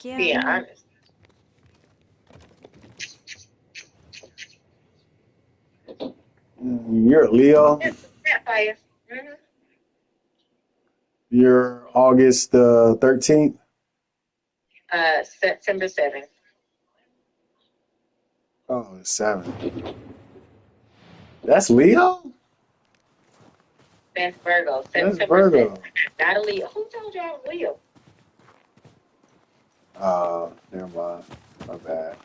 Being honest. You're a Leo. Sapphire. Mm-hmm. You're August the 13th. September 7th. Oh, it's 7. That's Leo? That's Virgo. That's September 7th. Virgo. Not a Leo. Who told you I was Leo? Never mind. My bad.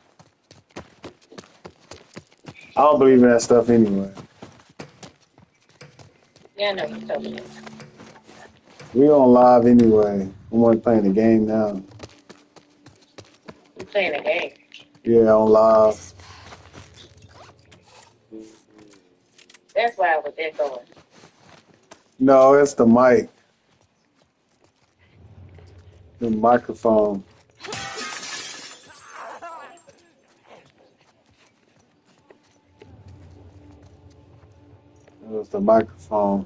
I don't believe in that stuff anyway. Yeah, I know you told me. We on live anyway. I'm only playing the game now. You playing a game. Yeah, on live. That's why I was there going. No, it's the mic. The microphone. It was the microphone.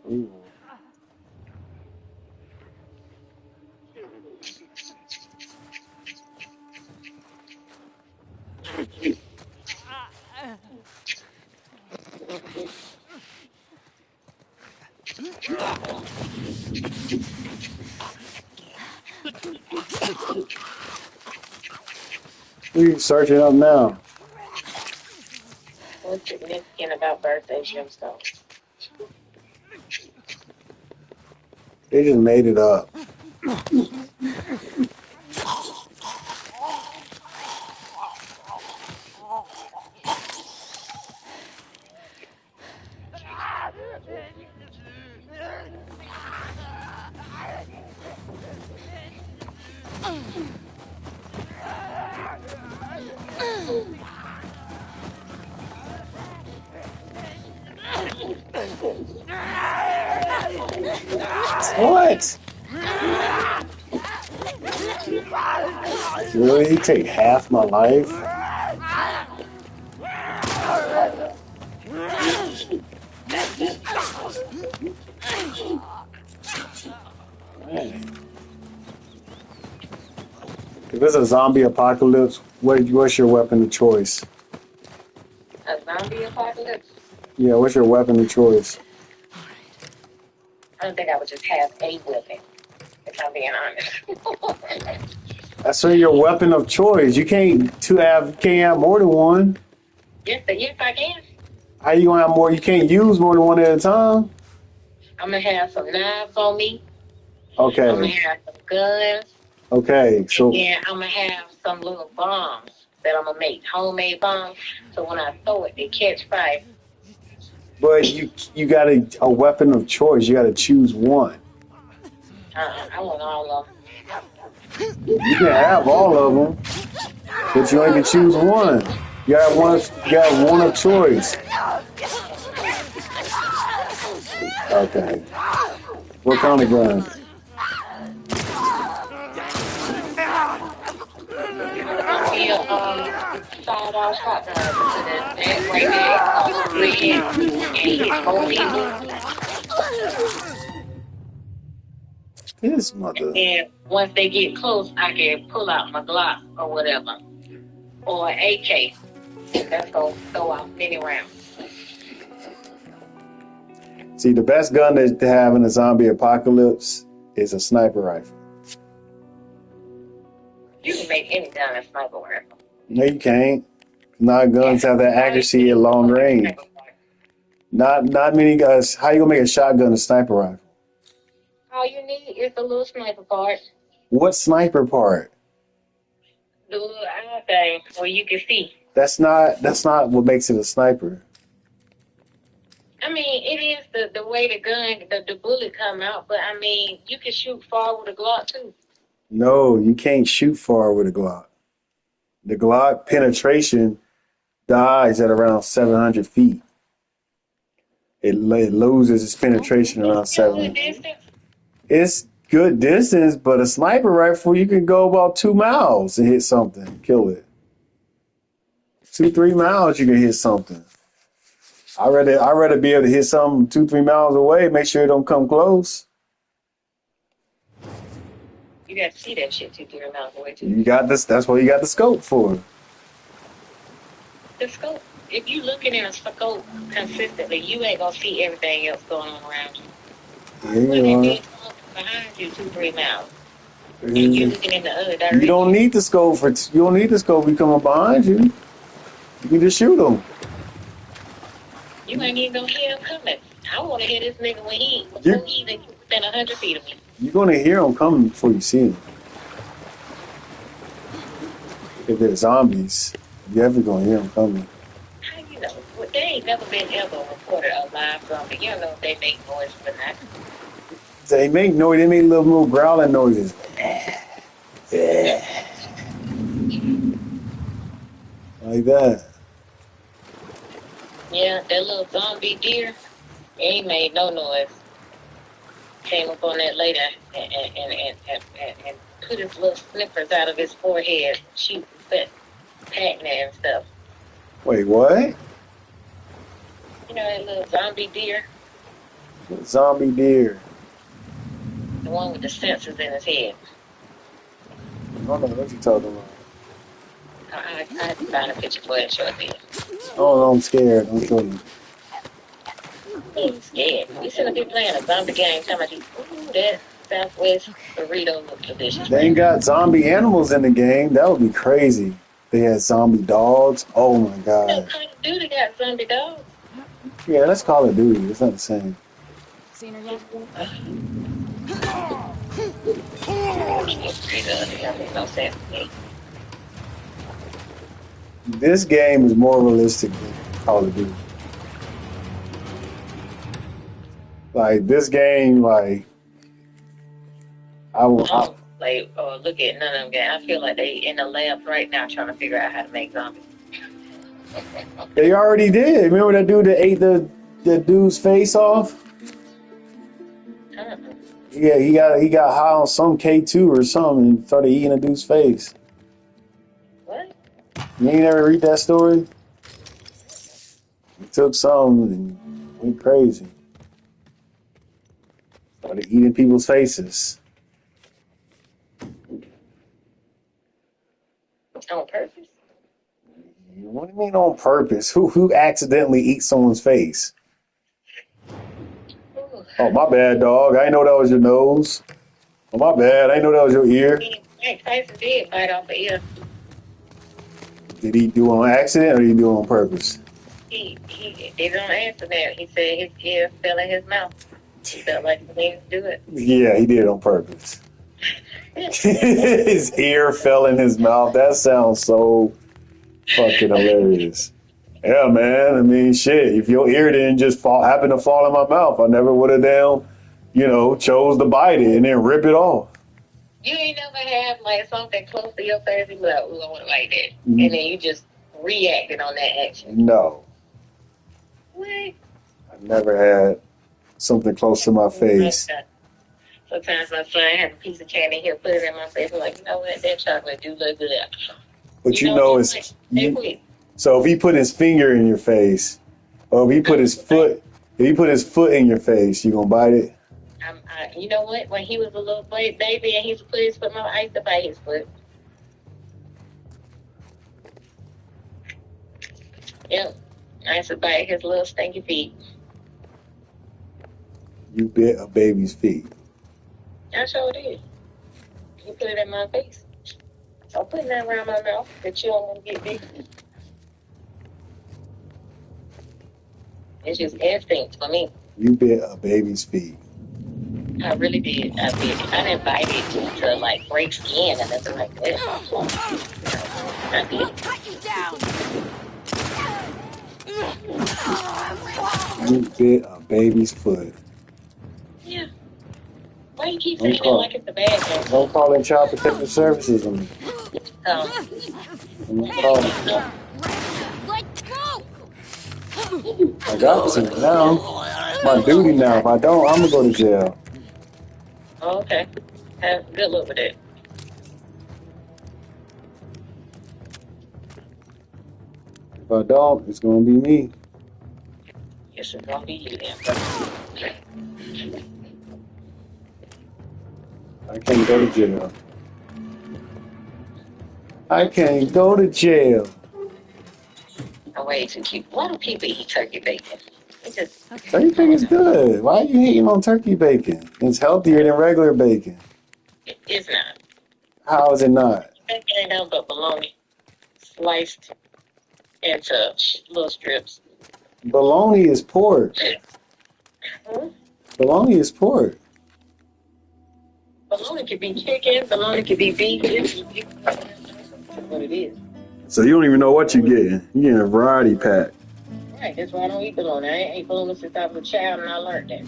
Ooh. What are you searching up now? What's significant about birthday gemstones? They just made it up. What? Really? You take half my life? Man. If it's a zombie apocalypse, what's your weapon of choice? A zombie apocalypse? Yeah, what's your weapon of choice? I don't think I would just have a weapon, if I'm being honest. I say your weapon of choice. You can't have more than one. Yes, I can. How you gonna have more? You can't use more than one at a time. I'm gonna have some knives on me. I'm gonna Okay. have some guns, Okay. and So, then I'm gonna have some little bombs that I'm gonna make, homemade bombs. So when I throw it, they catch fire. but you got a weapon of choice. You got to choose one. I want all of them. You can have all of them, but you only can choose one. You got one. You got one of choice. Okay. What kind of gun? It's gonna be a sawed-off shotgun. That right there is gonna spread and hit both people. This And mother. then once they get close, I can pull out my Glock or whatever, or an AK. That's gonna throw out many rounds. See, the best gun to have in a zombie apocalypse is a sniper rifle. You can make any gun a sniper rifle. No, you can't. Not guns have that accuracy at long range. Not many guys. How you gonna make a shotgun a sniper rifle? All you need is the little sniper part, What sniper part? the little eye thing where you can see. That's not what makes it a sniper. I mean, it is the way the gun, the bullet come out, but I mean, you can shoot far with a Glock too. No, you can't shoot far with a Glock. The Glock penetration dies at around 700 feet. It loses its penetration around It's still a good 700. distance. It's good distance, but a sniper rifle, you can go about 2 miles and hit something, kill it. 2, 3 miles, you can hit something. I rather be able to hit something 2, 3 miles away. Make sure it don't come close. You got to see that shit 2, 3 miles away too. You got this. That's what you got the scope for. The scope. If you looking in a scope consistently, you ain't gonna see everything else going on around you. Yeah, What if it's behind you 2, 3 miles, and you're looking in the other direction? You don't need the scope for. You don't need the scope. Be coming behind you. You can just shoot them. You ain't even gonna hear him coming. I want to hear this nigga when before he even within 100 feet of me. You're gonna hear them coming before you see them. If they're zombies, you're definitely gonna hear them coming. How you know? Well, they ain't never been ever reported a live zombie. You don't know if they make noise or not. They make noise. They make little growling noises. Like that. Yeah, that little zombie deer, he ain't made no noise. Came up on that later and put his little snippers out of his forehead, shooting Pac-Man and stuff. Wait, what? You know that little zombie deer? Zombie deer. The one with the sensors in his head. I don't know what you're talking about. I found a picture for it shortly. Oh, I'm scared. I'm sorry. He's scared. You shouldn't be playing a zombie game. Talking about you, that Southwest burrito looks delicious. They ain't got zombie animals in the game. That would be crazy. They had zombie dogs. Oh my god. No, Call of Duty got zombie dogs. Yeah, that's Call of Duty. It's not the same. Seen her yet? No sense to me. This game is more realistic than Call of Duty. Like this game, like I will. Like, look at none of them games. I feel like they in the lab right now trying to figure out how to make zombies. They already did. Remember that dude that ate the dude's face off? Yeah, he got high on some K2 or something and started eating a dude's face. What? You ain't never read that story? He took some and went crazy. Started eating people's faces. On purpose? What do you mean on purpose? Who accidentally eats someone's face? Ooh. Oh, my bad, dog. I didn't know that was your nose. Oh, my bad. I didn't know that was your ear. Mike Tyson did bite off the ear. Did he do it on accident or did he do it on purpose? He did it on accident. He said his ear fell in his mouth. He felt like he needed to do it. Yeah, he did it on purpose. His ear fell in his mouth. That sounds so fucking hilarious. Yeah, man. I mean, shit. If your ear didn't just happen to fall in my mouth, I never would have chose to bite it and then rip it off. You ain't never had like something close to your face and be like, ooh, I want it like that. Mm-hmm. And then you just reacted on that action. No. What? I never had something close to my face. Sometimes my son has a piece of candy, he'll put it in my face. I'm like, you know what? That chocolate do look good. But you know it's... So if he put his finger in your face, or if he put his foot in your face, you gonna bite it? You know what? When he was a little baby and he used to put his foot in my mouth, I used to bite his foot. Yep. I used to bite his little stinky feet. You bit a baby's feet. I sure did. You put it in my face. I'm putting that around my mouth that you don't want to get big. It's just instinct for me. You bit a baby's feet. I really did. I did. I didn't bite it to like break skin or nothing like that. I did. You bit a baby's foot. Yeah. Why you keep saying that like it's a bad thing? Don't call in Child Protective Services on me. Don't call them. I got to now. It's my duty now. If I don't, I'm gonna go to jail. Oh, okay. Have good luck with it. If I don't, it's gonna be me. Yes, it's gonna be you then, bro. I can't go to jail. I can't go to jail. No way to keep. Why do people eat turkey bacon? It just, Turkey I don't bacon's know. good. Why are you hating on turkey bacon? It's healthier than regular bacon. It's not. How is it not? Bacon ain't nothing but bologna sliced into little strips. Bologna is pork. Hmm? Bologna is pork. Bologna could be chicken. Bologna could be beef. That's what it is. So you don't even know what you're getting. You're getting a variety pack. Right. That's why I don't eat bologna. I ain't ate bologna since I was a child, and I learned that. As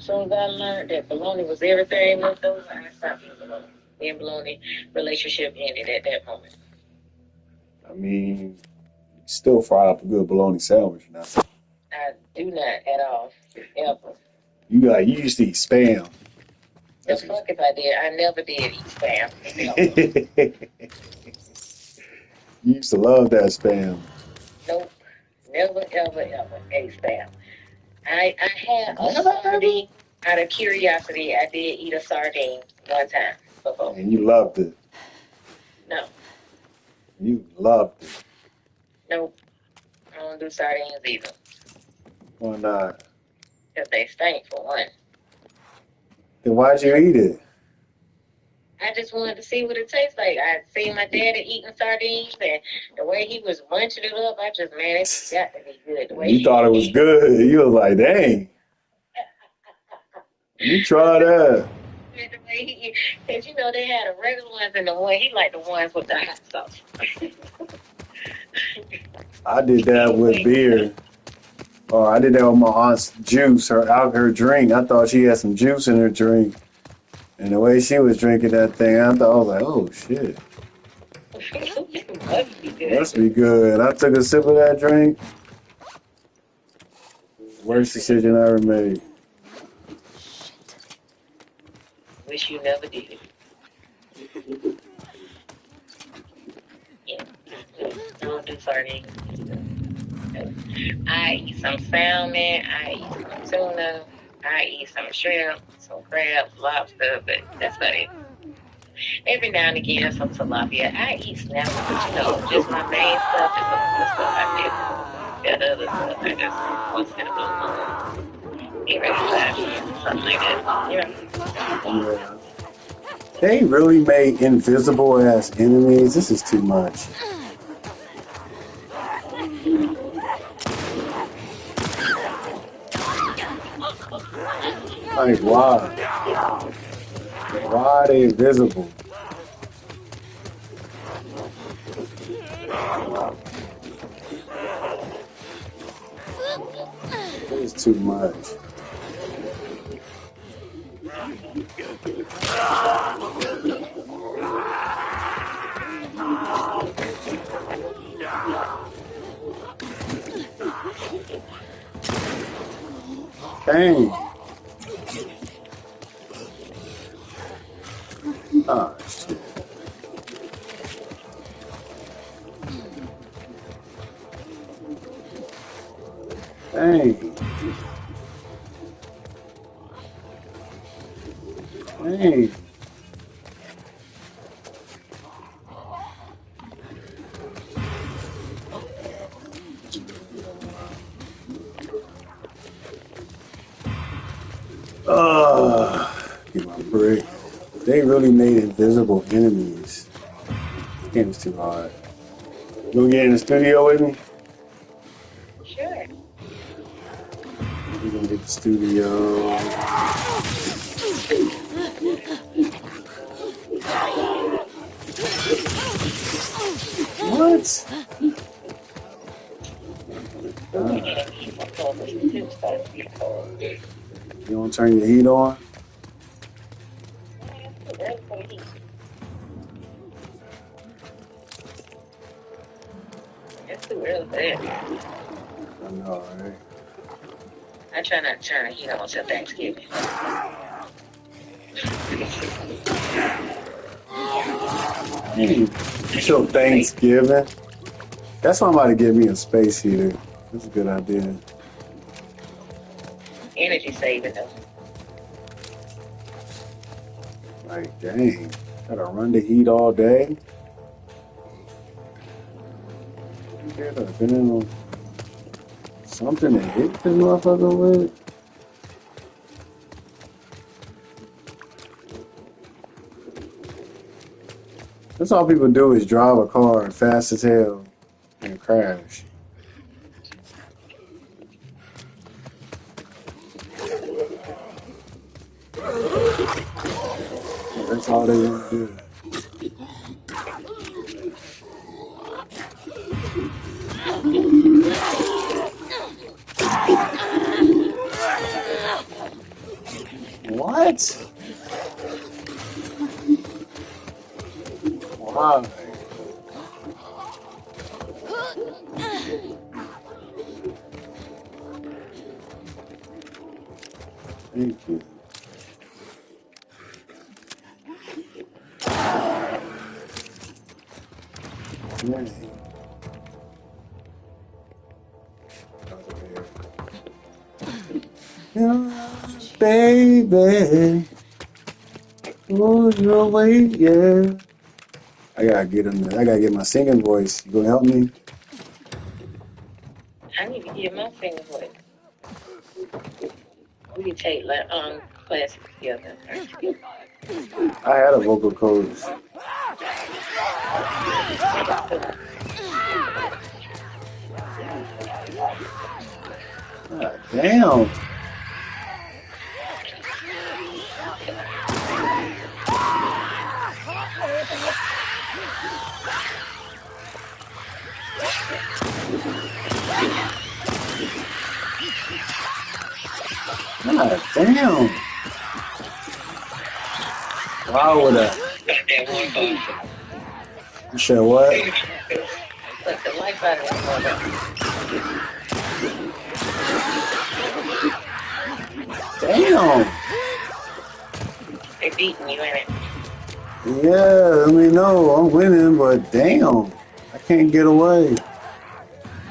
soon as I learned that bologna was everything with those, I stopped eating bologna. Me and bologna relationship ended at that moment. I mean, you still fry up a good bologna sandwich now. I do not at all, ever. You used to eat spam. The That's what fuck if I did. I never did eat spam. Ever. you used to love that spam. Nope. Never, ever, ever ate spam. I had a Never ever. sardine. Out of curiosity, I did eat a sardine one time before. And you loved it. No, You loved it. nope. I don't do sardines either. Why not? Because they stink for one. Then why'd you eat it? I just wanted to see what it tastes like. I seen my daddy eating sardines, and the way he was munching it up, I just, man, it's got to be good. The way You thought it was he, good. You was like, dang, you try that. the way he, because you know they had the regular ones and the one he liked the ones with the hot sauce. I did that with Anyway, beer. Or I did that with my aunt's juice, her drink. I thought she had some juice in her drink. And the way she was drinking that thing, I thought I was like, oh shit. it must be good. Must be good. I took a sip of that drink. Worst decision I ever made. Wish you never did it. Yeah, I don't do sardines. I eat some salmon. I eat some tuna. I eat some shrimp, some crab, lobster, but that's about it. Every now and again, some tilapia. I eat snapper, but you know, just my main stuff is some other stuff I did. That other stuff I just once in a blue moon, every 5 years or something like that. You know, Yeah. They really made invisible ass enemies. This is too much. Like why? Why are they invisible? This is too much. Dang. Oh shit. Dang. Dang. Get my break. They really made invisible enemies. This game is too hard. You gonna get in the studio with me? sure. We're gonna get the studio. What? God. You don't turn your heat on? It's too early for that. I know, right? I try not to turn the heat on until Thanksgiving. Till Thanksgiving. That's why I'm about to give me a space heater. That's a good idea. Energy saving though. Like, dang. Gotta run the heat all day. Gotta been in something to hit this motherfucker with. That's all people do is drive a car fast as hell and crash. That's all they want to do. What? Why? Thank you. Yeah, baby, lose your weight, yeah. I gotta get him. I gotta get my singing voice. You gonna help me? I need to get my finger voice. We can take like classes together. I had a vocal coach. God damn. God damn. Why would I? You said what? Suck the life out of that. Damn. They beating you in it. Yeah, I mean, no, I'm winning, but damn. I can't get away.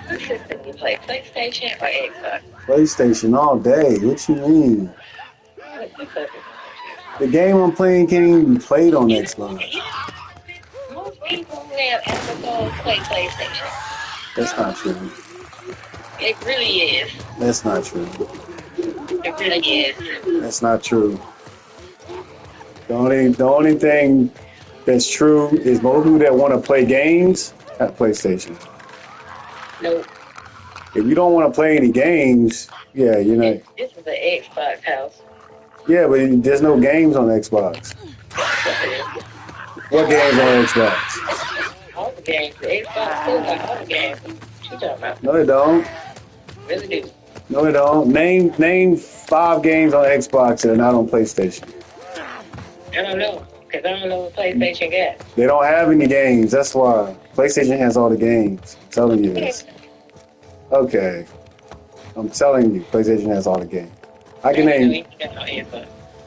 What system you play? PlayStation or Xbox? PlayStation all day. What you mean? What the fuck is The game I'm playing can't even be played on Xbox. most people who have Apple phones play PlayStation. That's not true. It really is. That's not true. It really is. That's not true. The only thing that's true is most people that want to play games have PlayStation. Nope. If you don't want to play any games, yeah, you know. This is an Xbox house. Yeah, but there's no games on Xbox. What games on Xbox? All the games. The Xbox still got all the games. What you talking about? No, they don't. Really do. No, they don't. Name 5 games on Xbox that are not on PlayStation. I don't know, because I don't know what PlayStation got. They don't have any games. That's why. PlayStation has all the games. I'm telling you this. Okay. I'm telling you, PlayStation has all the games. I can name.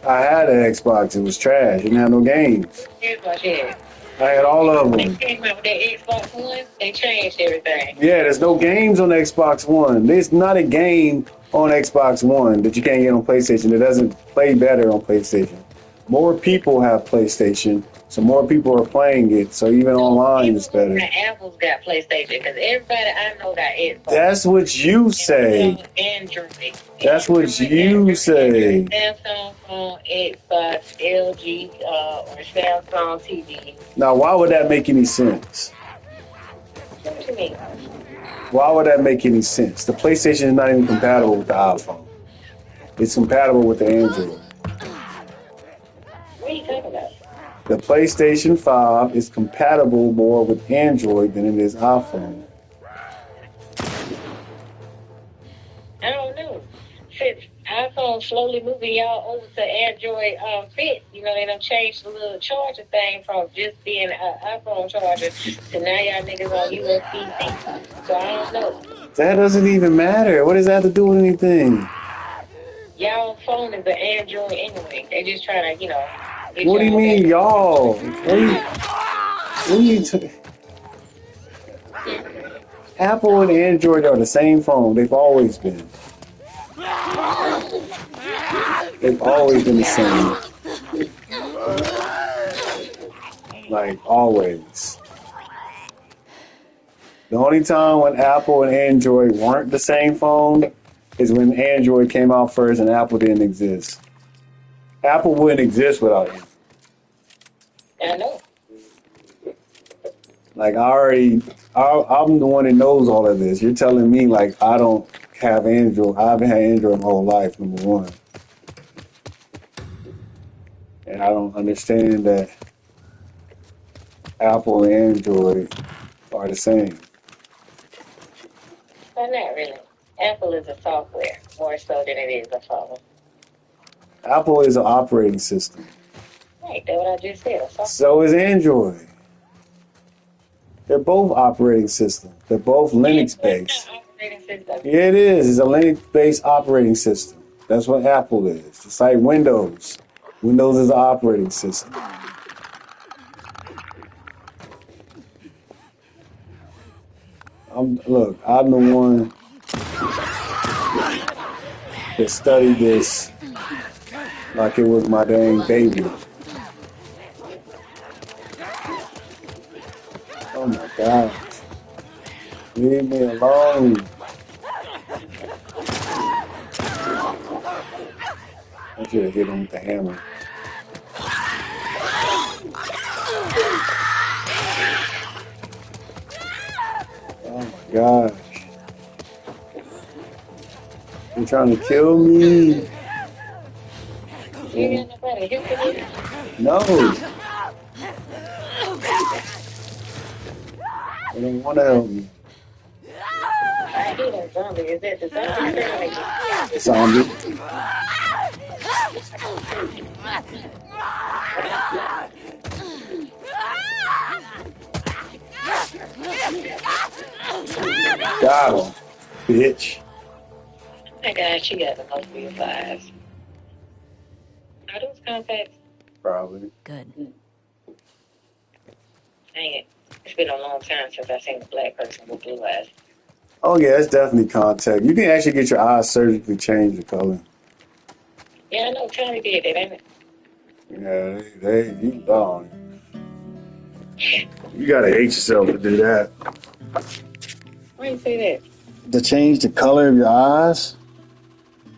I had an Xbox. It was trash. It didn't have no games. I had all of them. They came out with that Xbox One. They changed everything. Yeah, there's no games on Xbox One. There's not a game on Xbox One that you can't get on PlayStation that doesn't play better on PlayStation. More people have PlayStation, so more people are playing it. So even online, it's better. Apple's got PlayStation because everybody I know got Xbox. That's what you say. Android. That's what you say. Samsung phone, Xbox, LG, or Samsung TV. Now, why would that make any sense? What do you mean? Why would that make any sense? The PlayStation is not even compatible with the iPhone. It's compatible with the Android. What are you talking about? The PlayStation 5 is compatible more with Android than it is iPhone. I don't know. Since iPhone slowly moving y'all over to Android Fit, you know, they done changed the little charger thing from just being an iPhone charger to now y'all niggas on USB-C. So I don't know. That doesn't even matter. What does that have to do with anything? Y'all phone is an Android anyway. They just trying to, you know, What do you mean, y'all? Apple and Android are the same phone. They've always been. They've always been the same. Like, always. The only time when Apple and Android weren't the same phone is when Android came out first and Apple didn't exist. Apple wouldn't exist without Android. I know. Like, I'm the one that knows all of this. You're telling me, like, I don't have Android. I haven't had Android my whole life, number one. And I don't understand that Apple and Android are the same. But not really. Apple is a software more so than it is a phone. Apple is an operating system. Right, that's what I just said. A software. So is Android. They're both operating systems. They're both Linux based. Operating system. Yeah, it is. It's a Linux based operating system. That's what Apple is. It's like Windows. Windows is an operating system. I'm the one that studied this like it was my dang baby. Oh my gosh. Leave me alone. I should have hit him with the hammer. Oh my gosh. You're trying to kill me. You got nobody helping you? No. They don't want to help me. I hear that zombie. Is that the zombie? Zombie. Got him, bitch. My God, she got the most beautiful eyes. Are those contacts? Probably. Good. Dang it. It's been a long time since I've seen a black person with blue eyes. Oh yeah, it's definitely contact. You can actually get your eyes surgically changed the color. Yeah, I know. Tommy did that, ain't it? Yeah, you gotta hate yourself to do that. Why you say that? To change the color of your eyes?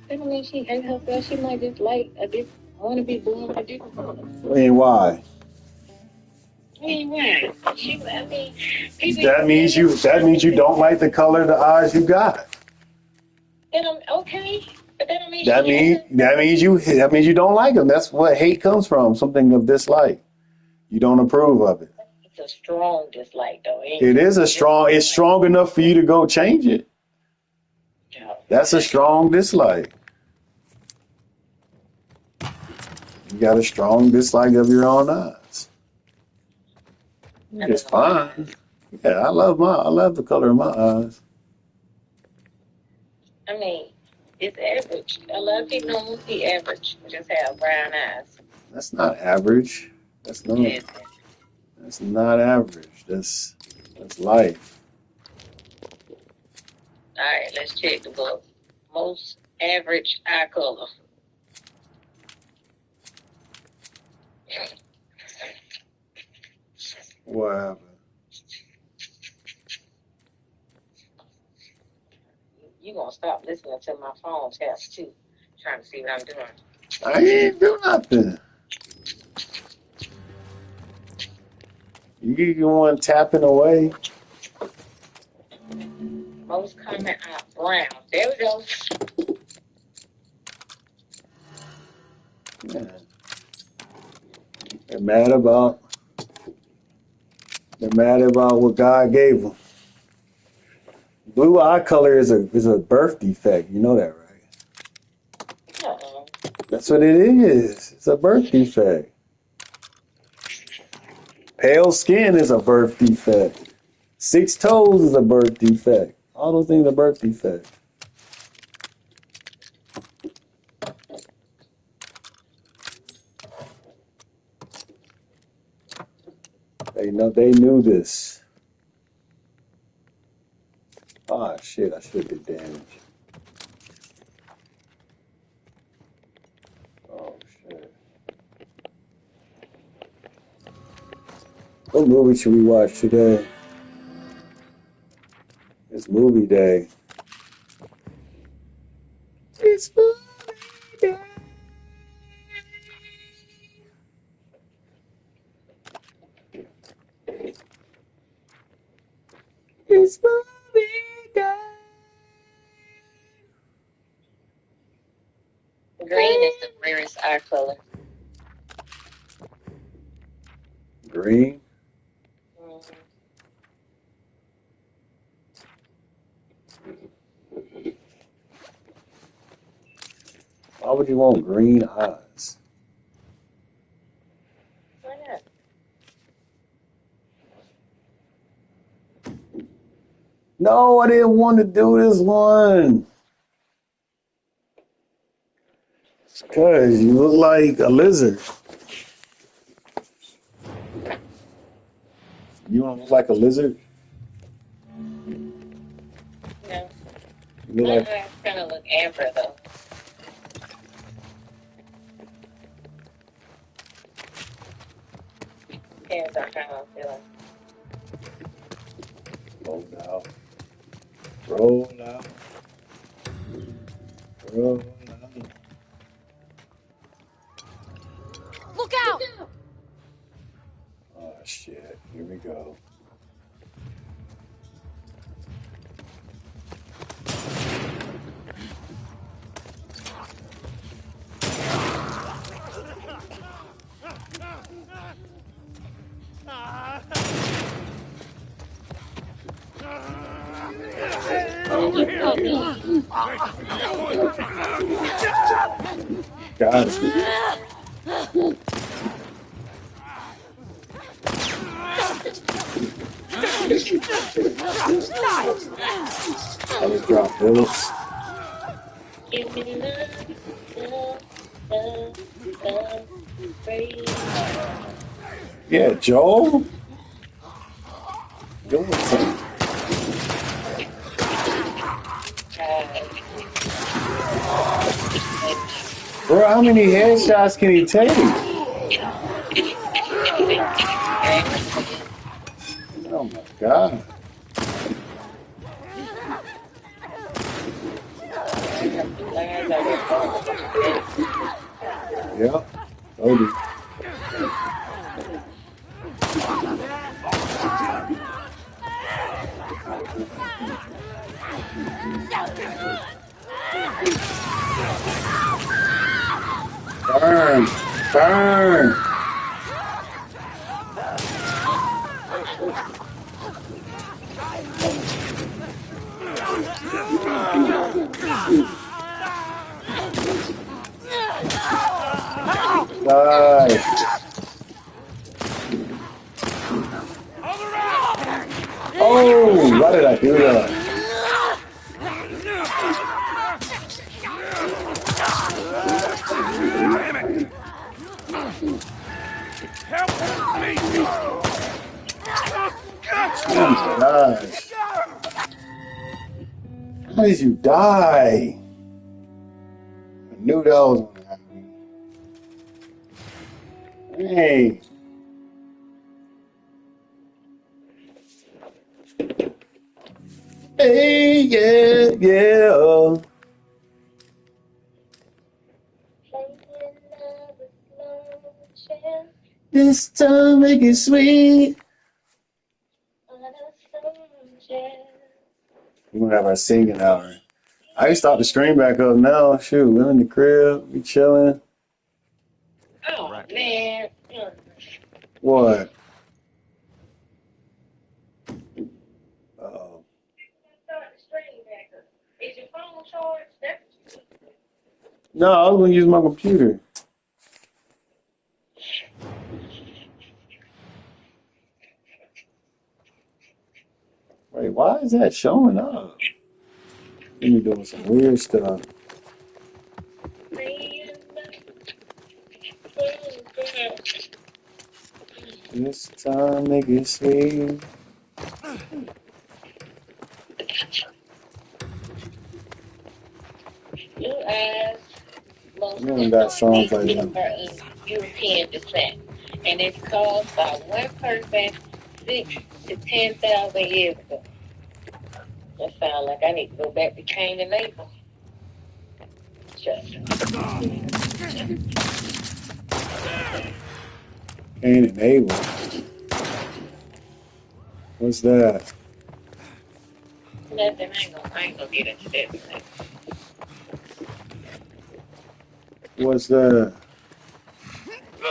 That don't mean she hate herself. She might just like a different, want to be born a different color. I mean, why? I mean, why? I mean, people. That means you don't like the color of the eyes you got. Then I'm okay, but that don't mean That she hates that means you don't like them. That's what hate comes from. Something of dislike. You don't approve of it. It's a strong dislike, though. It's strong enough for you to go change it. That's a strong dislike. You got a strong dislike of your own eyes. It's fine. Yeah, I love the color of my eyes. I mean, it's average. A lot of people don't see average. They just have brown eyes. That's not average. That's not. Yes. That's not average. That's life. All right, let's check the book. Most average eye color. What happened? You gonna stop listening to my phone taps too, trying to see what I'm doing. I didn't do nothing. You one tapping away. Most common eye brown. There we go. Yeah. They're mad about what God gave them. Blue eye color is a birth defect. You know that, right? Uh-uh. That's what it is. It's a birth defect. Pale skin is a birth defect. 6 toes is a birth defect. All those things are birth defects. They knew this. Ah, shit, I should have did damage. Oh, shit. What movie should we watch today? It's movie day. It's movie day. It's movie day. Green is the rarest eye color. Green? Mm-hmm. Why would you want green eyes? Why not? No, I didn't want to do this one. Because you look like a lizard. You don't look like a lizard? No. You look My like... eyes kind of look amber, though. Depends on how I'm feeling. Roll out. Roll out. Roll out. Look out! Oh, shit. Here we go. Got it. I just dropped bullets. Give me love, love, love, praise. Yeah, Joel? Doing something. Bro, how many headshots can he take? Oh my god. Yep. Told you. Burn! Burn! Die! Oh! Why did I do that? Oh my gosh. How did you die? I knew that was gonna happen. Hey. Hey, yeah, yeah. This time make it sweet. We're gonna have our singing hour. I can start the stream back up now. Shoot, we're in the crib, we chilling. Oh, man. What? Oh. Is your phone charged? No, I was gonna use my computer. Wait, why is that showing up? You doing some weird stuff. This time make it sweet. Blue eyes, most You ain't got songs like definitely that. are of European descent, and it's caused by one person 6 to 10,000 years ago. That sounds like I need to go back to Cain and Abel. Just Cain and Abel. What's that? nothing. I ain't gonna get into that tonight. What's that?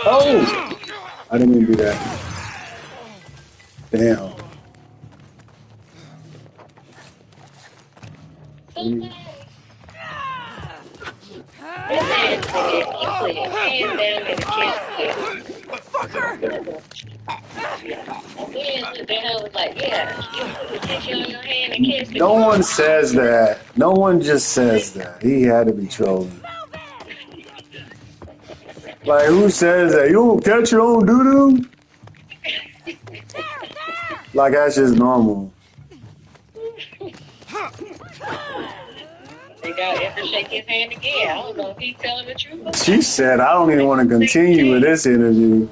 Oh! I didn't mean to do that. Damn. Somebody, that man said he put his hand down in the casket. And then the hell was like, yeah, you put the tissue on your hand and casket. No one says that. No one just says that. He had to be trolling. Like, who says that? You don't catch your own doo-doo? Like, that's just normal. They got Edgar shake his hand again. I don't know if he's telling the truth or She not. said, I don't even want to continue with this interview.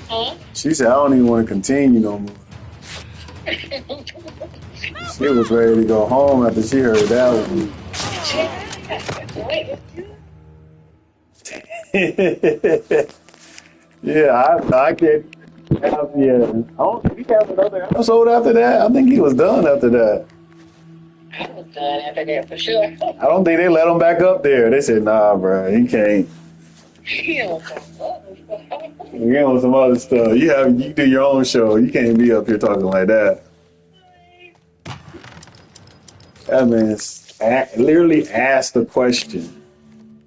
Huh? She said, I don't even want to continue no more. She was ready to go home after she heard that one. Yeah, I can't. Yeah, I don't think he have another episode after that. I think he was done after that. I was done after that for sure. I don't think they let him back up there. They said, nah, bro, he can't. Yeah. You on some other stuff. You do your own show. You can't be up here talking like that. That man's literally asked a question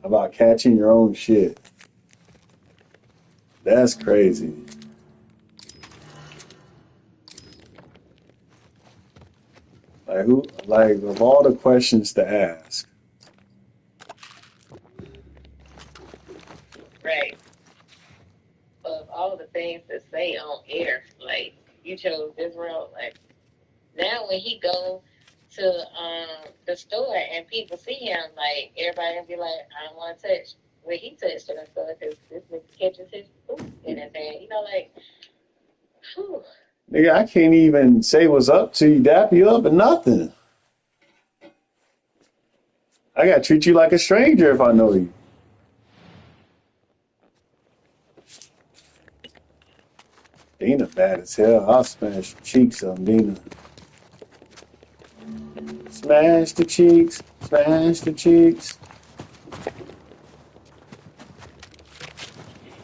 about catching your own shit. That's crazy. Like of all the questions to ask. Right. Of all the things to say on air, like you chose this route. Like now, when he go to the store and people see him, like everybody gonna be like, I don't want to touch where he touched it and stuff because this nigga catches his food in his hand. You know, like, whew. Nigga, I can't even say what's up to you, dap you up, or nothing. I gotta treat you like a stranger if I know you. Dina bad as hell. I'll smash the cheeks on Dina. Smash the cheeks. Smash the cheeks.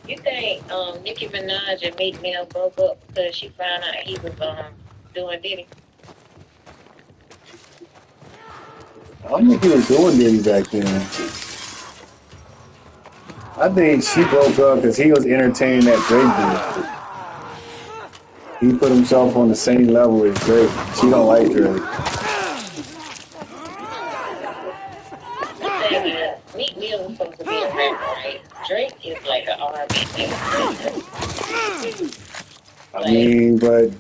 You think Nicki Minaj and Meek Mill broke up because she found out he was doing Diddy? I don't think he was doing Diddy back then. I think she broke up because he was entertaining that Drake dude. He put himself on the same level as Drake. She don't like Drake. The thing is, Meek Mill was supposed to be a rapper, right? Drake is like an R&B singer. I mean, but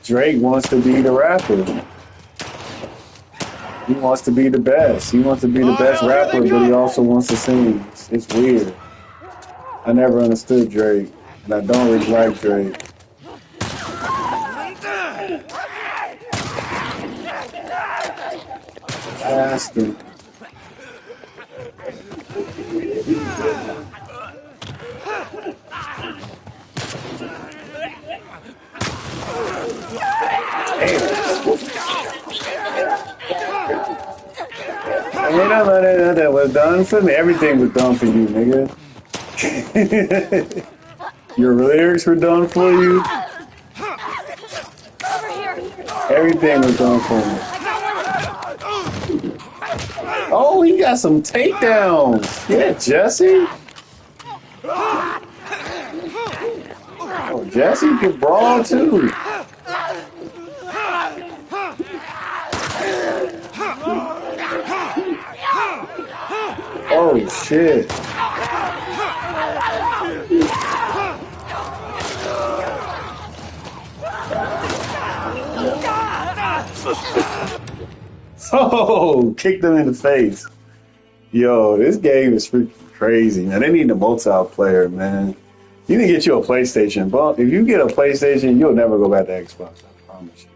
Drake wants to be the rapper. He wants to be the best. He wants to be the best rapper, but he also wants to sing. It's weird. I never understood Drake, and I don't really like Drake. I asked him. Ain't nothing that was done for me. Everything was done for you, nigga. Your lyrics were done for you. Over here. Everything was done for me. Oh, he got some takedowns. Yeah, Jesse. Oh, Jesse can brawl too. Oh shit. Oh, kicked him in the face. Yo, this game is freaking crazy, man. They need a multiplayer, man. You need to get you a PlayStation. But if you get a PlayStation, you'll never go back to Xbox. I promise you.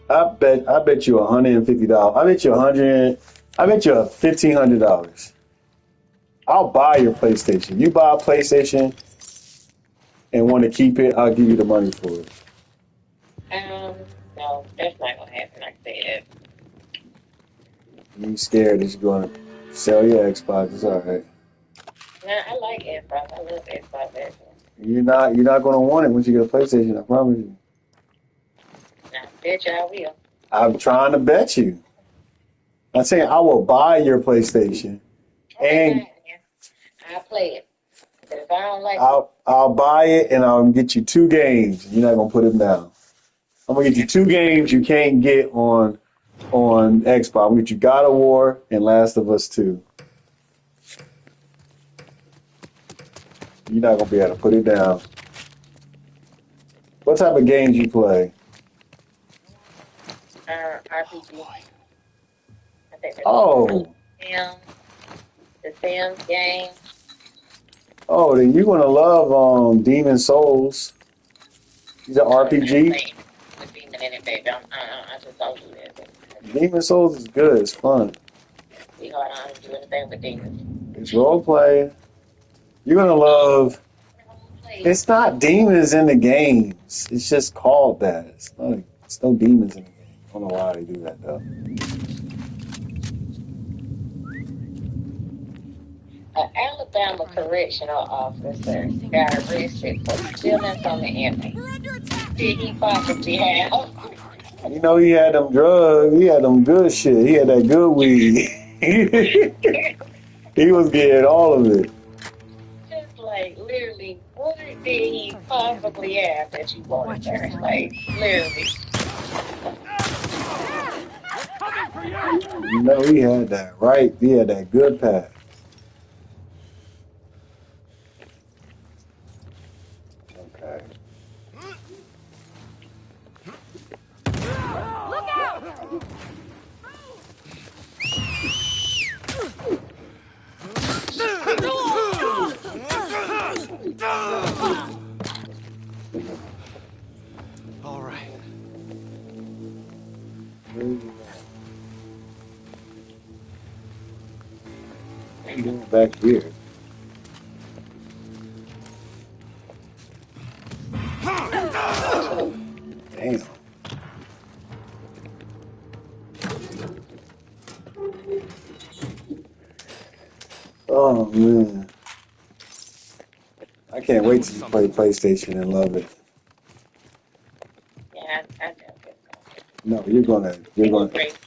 I bet you $150. I bet you I bet you $1,500. I'll buy your PlayStation. You buy a PlayStation and want to keep it, I'll give you the money for it. No, that's not gonna happen like that. You scared that you're going to sell your Xbox? It's all right. Nah, I like Xbox. I love Xbox actually. You're not going to want it once you get a PlayStation. I promise you. I bet you I will. I'm trying to bet you. I'm saying I will buy your PlayStation and I'll play it. But if I don't like I'll buy it and I'll get you 2 games. You're not gonna put them down. I'm gonna get you 2 games you can't get on Xbox. I'm gonna get you God of War and Last of Us 2. You're not gonna be able to put it down. What type of games you play? RPG. I think that's Oh, the Sims game. oh, then you're gonna love Demon Souls. These are RPG. With Demon in it, baby. I just don't do that. Demon Souls is good. It's fun. Sweetheart, I don't do anything with demons. It's role play. You're gonna love. It's not demons in the games. It's just called that. It's no demons in the game. I don't know why they do that though. An Alabama correctional officer got arrested for stealing from the inmate. Did he possibly have? You know, he had them drugs. He had them good shit. He had that good weed. He was getting all of it. Just like literally, what did he possibly have that you wanted there? Like literally. You know, he had that right. He had that good path. Okay. Look out! All right. I'm going back here. Damn. Oh man. I can't wait till you play PlayStation and love it. Yeah, I know. No, you're gonna love it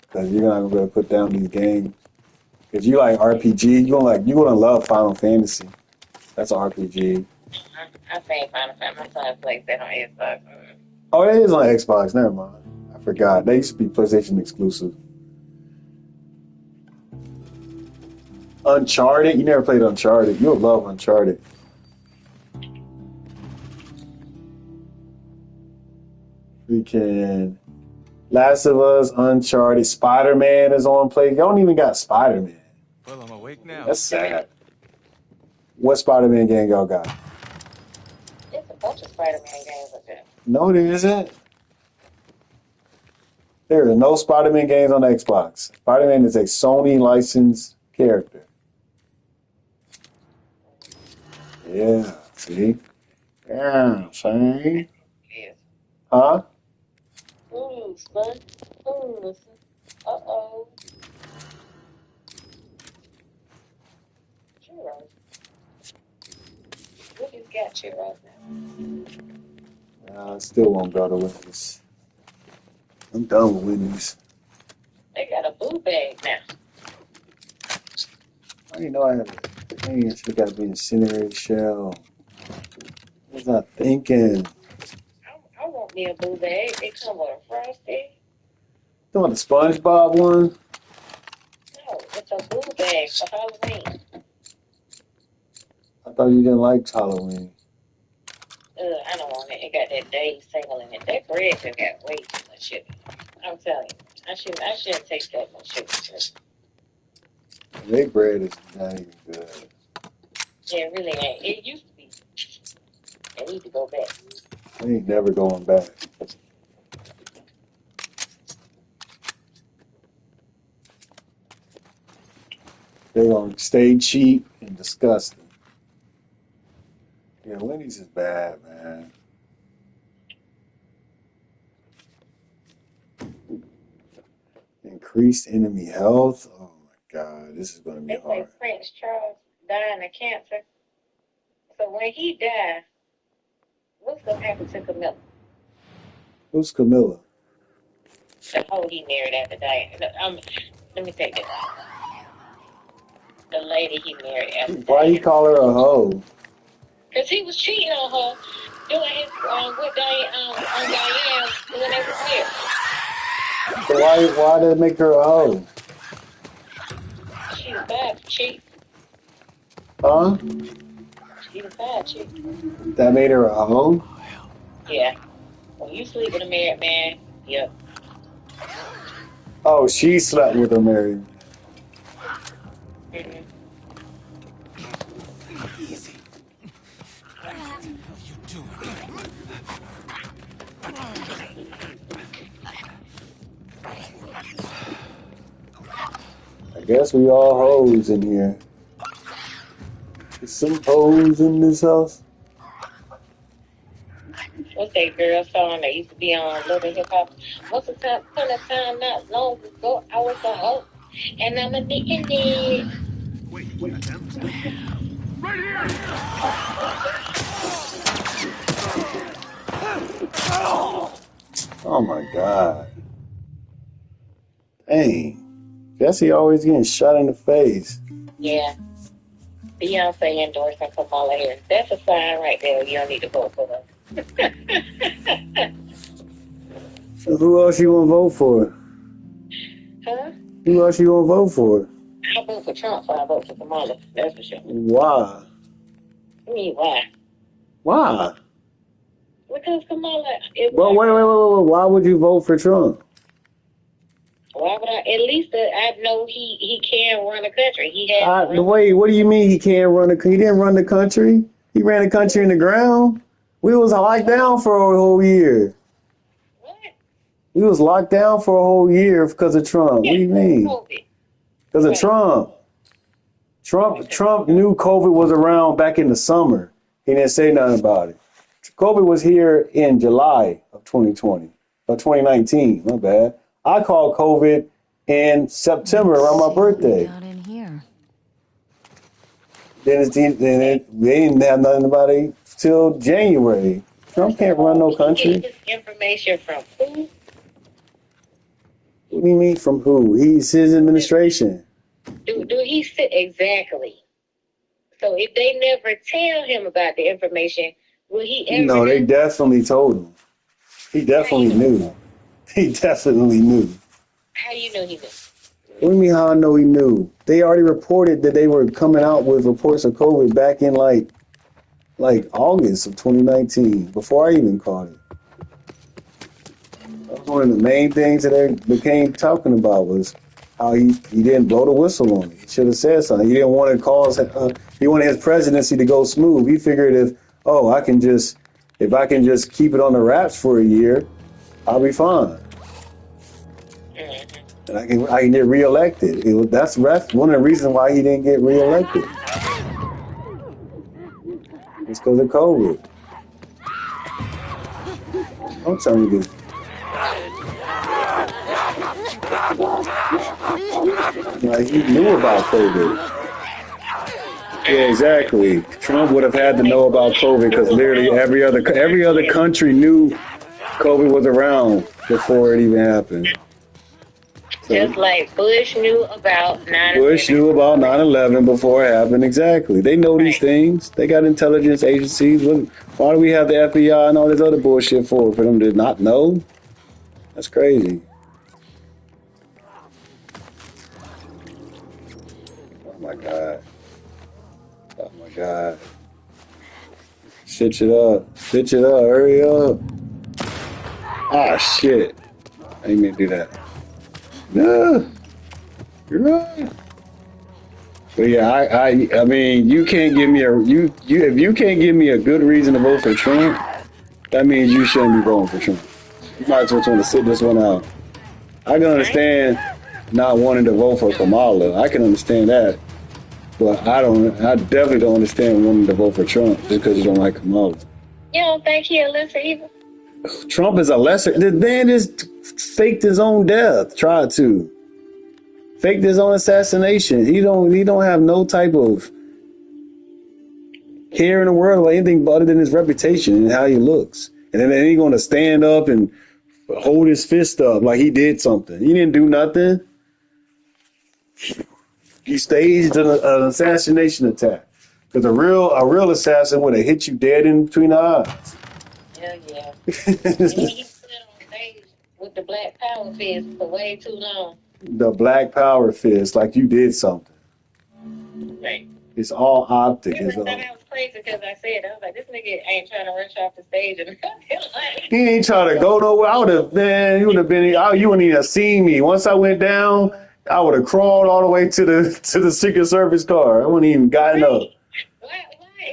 because you're not gonna be able to put down these games. Because you like RPG, you're gonna love Final Fantasy. That's an RPG. I think Final Fantasy. My son plays that on Xbox. Oh, it is on Xbox. Never mind. I forgot. They used to be PlayStation exclusive. Uncharted. You never played Uncharted. You'll love Uncharted. Freaking Last of Us, Uncharted, Spider-Man is on play. Y'all don't even got Spider-Man. Well, I'm awake now. That's sad. What Spider-Man game y'all got? There's a bunch of Spider-Man games up there. No, there isn't. There are no Spider-Man games on Xbox. Spider-Man is a Sony licensed character. Yeah, see? Yeah, see? Yes. Huh? Ooh, son. Ooh, uh-oh. Churros. What you got churros now? I still won't go to Wendy's. I'm done with Wendy's. They got a boo bag now. I didn't know I had a thing. I should have got to be incinerated shell. What was I thinking? I want me a boo bag. They come with a frosty. You want the SpongeBob one? No, it's a boo bag for Halloween. I thought you didn't like Halloween. A I don't want it. It got that Dave single in it. That bread just got way too much sugar. I'm telling you, I shouldn't take that much sugar. Their bread is not even good. Yeah, it really ain't. It used to be. They need to go back. They ain't never going back. They're gonna stay cheap and disgusting. Yeah, Wendy's is bad, man. Increased enemy health. Oh my God, this is gonna be They say hard. Prince Charles dying of cancer. So when he died, what's gonna happen to Camilla? Who's Camilla? The hoe he married after dying. Let me take that. The lady he married after Why you dying. call her a hoe? Because he was cheating on her, doing his with Diane on Diane when they was married. So why did it make her a hoe? She was bad to cheat. Huh? She was bad cheat. That made her a hoe? Yeah. When you sleep with a married man, yep. Oh, she slept with a married. Mm-hmm. I guess we all hoes in here. There's some hoes in this house. What's that girl song that used to be on Love and Hip Hop? Once upon a time, not long ago, I was a hoe, and I'm a it. Wait, you got them? Right here! Oh my God. Dang. Jesse always getting shot in the face. Yeah. Beyonce endorsing Kamala Harris. That's a sign right there. You don't need to vote for her. So who else you want to vote for? Huh? Who else you want to vote for? I vote for Trump, so I vote for Kamala. That's for sure. Why? I mean, why? Why? Because Kamala is. Well, wait. Why would you vote for Trump? Why would I? At least I know he can run a country. He has run. What do you mean he can't run the? He didn't run the country. He ran the country in the ground. We was locked down for a whole year. What? We was locked down for a whole year because of Trump. What do you mean? COVID. Because of Right. Trump. Trump knew COVID was around back in the summer. He didn't say nothing about it. COVID was here in July of 2020 or 2019. My bad. I called COVID in September around my birthday. Got in here. They didn't have nothing about it till January. Trump can't run no country. He gets his information from who? What do you mean from who? He's his administration. Do he sit exactly? So if they never tell him about the information, will he ever No, they know? definitely told him. He definitely knew. He definitely knew. How you know he knew? What do you mean how I know he knew? They already reported that they were coming out with reports of COVID back in like August of 2019, before I even caught it. That was one of the main things that they became talking about was how he didn't blow the whistle on it. He should have said something. He didn't want to cause. He wanted his presidency to go smooth. He figured if I can just keep it on the wraps for a year, I'll be fine. And I can get reelected. That's one of the reasons why he didn't get reelected. It's because of COVID. I'm telling you, like he knew about COVID. Yeah, exactly. Trump would have had to know about COVID because literally every other country knew COVID was around before it even happened. So Just like Bush knew about 9/11. Bush knew about 9/11 before it happened. Exactly. They know these things. They got intelligence agencies. Why do we have the FBI and all this other bullshit for them to not know? That's crazy. Oh my God. Oh my God. Stitch it up. Stitch it up. Hurry up. Ah, shit. I didn't mean to do that. No. You're right. But yeah, I mean, you can't give me if you can't give me a good reason to vote for Trump, that means you shouldn't be voting for Trump. You might just want to sit this one out. I can understand not wanting to vote for Kamala. I can understand that. But I definitely don't understand wanting to vote for Trump just because you don't like Kamala. You don't think he a lesser evil? Trump is a lesser. The man just faked his own death. Tried to faked his own assassination. He don't have no type of care in the world about anything other than his reputation and how he looks. And then he's going to stand up and hold his fist up like he did something. He didn't do nothing. He staged an assassination attack. Because a real assassin would have hit you dead in between the eyes. Hell yeah. He stood on stage with the Black Power fist for way too long. The Black Power fist, like you did something. Right. It's all optic. That was crazy because I was like, this nigga ain't trying to rush off the stage. And he ain't trying to go nowhere. I would have, man, you wouldn't even have seen me. Once I went down, I would have crawled all the way to the Secret Service car. I wouldn't even gotten up. Why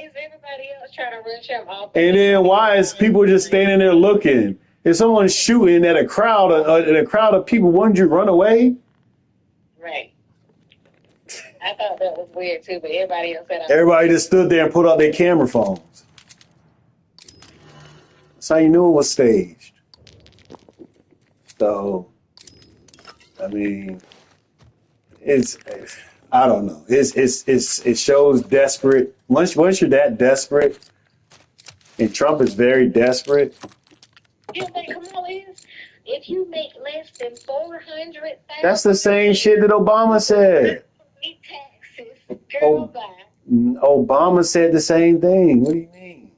is everybody else trying to rush him off? And then why is people just standing there looking? If someone's shooting at a crowd of people, wouldn't you run away? Right. I thought that was weird too, but everybody else said. Everybody just stood there and put out their camera phones. That's how you knew it was staged. So, I mean, I don't know. It shows desperate. Once you're that desperate, and Trump is very desperate. You think Kamala is? If you make less than $400,000, that's the same shit that Obama said. Taxes, girl, bye. Obama said the same thing. What do you mean?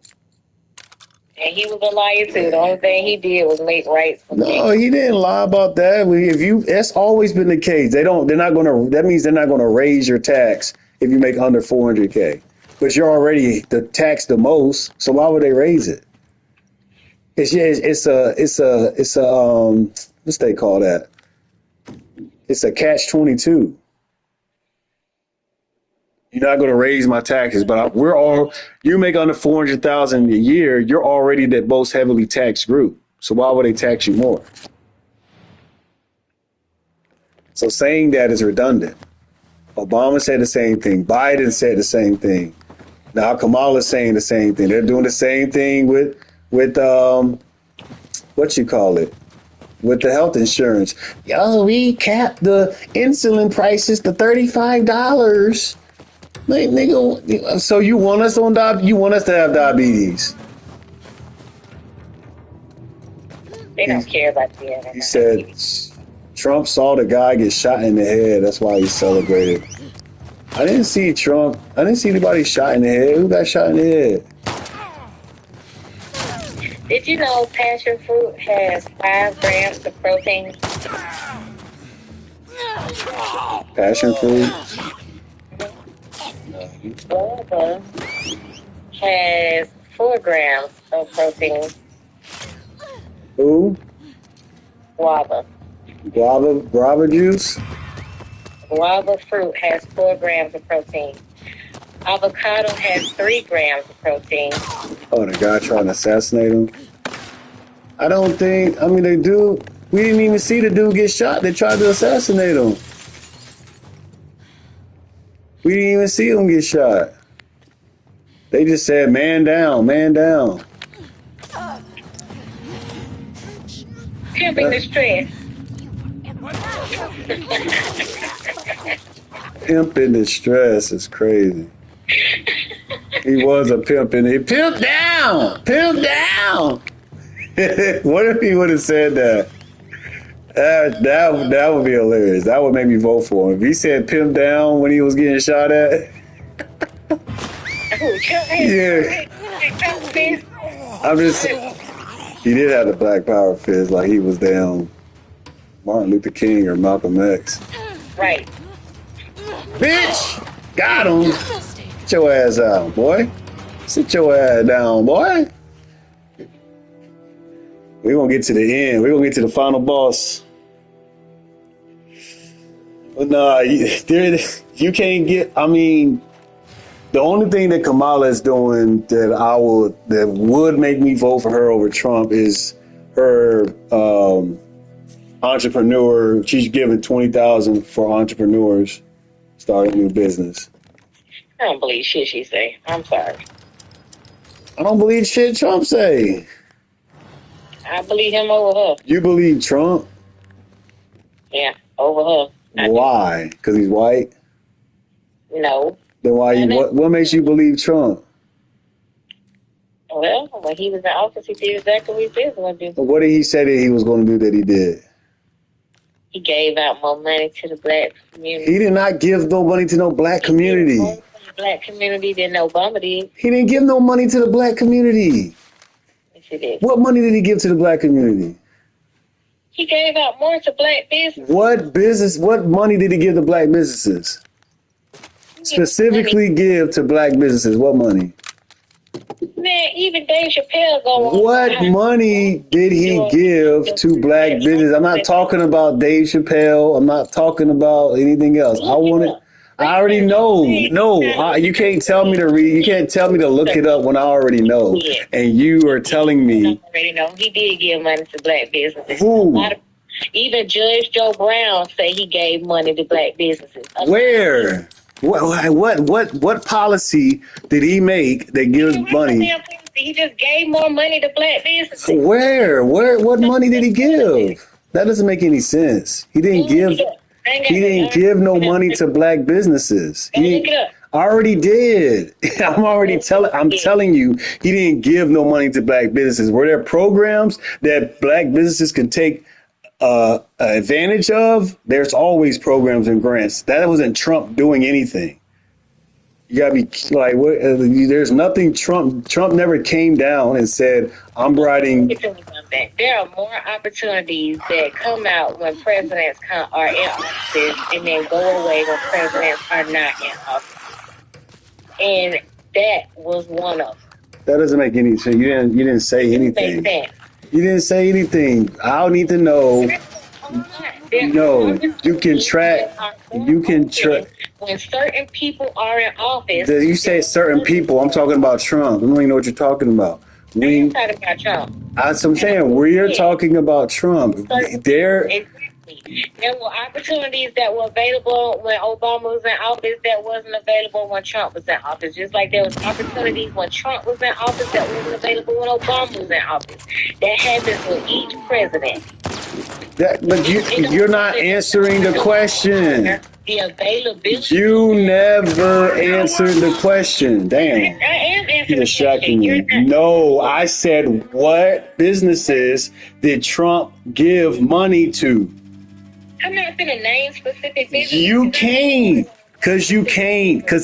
And he was a liar too. The only thing he did was make rights. No, he didn't lie about that. That's always been the case. That means they're not gonna raise your tax if you make under $400K. But you're already taxed the most, so why would they raise it? It's what's they call that? It's a catch-22. You're not going to raise my taxes, but you make under $400,000 a year. You're already the most heavily taxed group. So why would they tax you more? So saying that is redundant. Obama said the same thing. Biden said the same thing. Now Kamala's saying the same thing. They're doing the same thing with what you call it, with the health insurance. We capped the insulin prices to $35. Like, nigga, so you want us to have diabetes? They don't care about the. He said Trump saw the guy get shot in the head. That's why he celebrated. I didn't see anybody shot in the head. Who got shot in the head? Did you know passion fruit has 5 grams of protein? Passion fruit? Guava has 4 grams of protein. Who? Guava. Guava juice? Guava fruit has 4 grams of protein. Avocado has 3 grams of protein. Oh, the guy trying to assassinate him? They do. We didn't even see the dude get shot. They tried to assassinate him. We didn't even see him get shot. They just said, man down, man down. Pimping the stress. Pimp in distress is crazy. He was a pimp and he pimp down, pimp down. What if he would have said that? That would be hilarious. That would make me vote for him. If he said pimp down when he was getting shot at. Yeah. I'm just. He did have the Black Power fist, like he was down Martin Luther King or Malcolm X. Right. Bitch! Got him! Get your ass out, boy. Sit your ass down, boy. We're gonna get to the end. We're gonna get to the final boss. But nah, you can't get. I mean, the only thing that Kamala is doing that would make me vote for her over Trump is her entrepreneur. She's giving 20,000 for entrepreneurs starting a new business. I don't believe shit she say. I'm sorry. I don't believe shit Trump say. I believe him over her. You believe Trump? Yeah, over her. Why? Because he's white? No. Then why you? What makes you believe Trump? Well, when he was in office, he did exactly what he said he was going to do. What did he say that he was going to do that he did? He gave out more money to the black community. He did not give no money to no black community. He gave more to the black community than Obama did. He didn't give no money to the black community. Yes, he did. What money did he give to the black community? He gave out more to black business. What money did he give to black businesses? Specifically give to black businesses. What money? Man, even Dave Chappelle go on. What money did he give to black business? I'm not talking about Dave Chappelle. I'm not talking about anything else. I already know. No, you can't tell me to read. You can't tell me to look it up when I already know. And you are telling me. I already know. He did give money to black businesses. Who? Even Judge Joe Brown say he gave money to black businesses. Where? What policy did he make that gives money? He just gave more money to black businesses. Where? What money did he give? That doesn't make any sense. He didn't give no money to black businesses. I already did. I'm telling you, he didn't give no money to black businesses. Were there programs that black businesses can take advantage of? There's always programs and grants. That wasn't Trump doing anything. You gotta be like, what? There's nothing. Trump never came down and said, "I'm writing." There are more opportunities that come out when presidents are in office and then go away when presidents are not in office, and that was one of them. That doesn't make any sense. You didn't say anything. You didn't say anything. I'll need to know. No, you can track. You can track. When certain people are in office. You say certain people. I'm talking about Trump. I don't even know what you're talking about. I'm talking about Trump. I'm saying we're talking about Trump. There were opportunities that were available when Obama was in office that wasn't available when Trump was in office. Just like there was opportunities when Trump was in office that wasn't available when Obama was in office. That happens with each president. But you're not answering the question. The availability. You never answered the question. Damn. I am answering You're distracting me. No, I said, what businesses did Trump give money to? I'm not going to name specific businesses. You can't. Because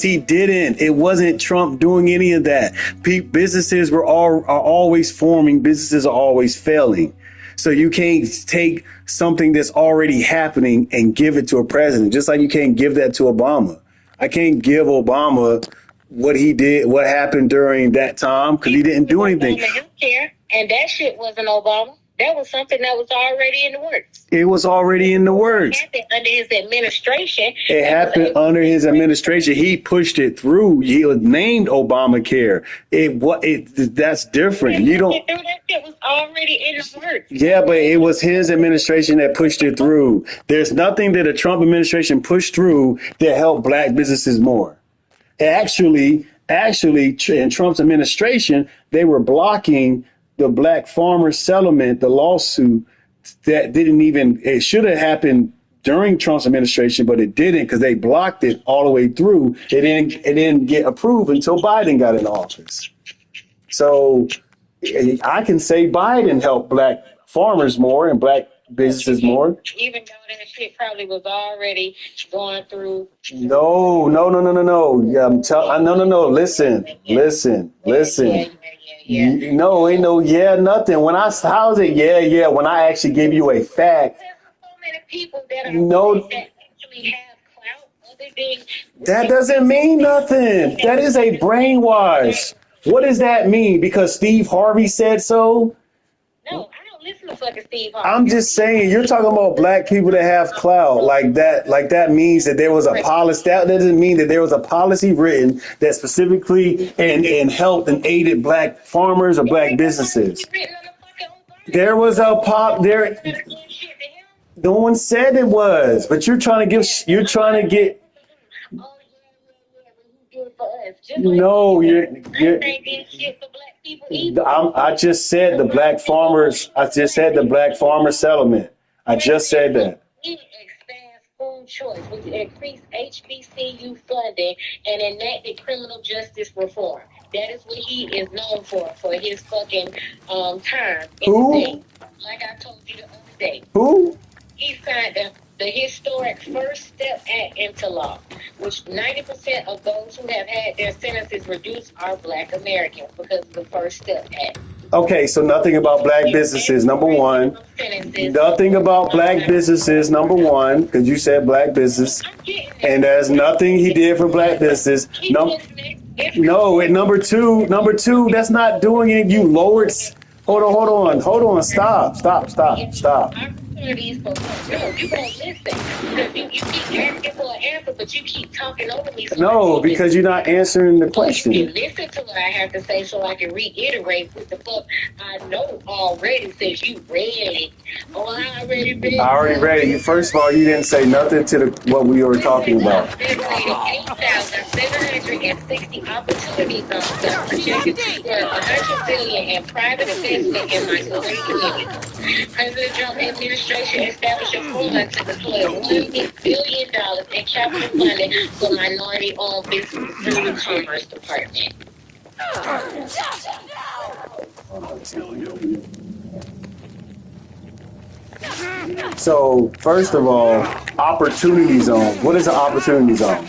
he didn't. It wasn't Trump doing any of that. Businesses are always forming. Businesses are always failing. So you can't take something that's already happening and give it to a president, just like you can't give that to Obama. I can't give Obama what he did, what happened during that time, because he didn't do anything. And that shit wasn't Obama. That was something that was already in the works. It was already in the works. It happened under his administration. It happened under his administration. He pushed it through. He named Obamacare. That's different. You don't. That shit was already in the works. Yeah, but it was his administration that pushed it through. There's nothing that a Trump administration pushed through that helped black businesses more. Actually, in Trump's administration, they were blocking the black farmer settlement, the lawsuit that it should have happened during Trump's administration, but it didn't because they blocked it all the way through. It didn't get approved until Biden got in office. So I can say Biden helped black farmers more and black businesses more. Even though that shit probably was already going through. No. Yeah, no. Listen. No, ain't no nothing. How's it? Yeah. When I actually give you a fact. There's so many people that actually have clout other than. That doesn't mean nothing. That is a brainwash. What does that mean? Because Steve Harvey said so? No, I don't listen to fucking Steve Harvey. I'm just saying, you're talking about black people that have clout like that. Like that means that there was a policy. That doesn't mean that there was a policy written that specifically and helped and aided black farmers or black businesses. There was a pop there. No one said it was, but you're trying to give. You're trying to get. No, you're. I just said the black farmers. I just said the black farmer settlement. I just said that. He expands school choice, which increased HBCU funding and enacted criminal justice reform. That is what he is known for his fucking term. Who? Like I told you the other day. Who? He signed the historic First Step Act into law, which 90% of those who have had their sentences reduced are black Americans because of the First Step Act. Okay, so nothing about black businesses, number one. Nothing about black businesses, number one, because you said black business. And there's nothing he did for black business. No, and number two, that's not doing it. You lowered. Hold on. Stop. Opportunities for no, you won't listen because you keep asking for an answer, but you keep talking over me. No, because you're not answering the question. You listen to what I have to say so I can reiterate what the fuck I know already since you read it. Oh, I already read it. I already read it. First of all, you didn't say nothing to what we were talking about. 8,760 opportunities on stuff projected for $100 billion in private investment in minority communities. President Trump administration established a fund to deploy $1 billion in capital funding for minority-owned businesses through the Commerce Department. So, first of all, opportunity zone. What is an opportunity zone?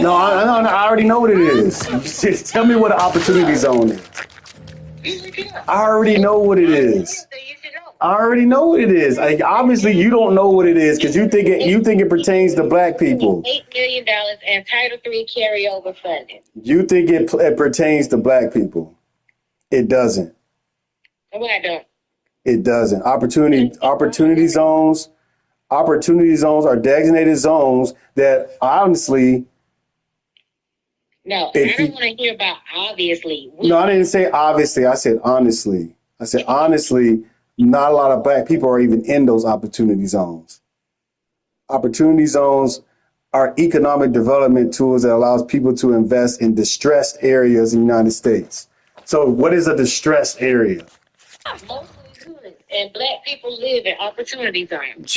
No, I already know what it is. Just tell me what an opportunity zone is. I already know what it is. I already know what it is. Like, obviously, you don't know what it is because you think it pertains to black people. $8 million in Title III carryover funding. You think it pertains to black people. It doesn't. Why don't? It doesn't. Opportunity zones. Opportunity zones are designated zones that honestly. No, I don't want to hear about obviously. No, I didn't say obviously. I said honestly. Not a lot of black people are even in those opportunity zones. Opportunity zones are economic development tools that allows people to invest in distressed areas in the United States. So what is a distressed area? Mostly good, and black people live in opportunity zones.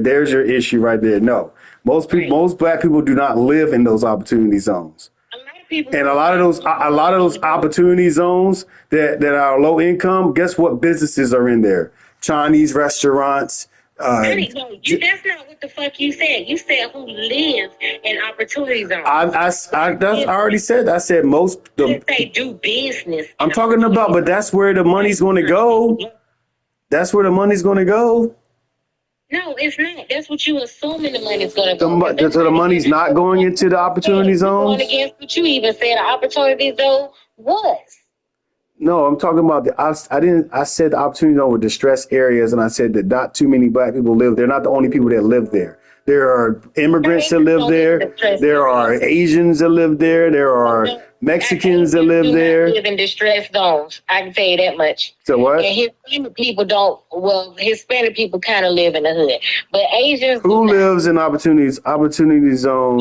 There's your issue right there. No, most black people do not live in those opportunity zones. And a lot of those opportunity zones that are low income, guess what businesses are in there? Chinese restaurants. That's not what the fuck you said. You said who lives in opportunity zones. I already said. I said most. They do business. I'm talking about, but that's where the money's going to go. That's where the money's going to go. No, it's not. That's what you assuming the money's going to go. So the money's not going into the opportunity zones? Going against what you even said the opportunity zone was. No, I'm talking about I said the opportunity zone were distressed areas, and I said that not too many black people live. They're not the only people that live there. There are immigrants that live there. There are Asians that live there. There are Mexicans that live there. Live in distressed zones. I can tell you that much. So what? And Hispanic people don't. Well, Hispanic people kind of live in the hood, but Asians. Who lives in opportunity zone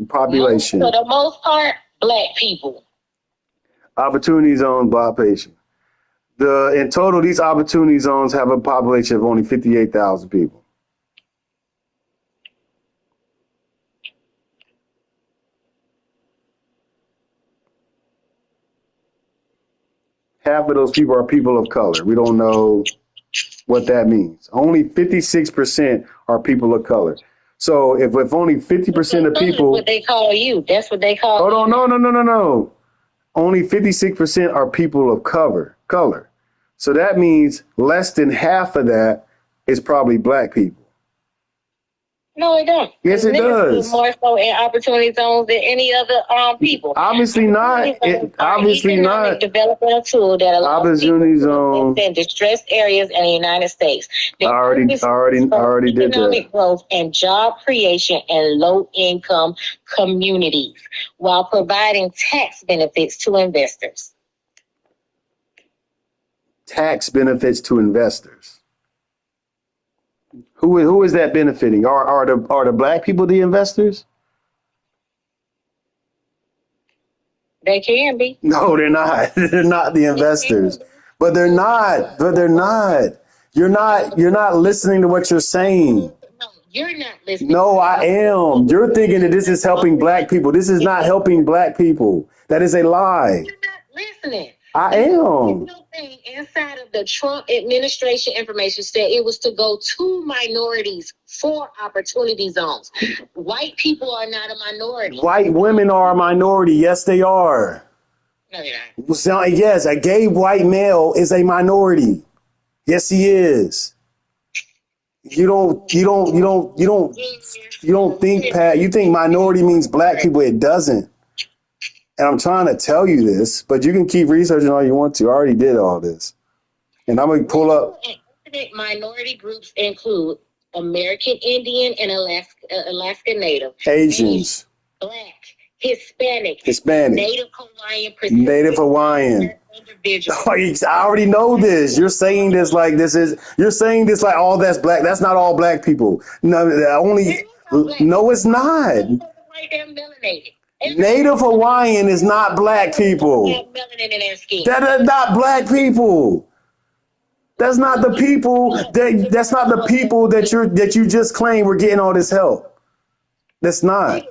population? For the most part, black people. Opportunity zone population. In total, these opportunity zones have a population of only 58,000 people. Half of those people are people of color. We don't know what that means. Only 56% are people of color. So if only 50% of people. That's what they call you. That's what they call. Hold on, no. Only 56% are people of color. So that means less than half of that is probably black people. No, it don't. Yes, it Niggas does. live more so in opportunity zones than any other people. Obviously not. Opportunity zones are Obviously economic not. developmental tool that allows Opportunity people to zone. invest in distressed areas in the United States. I already did that. Economic growth and job creation in low-income communities while providing tax benefits to investors. Tax benefits to investors. Who is that benefiting? Are the black people the investors? They can be. No, they're not. They're not the investors. But they're not. But they're not. You're not listening to what you're saying. No, you're not listening. No, I am. You're thinking that this is helping black people. This is not helping black people. That is a lie. You're not listening. I am. Thing inside of the Trump administration information said it was to go to minorities for opportunity zones. White people are not a minority. White women are a minority. Yes, they are. No, they're not. So, yes, a gay white male is a minority. Yes, he is. You don't think, Pat, you think minority means black people. It doesn't. And I'm trying to tell you this, but you can keep researching all you want to. I already did all this. And I'm going to pull up. Ethnic minority groups include American Indian and Alaska Native, Asians, Black, Hispanic, Native Hawaiian. I already know this. You're saying this like all that's black. That's not all black people. No, no, it's not. Native Hawaiian is not black people. That is not black people. That's not the people that's not the people that you just claimed were getting all this help. That's not.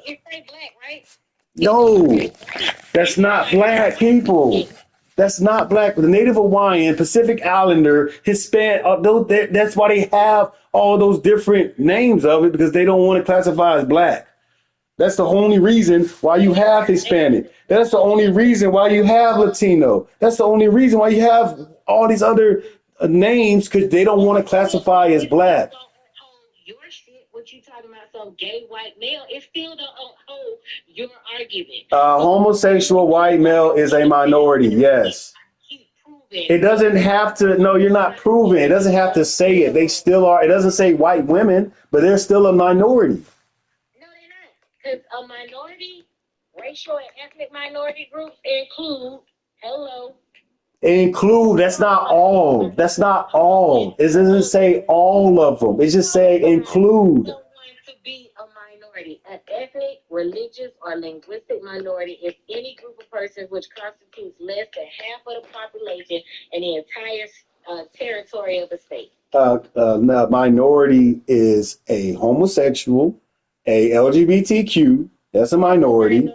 No, that's not black people. That's not black. The Native Hawaiian, Pacific Islander, Hispanic, that's why they have all those different names of it, because they don't want to classify as black. That's the only reason why you have Hispanic. That's the only reason why you have Latino. That's the only reason why you have all these other names, because they don't want to classify as black. Your shit, what you talking about, some gay white male, it still don't hold your argument. Homosexual white male is a minority, yes. It doesn't have to, no, you're not proving. It doesn't have to say it. They still are. It doesn't say white women, but they're still a minority. No, they're not. Because a minority, racial and ethnic minority groups include, that's not all. That's not all. It doesn't say all of them. It just say include. To be a minority, an ethnic, religious, or linguistic minority is any group of persons which constitutes less than half of the population in the entire territory of the state. Minority is a homosexual, a LGBTQ. That's a minority.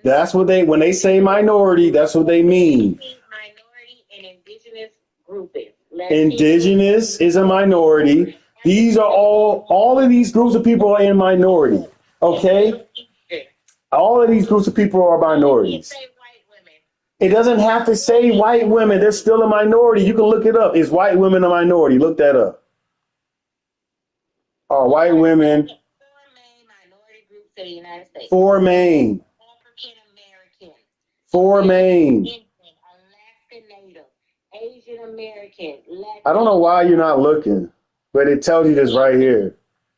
That's what when they say minority, that's what they mean. Minority and indigenous grouping. Indigenous is a minority. These are all of these groups of people are in minority. Okay? All of these groups of people are minorities. It doesn't have to say white women. They're still a minority. You can look it up. Is white women a minority? Look that up. Are white women? To the United States. Four main. African American. Four main. Alaska Native. Asian American. Latino. I don't know why you're not looking, but it tells you this right here.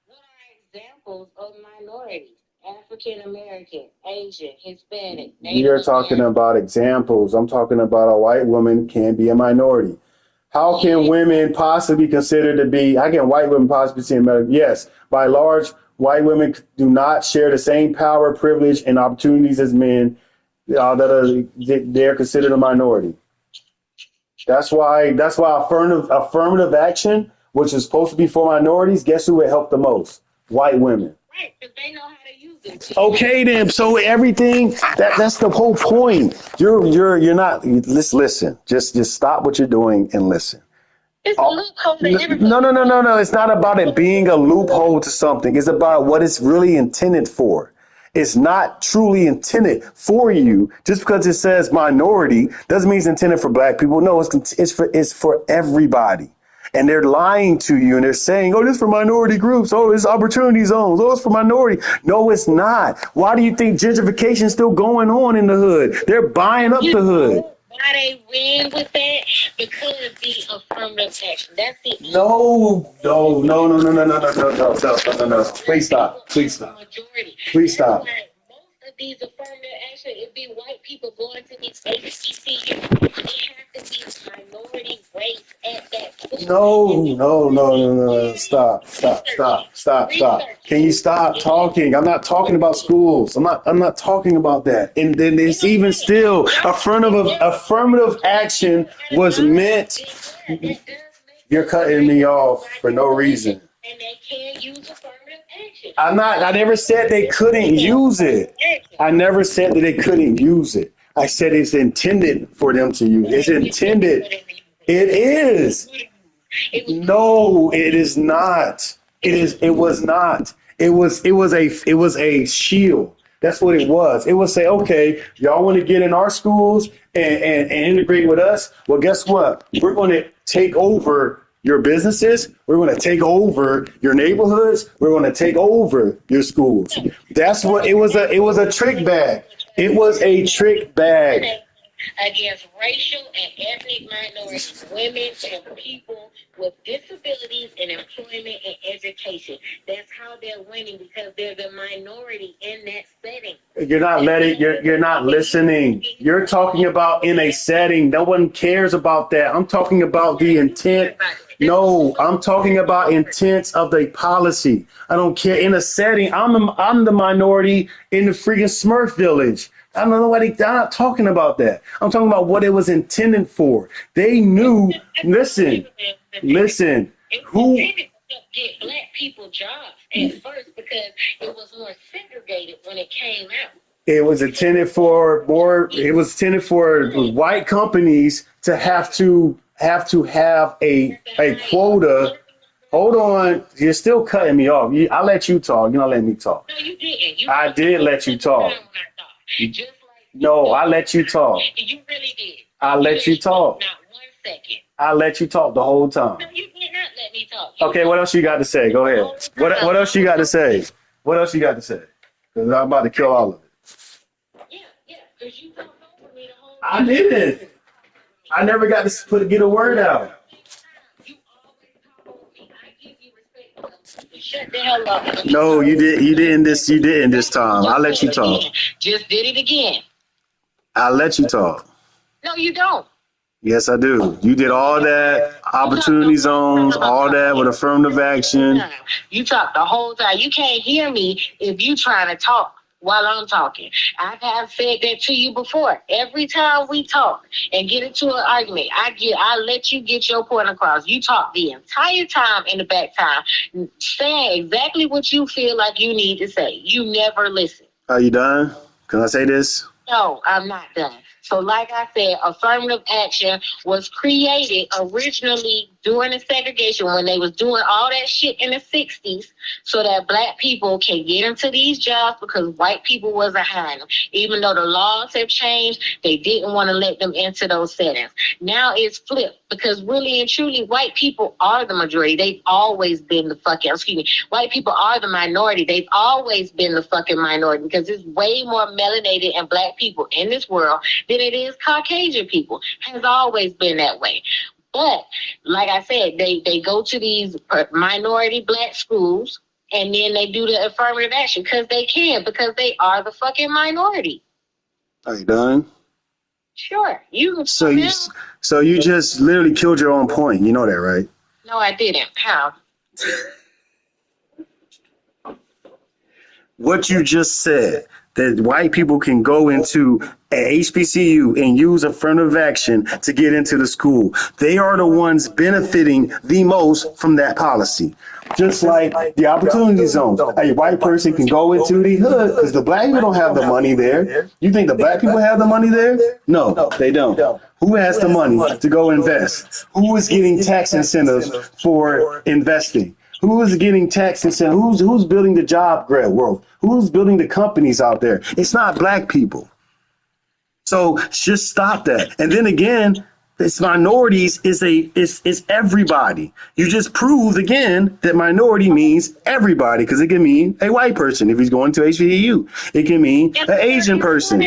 What are examples of minorities? African American, Asian, Hispanic, Native. You're talking about examples. I'm talking about a white woman can be a minority. How can women possibly be considered to be? How can white women possibly be seen? Yes, by large. White women do not share the same power, privilege, and opportunities as men. They're considered a minority. That's why affirmative action, which is supposed to be for minorities, guess who it helped the most? White women. Right, because they know how to use it. Okay, then. So everything that's the whole point. You're not. Listen. Just stop what you're doing and listen. It's a loophole to everybody. No. It's not about it being a loophole to something. It's about what it's really intended for. It's not truly intended for you. Just because it says minority doesn't mean it's intended for black people. No, it's for everybody. And they're lying to you and they're saying, oh, this is for minority groups. Oh, it's opportunity zones. Oh, it's for minority. No, it's not. Why do you think gentrification is still going on in the hood? They're buying up the hood. Why they win with that? Because the affirmative action. That's the No. Please stop. Please stop. majority. Please stop. Most of these affirmative action, it be white people going to these HBCUs. They have to be minority race at that school. No. Stop. Can you stop talking? I'm not talking about schools. I'm not talking about that. And then it's even still affirmative action was meant. You're cutting me off for no reason. And they can't use affirmative action. I never said they couldn't use it. I never said that they couldn't use it. I said it's intended for them to use. It's intended. It is. No, it is not. It was not. It was a shield. That's what it was. It would say, okay, y'all want to get in our schools and integrate with us? Well, guess what? We're going to take over your businesses. We're going to take over your neighborhoods. We're going to take over your schools. That's what it was. It was a trick bag. It was a trick bag. Against racial and ethnic minorities, women and people with disabilities in employment and education. That's how they're winning, because they're the minority in that setting. You're not listening. You're talking about in a setting. No one cares about that. I'm talking about the intent. No, I'm talking about intents of the policy. I don't care. In a setting, I'm the minority in the freaking Smurf village. I'm not talking about that. I'm talking about what it was intended for. They knew. Listen. Who get black people jobs at first, because it was more segregated when it came out. It was intended for white companies to have a quota. Hold on, you're still cutting me off. I let you talk. You're not letting me talk. No, you didn't. I did let you talk. No, I let you talk. You really did. I let you talk. Not 1 second. I let you talk the whole time. No, you did not let me talk. Okay, what else you got to say? Go ahead. What else you got to say? What else you got to say? Because I'm about to kill all of it. Yeah, because you talked over me the whole time. I didn't. I never got to get a word out. You always talk over me. I give you respect. Shut the hell up. No, you didn't this time. I let you talk. Just did it again. I let you talk. No, you don't. Yes, I do. You did all that, opportunity zones, all that with affirmative action. You talk the whole time. You can't hear me if you trying to talk while I'm talking. I have said that to you before. Every time we talk and get into an argument, I let you get your point across. You talk the entire time in the back time, saying exactly what you feel like you need to say. You never listen. Are you done? Can I say this? No, I'm not done. So like I said, affirmative action was created originally during the segregation, when they was doing all that shit in the 60s, so that black people can get into these jobs, because white people wasn't hiring them. Even though the laws have changed, they didn't want to let them into those settings. Now it's flipped, because really and truly, white people are the majority. They've always been white people are the minority. They've always been the fucking minority, because there's way more melanated and black people in this world than it is Caucasian people. Has always been that way. But like I said, they go to these minority black schools, and then they do the affirmative action because they can, because they are the fucking minority. Are you done? Sure. So you just literally killed your own point. You know that, right? No, I didn't. How? What you just said, that white people can go into a HBCU and use affirmative action to get into the school. They are the ones benefiting the most from that policy. Just like the opportunity zones. A white person can go into the hood because the black people don't have the money there. You think the black people have the money there? No, they don't. Who has the money to go invest? Who is getting tax incentives for investing? Who is getting tax incentives? Who's building the job growth? Who's building the companies out there? It's not black people. So just stop that. And then again, It's minorities is everybody. You just proved again that minority means everybody because it can mean a white person if he's going to HBCU. It can mean an Asian person.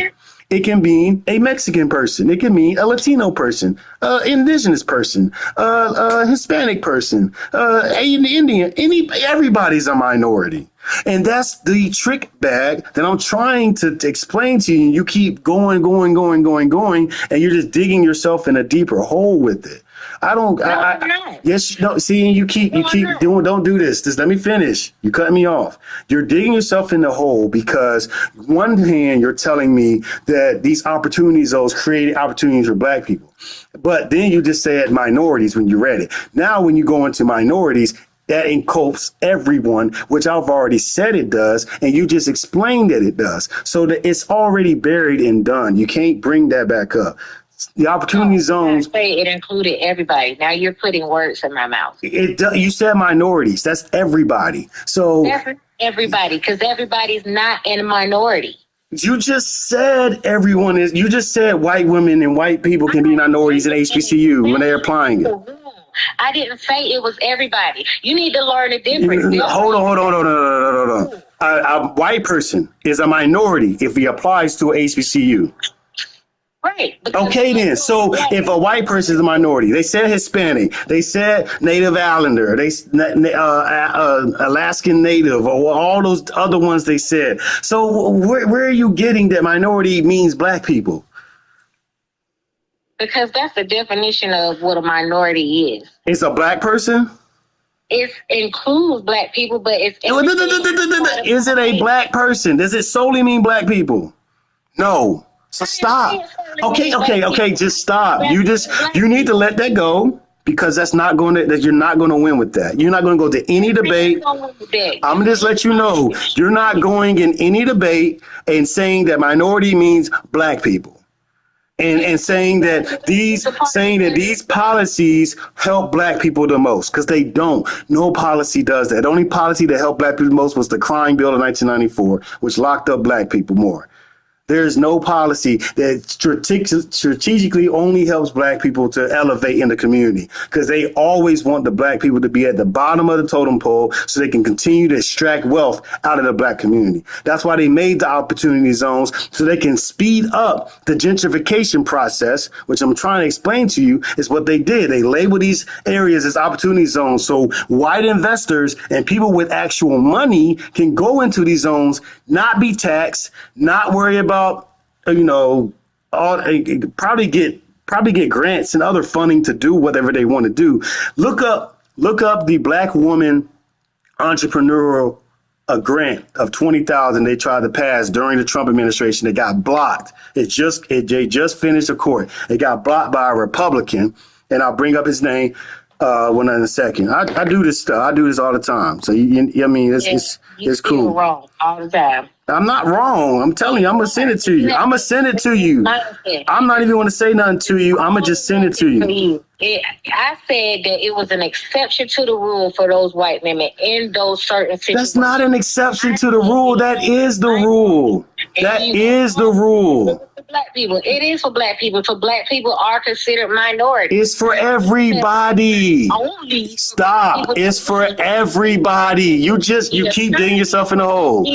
It can mean a Mexican person. It can mean a Latino person, indigenous person, Hispanic person, Indian. Everybody's a minority. And that's the trick bag that I'm trying to explain to you. And you keep going, and you're just digging yourself in a deeper hole with it. I don't. Yes, no. See, you keep doing. Don't do this. Just let me finish. You cut me off. You're digging yourself in the hole because one hand you're telling me that these opportunity zones create opportunities for Black people, but then you just said minorities when you read it. Now, when you go into minorities, that encompasses everyone, which I've already said it does, and you just explained that it does. So that it's already buried and done. You can't bring that back up. The opportunity zones. Say it included everybody. Now you're putting words in my mouth. You said minorities. That's everybody. So that's everybody, because everybody's not in a minority. You just said everyone is. You just said white women and white people can be minorities in HBCU when they're applying it. I didn't say it was everybody. You need to learn the difference. Hold on. A white person is a minority if he applies to a HBCU. Right. Okay, then. So if a white person is a minority, they said Hispanic, they said Native Islander, they Alaskan Native, or all those other ones they said. So where are you getting that minority means Black people? Because that's the definition of what a minority is. It's a Black person? It includes Black people, but it's... Is it a Black person? Does it solely mean Black people? No. So stop. Okay. Just stop. You need to let that go because you're not going to win with that. You're not going to go to any debate. I'm going to just let you know you're not going in any debate and saying that minority means Black people. And saying that these policies help Black people the most, because they don't. No policy does that. The only policy that helped Black people the most was the crime bill of 1994, which locked up Black people more. There's no policy that strategically only helps Black people to elevate in the community because they always want the Black people to be at the bottom of the totem pole so they can continue to extract wealth out of the Black community. That's why they made the opportunity zones so they can speed up the gentrification process, which I'm trying to explain to you is what they did. They labeled these areas as opportunity zones so white investors and people with actual money can go into these zones, not be taxed, not worry about probably get grants and other funding to do whatever they want to do. Look up the Black woman entrepreneurial grant of $20,000 they tried to pass during the Trump administration. It got blocked. They just finished a court. It got blocked by a Republican, and I'll bring up his name in a second. I do this stuff. I do this all the time. So it's cool. Wrong all the time. I'm not wrong. I'm telling you, I'm going to send it to you. I'm going to send it to you. I'm not even going to say nothing to you. I'm going to just send it to you. I said that it was an exception to the rule for those white women in those certain situations. That's not an exception to the rule. That is the rule. That is the rule. Black people. It is for Black people. So Black people are considered minorities. It's for everybody. Stop. It's for everybody. You keep digging yourself in a hole.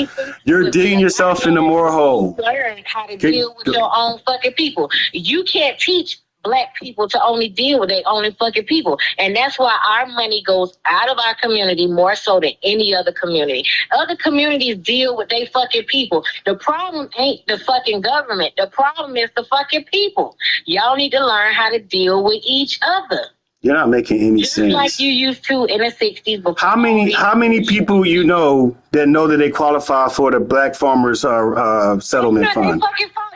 You're digging yourself in the more hole. Learn how to deal with your own fucking people. You can't teach Black people to only deal with their own fucking people. And that's why our money goes out of our community more so than any other community. Other communities deal with their fucking people. The problem ain't the fucking government. The problem is the fucking people. Y'all need to learn how to deal with each other. You're not making any sense. Like you used to in the 60s. How many people you know that they qualify for the Black Farmers Settlement Fund?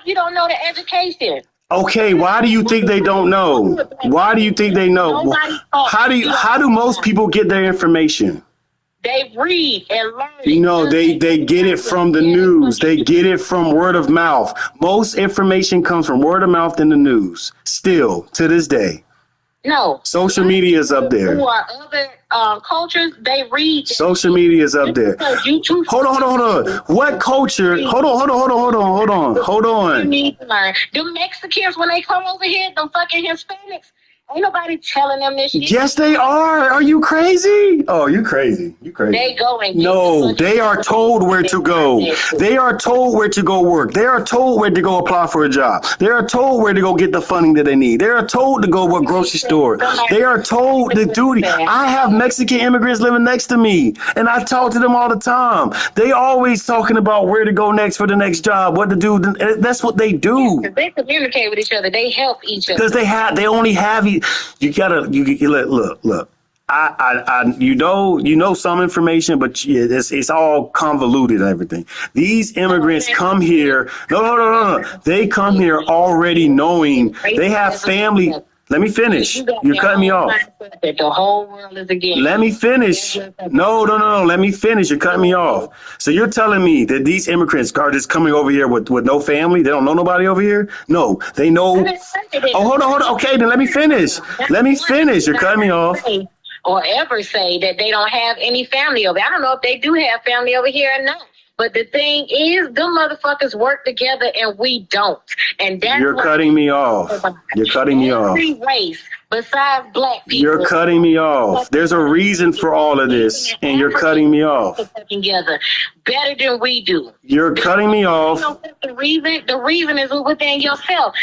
You don't know the education. Okay, why do you think they don't know? Why do you think they know? How do most people get their information? They read and learn. They get it from the news. They get it from word of mouth. Most information comes from word of mouth in the news. Still, to this day. No. Social media is up there. Who are other cultures, they read. Social media is up there. YouTube. Hold on. What culture? Hold on. You need to learn. The Mexicans, when they come over here, them fucking Hispanics, ain't nobody telling them this shit. Yes, they are. Are you crazy? Oh, you crazy. They go and no, they are told where to go. They are told where to go work. They are told where to go apply for a job. They are told where to go get the funding that they need. They are told to go to a grocery store. They are told the duty. I have Mexican immigrants living next to me, and I talk to them all the time. They always talking about where to go next for the next job, what to do. That's what they do. They communicate with each other. They help each other. Because they only have you gotta look. You know some information, but it's all convoluted and everything. These immigrants come here. No. They come here already knowing they have family. Let me finish. You're cutting me off. The whole world is against. Let me finish. No. Let me finish. You're cutting me off. So you're telling me that these immigrants are just coming over here with no family? They don't know nobody over here? No, they know. Oh, hold on. Okay, then let me finish. You're cutting me off. Or ever say that they don't have any family over. I don't know if they do have family over here or not. But the thing is, them motherfuckers work together and we don't. And that's You're cutting me off. Every race besides black people. You're cutting me off. There's a reason for all of this, and you're cutting me off. Together better than we do. You're cutting me off. The reason is within yourself.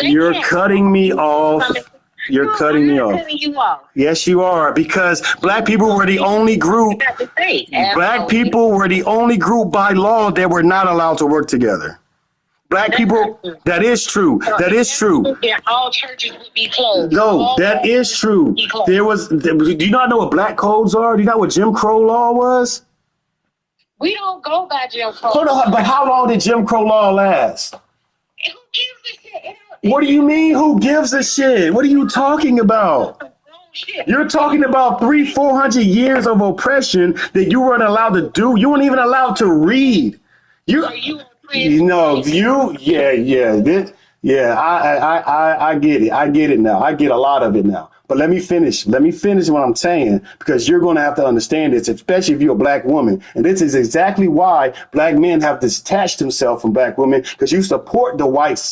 You're cutting me off. You're cutting me off. Yes, you are, because black people were the only group. Black people were the only group by law that were not allowed to work together. Black people, that is true. All churches would be closed. No, that is true. Do you not know what black codes are? Do you know what Jim Crow law was? We don't go by Jim Crow. Hold on, but how long did Jim Crow law last? Who gives a shit? What do you mean, who gives a shit? What are you talking about? You're talking about 300-400 years of oppression that you weren't allowed to do. You weren't even allowed to read. I get it. I get it now. I get a lot of it now. But let me finish what I'm saying, because you're going to have to understand this, especially if you're a black woman. And this is exactly why black men have detached themselves from black women, because you support the white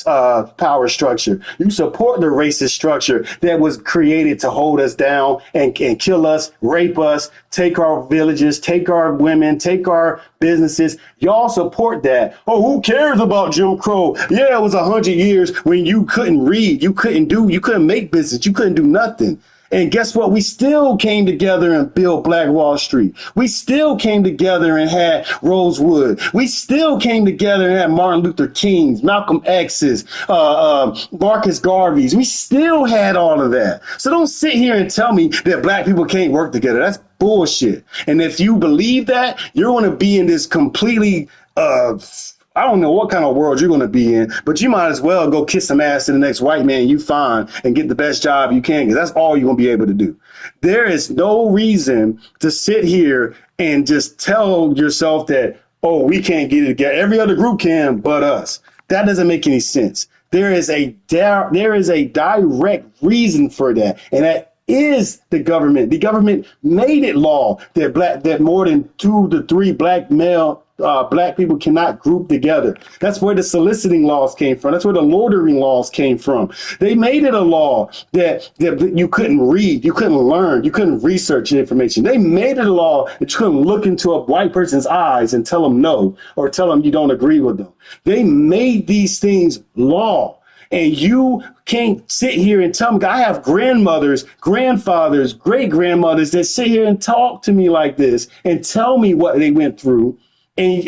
power structure. You support the racist structure that was created to hold us down and kill us, rape us, take our villages, take our women, take our businesses. Y'all support that. Oh, who cares about Jim Crow? Yeah, it was 100 years when you couldn't read, you couldn't make business, you couldn't do nothing. And guess what? We still came together and built Black Wall Street. We still came together and had Rosewood. We still came together and had Martin Luther King's, Malcolm X's, Marcus Garvey's. We still had all of that. So don't sit here and tell me that black people can't work together. That's bullshit. And if you believe that, you're going to be in this completely I don't know what kind of world you're going to be in, but you might as well go kiss some ass to the next white man you find and get the best job you can, because that's all you're going to be able to do. There is no reason to sit here and just tell yourself that, oh, we can't get it together. Every other group can but us. That doesn't make any sense. There is a direct reason for that, and that is the government. The government made it law that more than 2 to 3 black people cannot group together. That's where the soliciting laws came from. That's where the loitering laws came from. They made it a law that you couldn't read, you couldn't learn, you couldn't research information. They made it a law that you couldn't look into a white person's eyes and tell them no, or tell them you don't agree with them. They made these things law. And you can't sit here and tell me. I have grandmothers, grandfathers, great grandmothers that sit here and talk to me like this and tell me what they went through. And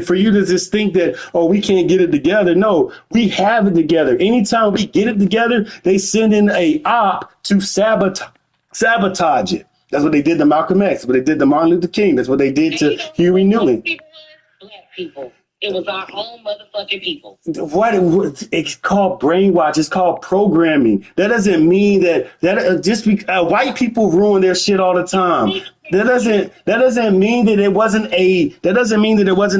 for you to just think that, oh, we can't get it together. No, we have it together. Anytime we get it together, they send in a op to sabotage it. That's what they did to Malcolm X. That's what they did to Martin Luther King. That's what they did to Huey Newton. Black people. It was our own motherfucking people. What it's called brainwash. It's called programming. That doesn't mean that just white people ruin their shit all the time. That doesn't mean that it wasn't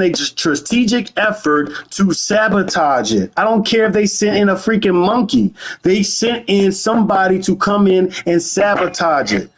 a strategic effort to sabotage it. I don't care if they sent in a freaking monkey. They sent in somebody to come in and sabotage it.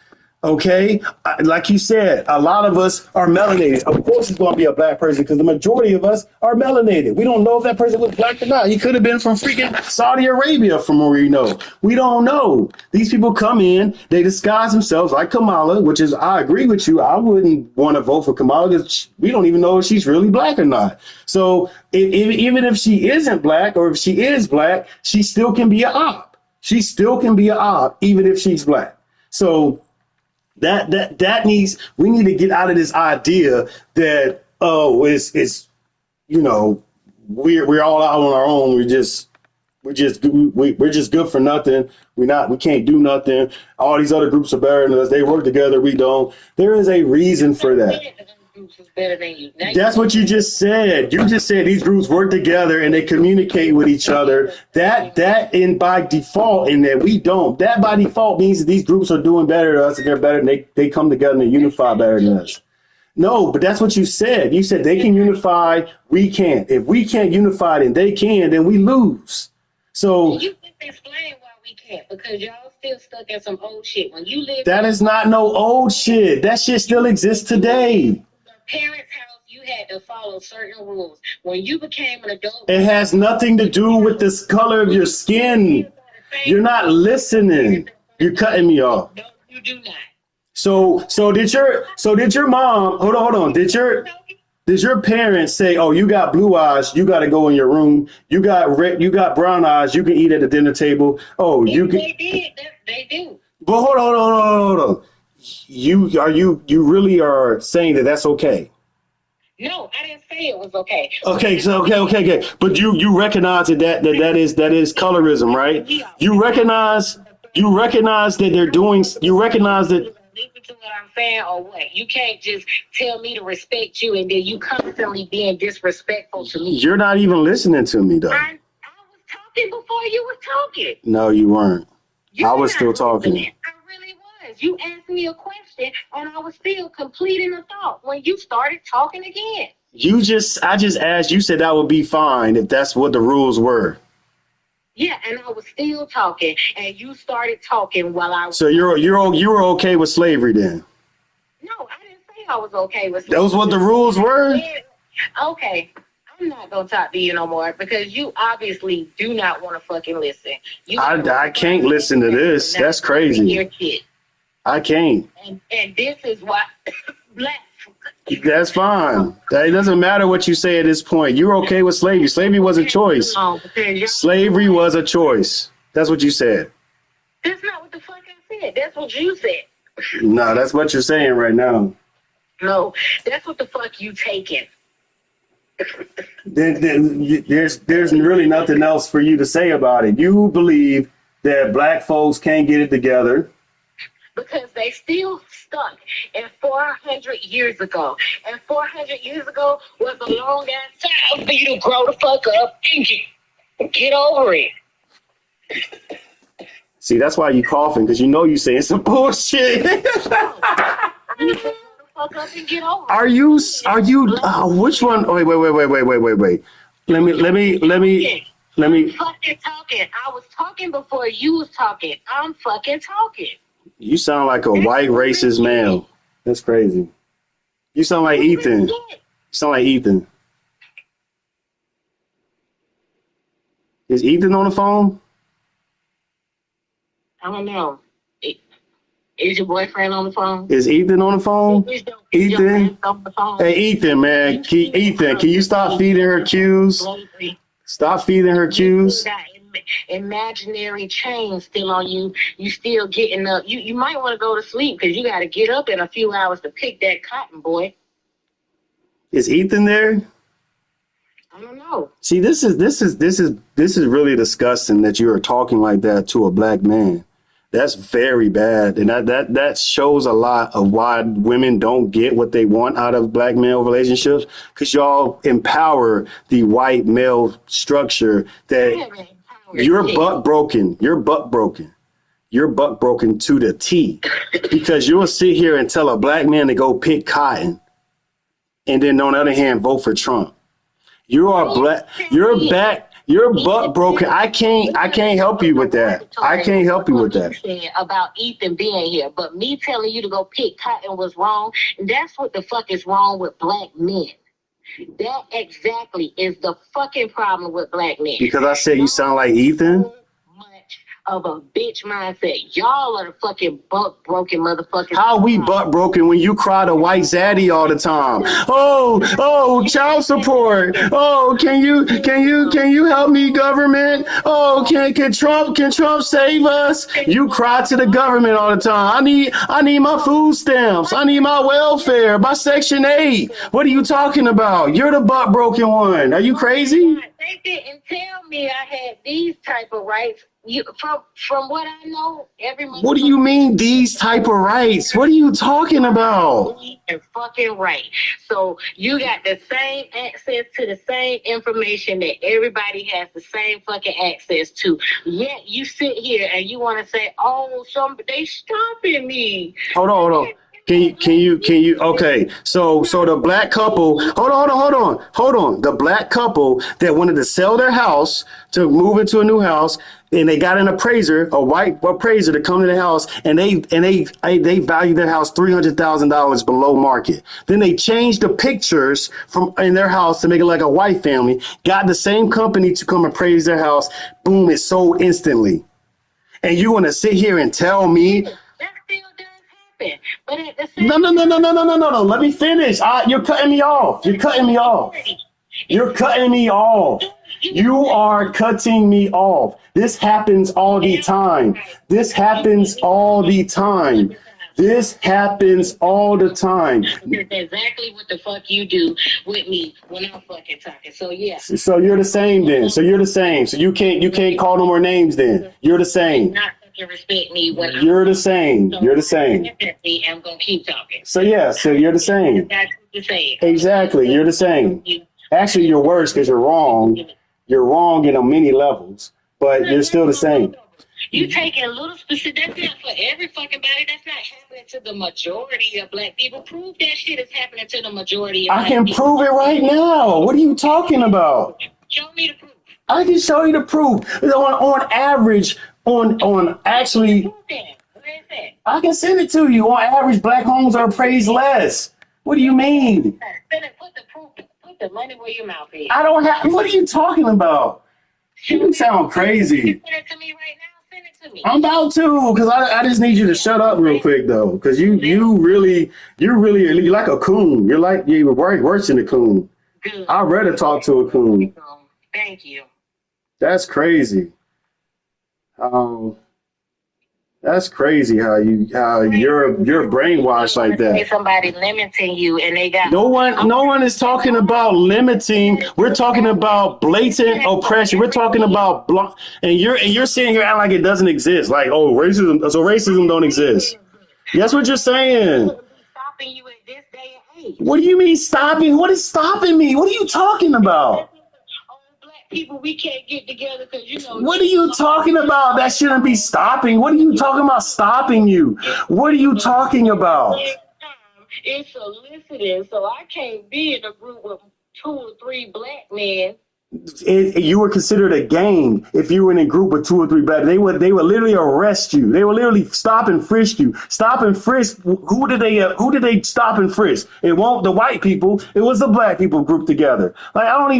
Okay, like you said, a lot of us are melanated. Of course, it's going to be a black person because the majority of us are melanated. We don't know if that person was black or not. He could have been from freaking Saudi Arabia, from where we know. We don't know. These people come in, they disguise themselves like Kamala, which is, I agree with you. I wouldn't want to vote for Kamala because we don't even know if she's really black or not. So even if she isn't black, or if she is black, she still can be an op. She still can be an op, even if she's black. So we need to get out of this idea that it's we're all out on our own. We're just good for nothing. We can't do nothing. All these other groups are better than us. They work together. We don't. There is a reason for that. That's what you just said. You just said these groups work together and they communicate with each other. That in by default, in that we don't. That by default means that these groups are doing better than us and they're better. And they come together and they unify better than us. No, but that's what you said. You said they can unify, we can't. If we can't unify and they can, then we lose. So you just explain why we can't, because y'all still stuck in some old shit. When you live, that is not no old shit. That shit still exists today. Parents' house, you had to follow certain rules. When you became an adult, it has nothing to do with the color of your skin. You're not listening. You're cutting me off. No, you do not. So did your mom? Hold on. Did your parents say, "Oh, you got blue eyes, you got to go in your room. You got brown eyes, you can eat at the dinner table." Oh, you can. They did. They do. But hold on. You really are saying that that's okay? No, I didn't say it was okay. Okay, so okay. But you recognize that is colorism, right? You recognize that they're doing. You recognize that. Listen to what I'm saying, or what? You can't just tell me to respect you and then you constantly being disrespectful to me. You're not even listening to me, though. I was talking before you were talking. No, you weren't. I was still talking. I really was. You asked me a question and I was still completing a thought when you started talking again. I just asked, you said that would be fine if that's what the rules were. Yeah, and I was still talking, and you started talking while I was. So you were okay with slavery then? No, I didn't say I was okay with slavery. That was what the rules were? Okay, I'm not gonna talk to you no more because you obviously do not want to fucking listen. I can't listen to this. That's crazy. Your shit. I can't. And this is why black. That's fine. It doesn't matter what you say at this point. You're okay with slavery. Slavery was a choice. Slavery was a choice. That's what you said. That's not what the fuck I said. That's what you said. No, that's what you're saying right now. No, that's what the fuck you taking. There's really nothing else for you to say about it. You believe that black folks can't get it together. Because they still stuck in 400 years ago. And 400 years ago was a long ass time for you to grow the fuck up and get over it. See, that's why you coughing, because you know you saying some bullshit. Are you which one? Wait. Let me fucking talking. I was talking before you was talking. I'm fucking talking. You sound like a white racist male. That's crazy. You sound like Ethan. Is Ethan on the phone? I don't know. Is your boyfriend on the phone? Is Ethan on the phone? Ethan? Hey, Ethan, man. Ethan, can you stop feeding her cues? Stop feeding her cues. Imaginary chain still on you. You still getting up. You might want to go to sleep because you got to get up in a few hours to pick that cotton, boy. Is Ethan there? I don't know. See, this is really disgusting that you are talking like that to a black man. That's very bad, and that shows a lot of why women don't get what they want out of black male relationships, because y'all empower the white male structure that you're butt broken. You're butt broken. You're butt broken to the T, because you'll sit here and tell a black man to go pick cotton, and then on the other hand vote for Trump. You are black. You're back. You're butt broken. I can't help you with that. I can't help you with that. About Ethan being here, but me telling you to go pick cotton was wrong. And that's what the fuck is wrong with black men. That exactly is the fucking problem with black men. Because I said you sound like Ethan? Much of a bitch mindset. Y'all are the fucking butt broken motherfuckers. How we butt broken when you cry to white zaddy all the time? Oh, child support. Oh, can you help me, government? Oh, can Trump save us? You cry to the government all the time. I need my food stamps. I need my welfare, my Section 8. What are you talking about? You're the butt broken one. Are you crazy? They didn't tell me I had these type of rights. From what I know, What do you mean these type of rights? What are you talking about? And fucking right. So you got the same access to the same information that everybody has the same fucking access to. Yet you sit here and you want to say, "Oh, they stopping me." Hold on. Can you? Okay, so the black couple. Hold on. The black couple that wanted to sell their house to move into a new house, and they got an appraiser, a white appraiser, to come to the house, and they valued their house $300,000 below market. Then they changed the pictures from in their house to make it like a white family. Got the same company to come appraise their house. Boom! It sold instantly. And you want to sit here and tell me? That still does happen, but at the same No. Let me finish. You're cutting me off. You're cutting me off. You're cutting me off. You are cutting me off. This happens all the time. This happens all the time. This happens all the time. That's exactly what the fuck you do with me when I'm fucking talking. So yeah. So you're the same then. So you're the same. So you can't call no more names then. You're the same. Not fucking respect me when you're the same. You're the same. I'm gonna keep talking. So yeah. So you're the same. Exactly. You're the same. Actually, you're worse because you're wrong. You're wrong in many levels, but you're still the same. You taking a little specific. That's not for every fucking body. That's not happening to the majority of black people. Prove that shit is happening to the majority of I can prove it right now. What are you talking about? Show me the proof. I can show you the proof. On average, on actually, Where is that? I can send it to you. On average, black homes are appraised less. What do you mean? Put the proof. Put the money where your mouth is. I don't have. What are you talking about? You sound crazy. Send it to me right now. Send it to me. I'm about to, because I just need you to shut up real quick though, because you really you're like a coon. You're worse than a coon. Good. I'd rather talk to a coon. Thank you. That's crazy. That's crazy how you're brainwashed like that. Somebody limiting you, and they got No one is talking about limiting. We're talking about blatant oppression. We're talking about and you're sitting here acting like it doesn't exist. Like, oh, racism. So racism don't exist. That's what you're saying. Stopping you at this day and age. What do you mean stopping? What is stopping me? What are you talking about? People, we can't get together because What are you talking about? That shouldn't be stopping. What are you talking about stopping you? What are you talking about? It's soliciting, so I can't be in a group with 2 or 3 black men. You were considered a gang if you were in a group with 2 or 3 black. They would literally arrest you. They would literally stop and frisk you. Stop and frisk. Who did they stop and frisk? It won't the white people. It was the black people grouped together. Like I don't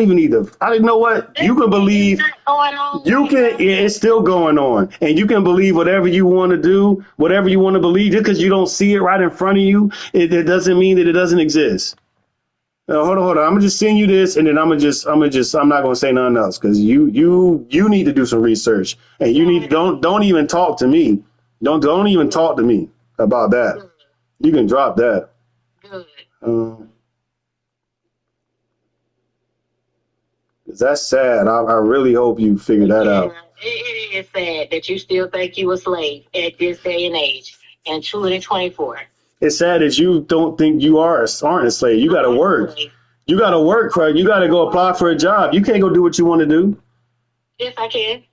even need to. I didn't know what you can believe. It's still going on, and you can believe whatever you want to do, whatever you want to believe. Just because you don't see it right in front of you, it doesn't mean that it doesn't exist. Hold on. I'm gonna just send you this, and then I'm not gonna say nothing else because you need to do some research, and you need don't even talk to me. Don't even talk to me about that. You can drop that. Good. That's sad. I really hope you figure that out. It It's sad that you still think you a slave at this day and age in 2024. It's sad that you don't think you aren't a slave. You got to work. You got to work, Craig. You got to go apply for a job. You can't go do what you want to do. Yes, I can.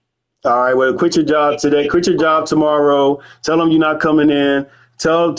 All right, well, quit your job today. Quit your job tomorrow. Tell them you're not coming in. Tell.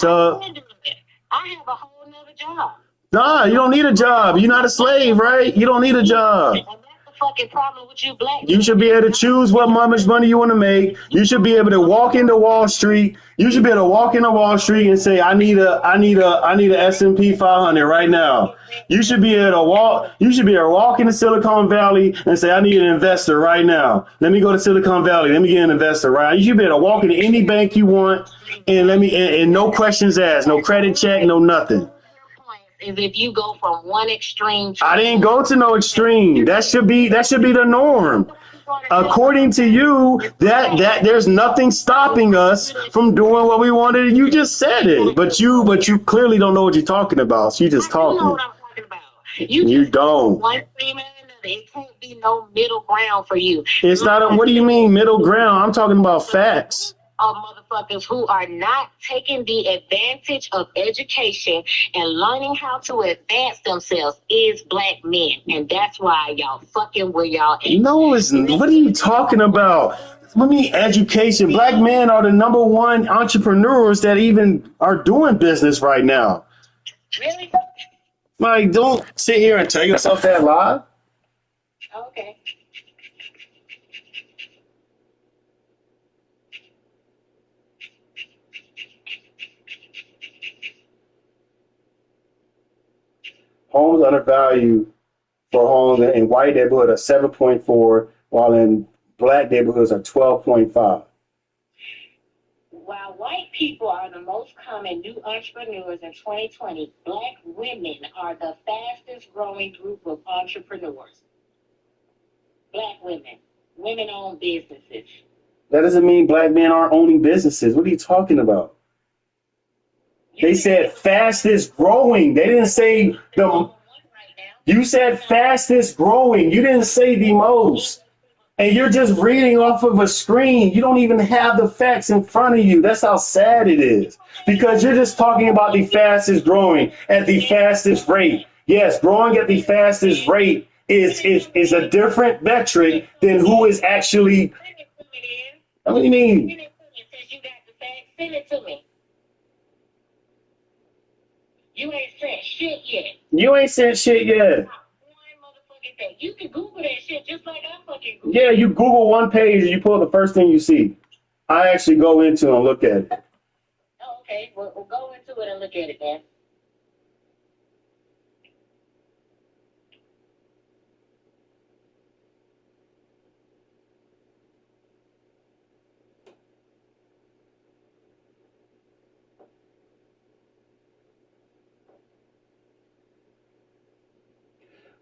I have a whole nother job. Nah, you don't need a job. You're not a slave, right? You don't need a job. And that's the fucking problem with you black You should be able to choose what much money you want to make. You should be able to walk into Wall Street. You should be able to walk into Wall Street and say, I need a S&P 500 right now. You should be able to walk. You should be able to walk into Silicon Valley and say, I need an investor right now. Let me go to Silicon Valley. Let me get an investor right now. You should be able to walk into any bank you want and and no questions asked, no credit check, no nothing. Is if you go from one extreme to I didn't go to no extreme. That should be the norm. According to you, that there's nothing stopping us from doing what we wanted. You just said it, but you clearly don't know what you're talking about. So you just talking. I know what I'm talking about. You don't. One extreme and another. It can't be no middle ground for you. It's not. What do you mean middle ground? I'm talking about facts. Of motherfuckers who are not taking the advantage of education and learning how to advance themselves is black men, and that's why y'all fucking where y'all at. No, it's what are you talking about? What do you mean education? Black men are the number one entrepreneurs that even are doing business right now. Really? Like, don't sit here and tell yourself that lie. Okay. Homes undervalued for homes in white neighborhoods are 7.4, while in black neighborhoods are 12.5. While white people are the most common new entrepreneurs in 2020, black women are the fastest growing group of entrepreneurs. Black women, women-owned businesses. That doesn't mean black men aren't owning businesses. What are you talking about? They said fastest growing. They didn't say the. You said fastest growing. You didn't say the most. And you're just reading off of a screen. You don't even have the facts in front of you. That's how sad it is. Because you're just talking about the fastest growing at the fastest rate. Yes, growing at the fastest rate is a different metric than who is actually. What do you mean? Send it to me. You ain't sent shit yet. You ain't sent shit yet. One motherfucking thing. You can Google that shit just like I fucking Google. Yeah, you Google one page and you pull the first thing you see. I actually go into and look at it. Oh, okay. We'll go into it and look at it then.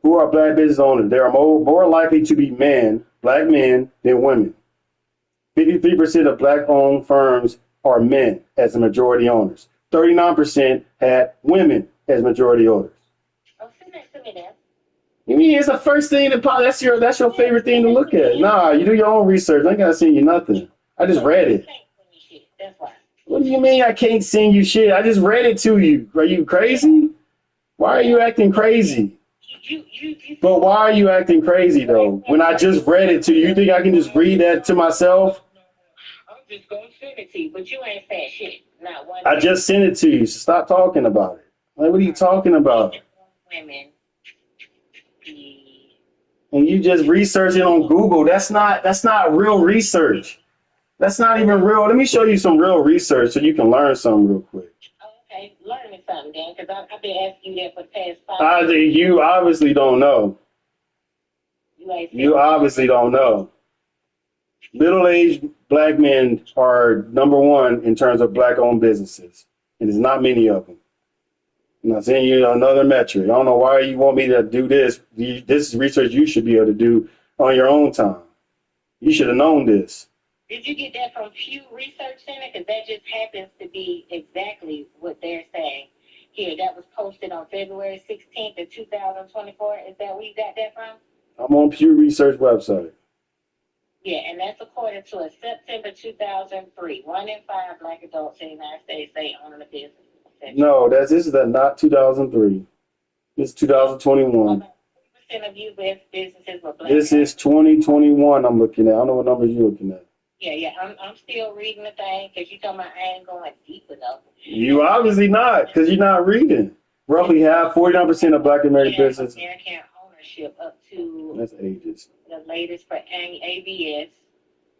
Who are black business owners? They are more likely to be black men, than women. 53% of black-owned firms are men as the majority owners. 39% had women as majority owners. Oh, send that to me then. You mean it's the first thing that's your favorite thing to look at? Nah, you do your own research. I ain't gotta send you nothing. I just read it. That's why. What do you mean I can't send you shit? I just read it to you. Are you crazy? Why are you acting crazy? But why are you acting crazy though? When I just read it to you, you think I can just read that to myself? I'm just gonna send it to you, but you ain't saying shit. Not one. I just sent it to you. So stop talking about it. Like, what are you talking about? Women. And you just researching on Google. That's not real research. That's not even real. Let me show you some real research so you can learn something real quick. Okay, learn me something, Dan, because I've been asking you that for the past 5 years. You obviously don't know. You obviously don't know. Middle-aged black men are number one in terms of black-owned businesses, and there's not many of them. I'm not saying you another metric. I don't know why you want me to do this. This is research you should be able to do on your own time. You should have known this. Did you get that from Pew Research Center? Because that just happens to be exactly what they're saying here. That was posted on February 16th of 2024. Is that where you got that from? I'm on Pew Research website. Yeah, and that's according to a September 2003. 1 in 5 black adults in the United States say own a business. No, this is not 2003. This is 2021. 40% of U.S. businesses were black. This is 2021. I'm looking at. I don't know what numbers you're looking at. Yeah. I'm still reading the thing because you talking about I ain't going deep enough. You obviously not, because you're not reading. Roughly half, 49% of black American businesses. American ownership up to That's ages. The latest for ABS.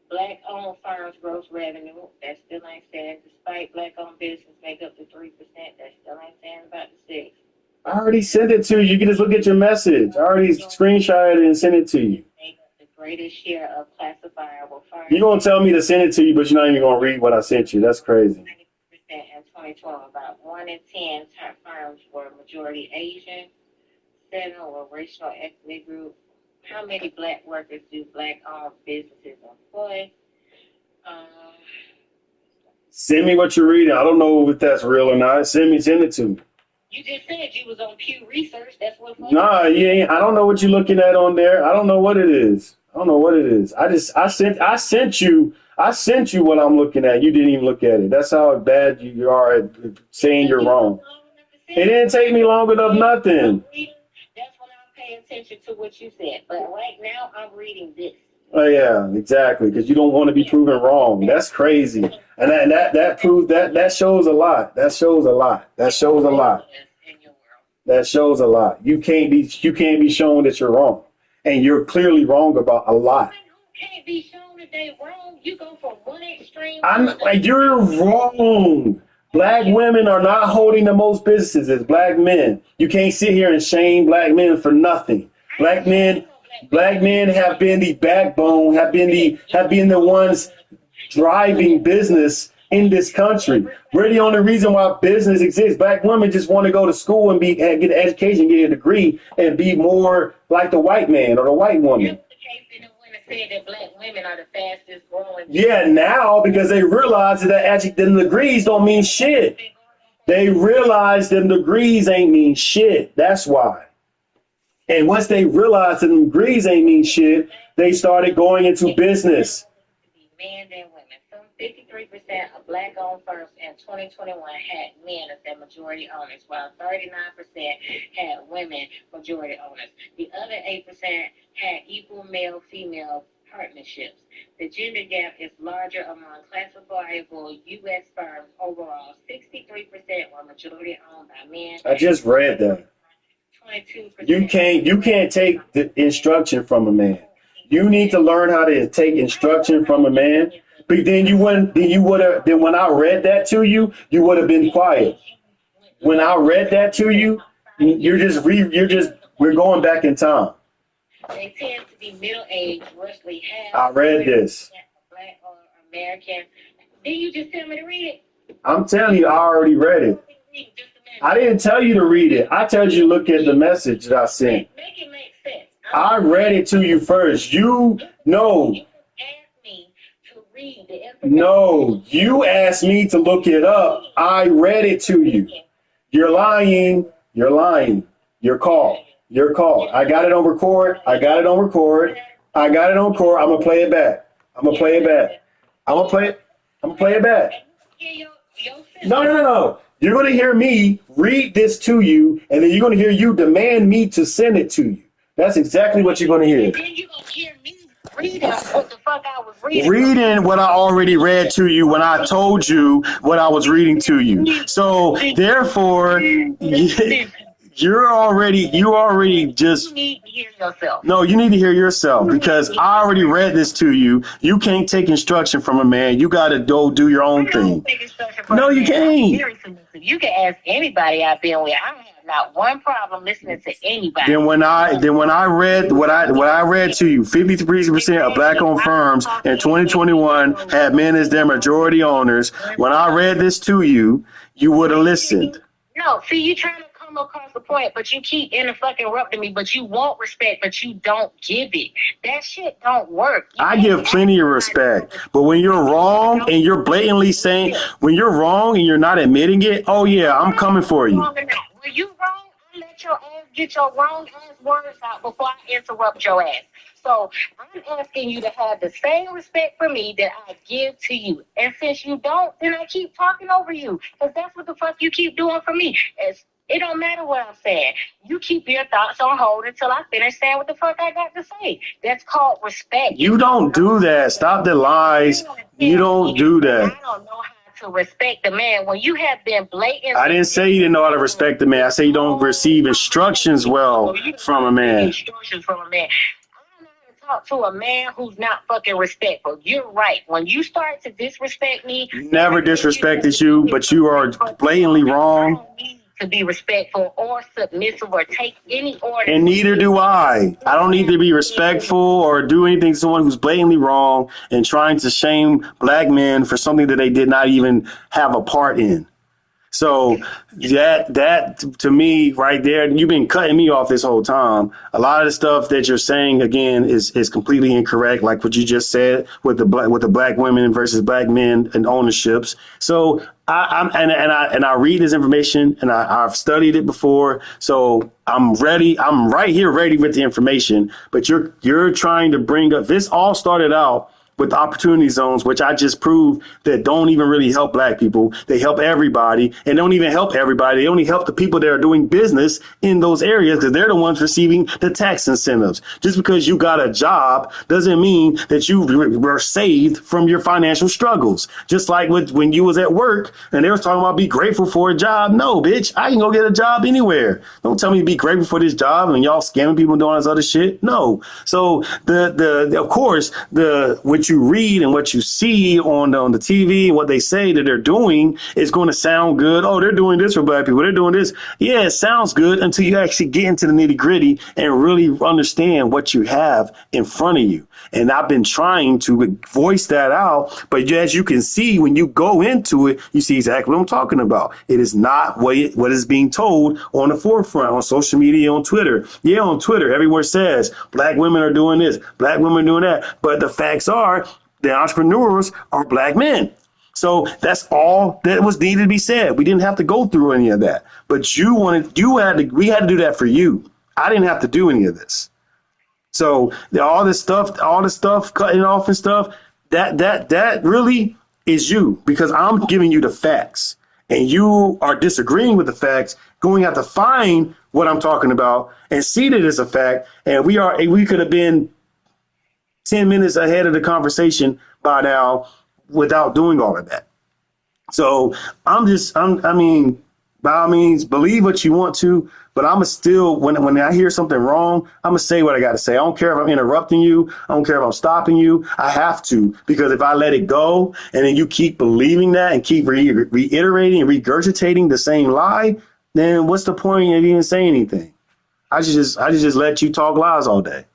Black-owned firms' gross revenue, that still ain't saying, despite black-owned business make up to 3%, that still ain't saying about the 6. I already sent it to you. You can just look at your message. I already screenshot it and sent it to you. Make up the greatest share of classifiable firms. You're going to tell me to send it to you, but you're not even going to read what I sent you. That's crazy. In 2012, about 1 in 10 top firms were majority Asian, 7 were racial ethnic group. How many black workers do black-owned businesses employ? Send me what you're reading. I don't know if that's real or not. Send it to me. You just said you was on Pew Research. That's what. Nah, you ain't. I don't know what you're looking at on there. I don't know what it is. I sent you what I'm looking at. You didn't even look at it. That's how bad you are at saying you're wrong. It didn't take me long enough. Nothing. That's when I'm paying attention to what you said. But right now, I'm reading this. Oh yeah, exactly. Because you don't want to be proven wrong. That's crazy, and that proves that shows a lot. That shows a lot. You can't be shown that you're wrong, and you're clearly wrong about a lot. You can't be shown that they're wrong. You go from one extreme. You're wrong. Black women are not holding the most businesses as black men. You can't sit here and shame black men for nothing. Black men have been the backbone, have been the ones driving business in this country. We're the only reason why business exists. Black women just want to go to school and get an education, get a degree, and be more like the white man or the white woman. That black women are the fastest growing. Yeah, now because they realize that actually them degrees don't mean shit. They realize them degrees ain't mean shit. That's why. And once they realized that them degrees ain't mean shit, they started going into business. Men and women. Some 53% of black-owned firms in 2021 had men as their majority owners, while 39% had women majority owners. The other 8% had equal male-female partnerships. The gender gap is larger among classifiable U.S. firms overall. 63% were majority owned by men. I just read that. 22%. You can't take the instruction from a man. You need to learn how to take instruction from a man. But then when I read that to you, you would have been quiet. When I read that to you, we're going back in time. They tend to be middle-aged, roughly half. I read this. Black or American. Did you just tell me to read it? I'm telling you, I already read it. I didn't tell you to read it. I told you to look at the message that I sent. Make it make sense. I read it to you first. You asked me to read the information. No, you asked me to look it up. I read it to you. You're lying. You're called. I got it on record. I'm going to play it back. No. You're going to hear me read this to you, and then you're going to hear you demand me to send it to you. That's exactly what you're going to hear. And then you're going to hear me reading what the fuck I was reading. Reading what I already read to you when I told you what I was reading to you. So, therefore, you already just. You need to hear yourself. No, you need to hear yourself because I already read this to you. You can't take instruction from a man. You got to go do your own thing. No, you can't. You can ask anybody I've been with. I have not one problem listening to anybody. Then when I read what I read to you, 53% of black-owned firms in 2021 had men as their majority owners. When I read this to you, you would have listened. No, see, you trying to come across the point, but you keep interrupting me, but you want respect, but you don't give it. That shit don't work. I give plenty of respect, but when you're wrong and you're blatantly saying, when you're wrong and you're not admitting it, oh yeah, I'm coming for you. When you wrong, I let your ass get your wrong ass words out before I interrupt your ass. So I'm asking you to have the same respect for me that I give to you. And since you don't, then I keep talking over you. Because that's what the fuck you keep doing for me. It don't matter what I'm saying. You keep your thoughts on hold until I finish saying what the fuck I got to say. That's called respect. You don't do that. Stop the lies. You don't do that. I don't know how to respect the man when you have been blatant. I didn't say you didn't know how to respect the man. I say you don't receive instructions well from a man. Instructions from a man. I don't know how to talk to a man who's not fucking respectful. You're right. When you start to disrespect me, never disrespected you, but you are blatantly wrong. I don't need to be respectful or submissive or take any order. And neither do I. I don't need to be respectful or do anything to someone who's blatantly wrong and trying to shame black men for something that they did not even have a part in. So that to me right there, and you've been cutting me off this whole time. A lot of the stuff that you're saying again is completely incorrect, like what you just said with the black women versus black men and ownerships. So I read this information and I've studied it before. So I'm ready. I'm right here ready with the information. But you're trying to bring up this all started out with opportunity zones, which I just proved that don't even really help black people. They help everybody and don't even help everybody. They only help the people that are doing business in those areas because they're the ones receiving the tax incentives. Just because you got a job doesn't mean that you were saved from your financial struggles. Just like when you was at work and they was talking about be grateful for a job. No, bitch, I can go get a job anywhere. Don't tell me to be grateful for this job and y'all scamming people and doing this other shit. No. So of course, what you read and what you see on the TV and what they say that they're doing is going to sound good. Oh, they're doing this for black people. They're doing this. Yeah, it sounds good until you actually get into the nitty gritty and really understand what you have in front of you. And I've been trying to voice that out. But as you can see, when you go into it, you see exactly what I'm talking about. It is not what is being told on the forefront, on social media, on Twitter. Yeah, on Twitter, everywhere says black women are doing this, black women are doing that. But the facts are the entrepreneurs are black men. So that's all that was needed to be said. We didn't have to go through any of that. But we had to do that for you. I didn't have to do any of this. So all this stuff, cutting off and stuff, that really is you, because I'm giving you the facts and you are disagreeing with the facts, going out to find what I'm talking about and see that it's a fact. And we could have been 10 minutes ahead of the conversation by now without doing all of that. So by all means, believe what you want to, but I'm still, when I hear something wrong, I'm going to say what I got to say. I don't care if I'm interrupting you. I don't care if I'm stopping you. I have to, because if I let it go and then you keep believing that and keep reiterating and regurgitating the same lie, then what's the point of even saying anything? I just let you talk lies all day.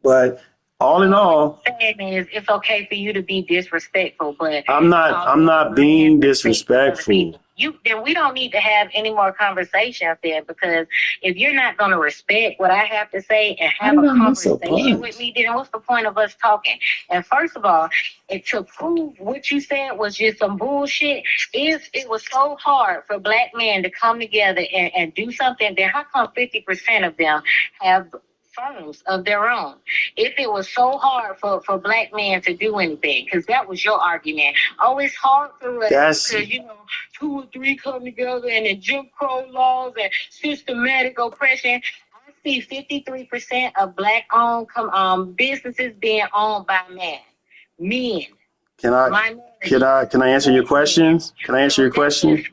But all in all, it's okay for you to be disrespectful, but I'm not being disrespectful. Then we don't need to have any more conversations then, because if you're not going to respect what I have to say and have a conversation with me, then what's the point of us talking? And first of all, to prove what you said was just some bullshit, if it was so hard for black men to come together and do something, then how come 50% of them have firms of their own? If it was so hard for black men to do anything, because that was your argument. Oh, it's hard for us because, 2 or 3 come together and the Jim Crow laws and systematic oppression. I see 53% of black-owned businesses being owned by men. Can I answer your questions? Can I answer your question?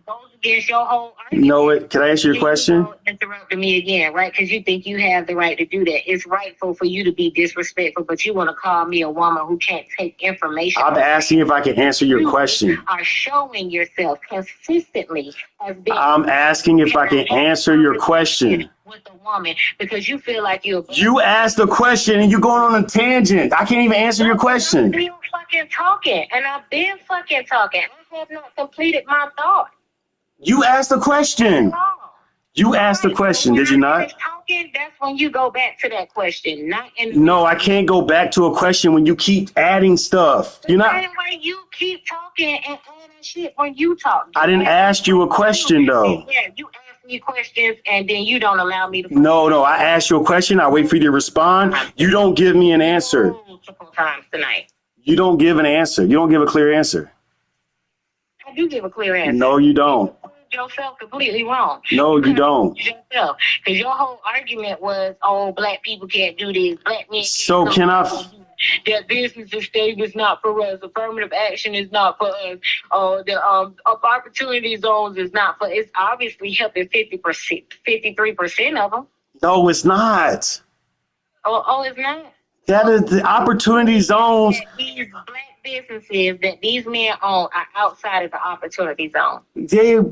Against your whole argument. You know it. Can I answer your question? Interrupting me again, right? Because you think you have the right to do that. It's rightful for you to be disrespectful, but you want to call me a woman who can't take information. I'm asking if I can answer your question. You are showing yourself consistently as being. I'm asking if I can answer your question. With a woman, because you feel like you're. You asked a question and you're going on a tangent. I can't even answer your question. I've been fucking talking, and I've been fucking talking. I have not completed my thought. You asked a question. You asked a question, did you not? Talking, that's when you go back to that question. No, I can't go back to a question when you keep adding stuff. You're not. Why you keep talking and adding shit when you talk? I didn't ask you a question though. Yeah, you asked me questions and then you don't allow me to. No. I ask you a question. I wait for you to respond. You don't give me an answer. Multiple times tonight. You don't give an answer. You don't give a clear answer. I do give a clear answer. No, you don't. Yourself completely wrong. No, you don't. Yourself, because your whole argument was, "Oh, black people can't do this. Black men." So can I? That business estate is not for us. Affirmative action is not for us. The opportunity zones is not for. It's obviously helping 50%, 53% of them. No, it's not. Oh, it's not. That is the opportunity zones. These black businesses that these men own are outside of the opportunity zone.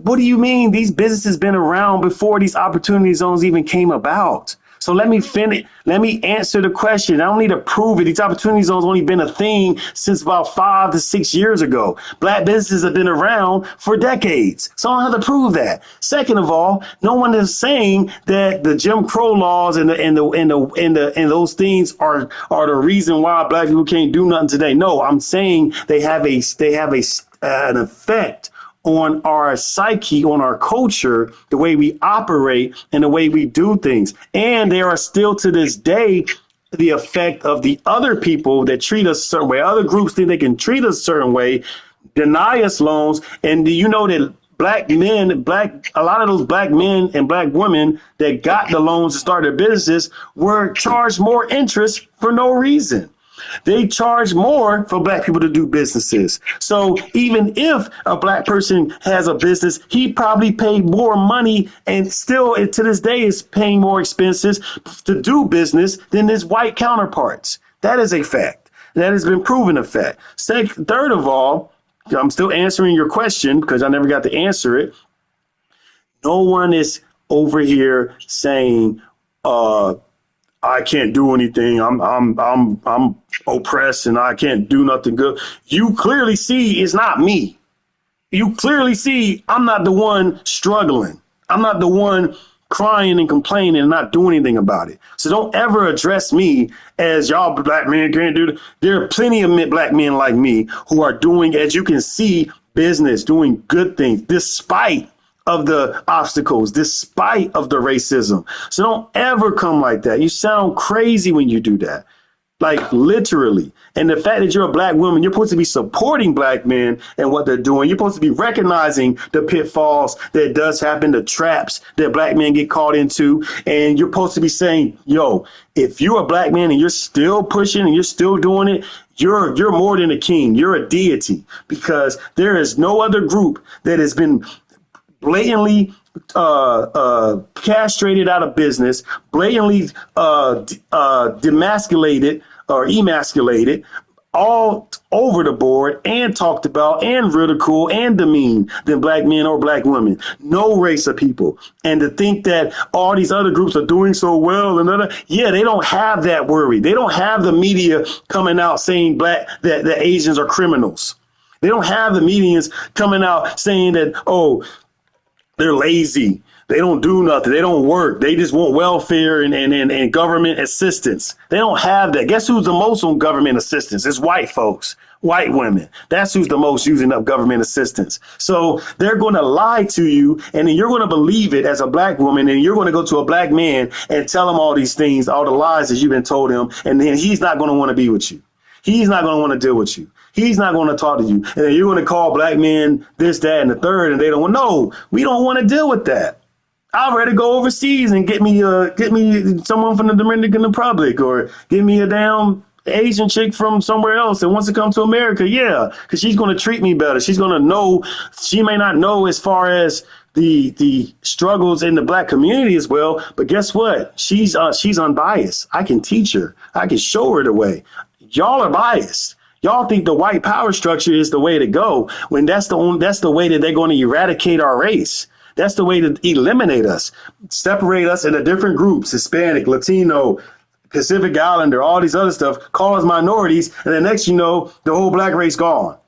What do you mean? These businesses been around before these opportunity zones even came about. So let me finish. Let me answer the question. I don't need to prove it. These opportunity zones only been a thing since about 5 to 6 years ago. Black businesses have been around for decades. So I don't have to prove that. Second of all, no one is saying that the Jim Crow laws and those things are the reason why black people can't do nothing today. No, I'm saying they have an effect on our psyche, on our culture, the way we operate and the way we do things. And there are still to this day the effect of the other people that treat us a certain way. Other groups think they can treat us a certain way, deny us loans. And do you know that a lot of those black men and black women that got the loans to start their businesses were charged more interest for no reason. They charge more for black people to do businesses. So even if a black person has a business, he probably paid more money and still to this day is paying more expenses to do business than his white counterparts. That is a fact. That has been proven a fact. Third of all, I'm still answering your question because I never got to answer it. No one is over here saying, I can't do anything. I'm oppressed and I can't do nothing good. You clearly see it's not me. You clearly see I'm not the one struggling. I'm not the one crying and complaining and not doing anything about it. So don't ever address me as y'all black men can't do it. There are plenty of black men like me who are doing, as you can see, business, doing good things despite of the obstacles, despite of the racism. So don't ever come like that. You sound crazy when you do that. Like literally. And the fact that you're a black woman, you're supposed to be supporting black men and what they're doing. You're supposed to be recognizing the pitfalls that does happen, the traps that black men get caught into. And you're supposed to be saying, yo, if you're a black man and you're still pushing and you're still doing it, you're more than a king. You're a deity, because there is no other group that has been blatantly castrated out of business, blatantly demasculated or emasculated all over the board and talked about and ridiculed and demeaned than black men or black women. No race of people. And to think that all these other groups are doing so well they don't have that worry. They don't have the media coming out saying that Asians are criminals. They don't have the medians coming out saying that, they're lazy. They don't do nothing. They don't work. They just want welfare and government assistance. They don't have that. Guess who's the most on government assistance? It's white folks, white women. That's who's the most using up government assistance. So they're going to lie to you, and then you're going to believe it as a black woman, and you're going to go to a black man and tell him all these things, all the lies that you've been told him, and then he's not going to want to be with you. He's not going to want to deal with you. He's not going to talk to you. And then you're going to call black men this, that, and the third, and they don't want. No, we don't want to deal with that. I'd rather go overseas and get me someone from the Dominican Republic, or get me a damn Asian chick from somewhere else that wants to come to America. Yeah, because she's going to treat me better. She's going to know. She may not know as far as the struggles in the black community as well, but guess what? She's unbiased. I can teach her. I can show her the way. Y'all are biased. Y'all think the white power structure is the way to go, when that's the way that they're going to eradicate our race. That's the way to eliminate us, separate us into different groups: Hispanic, Latino, Pacific Islander, all these other stuff, call us minorities, and then next you know, the whole black race gone.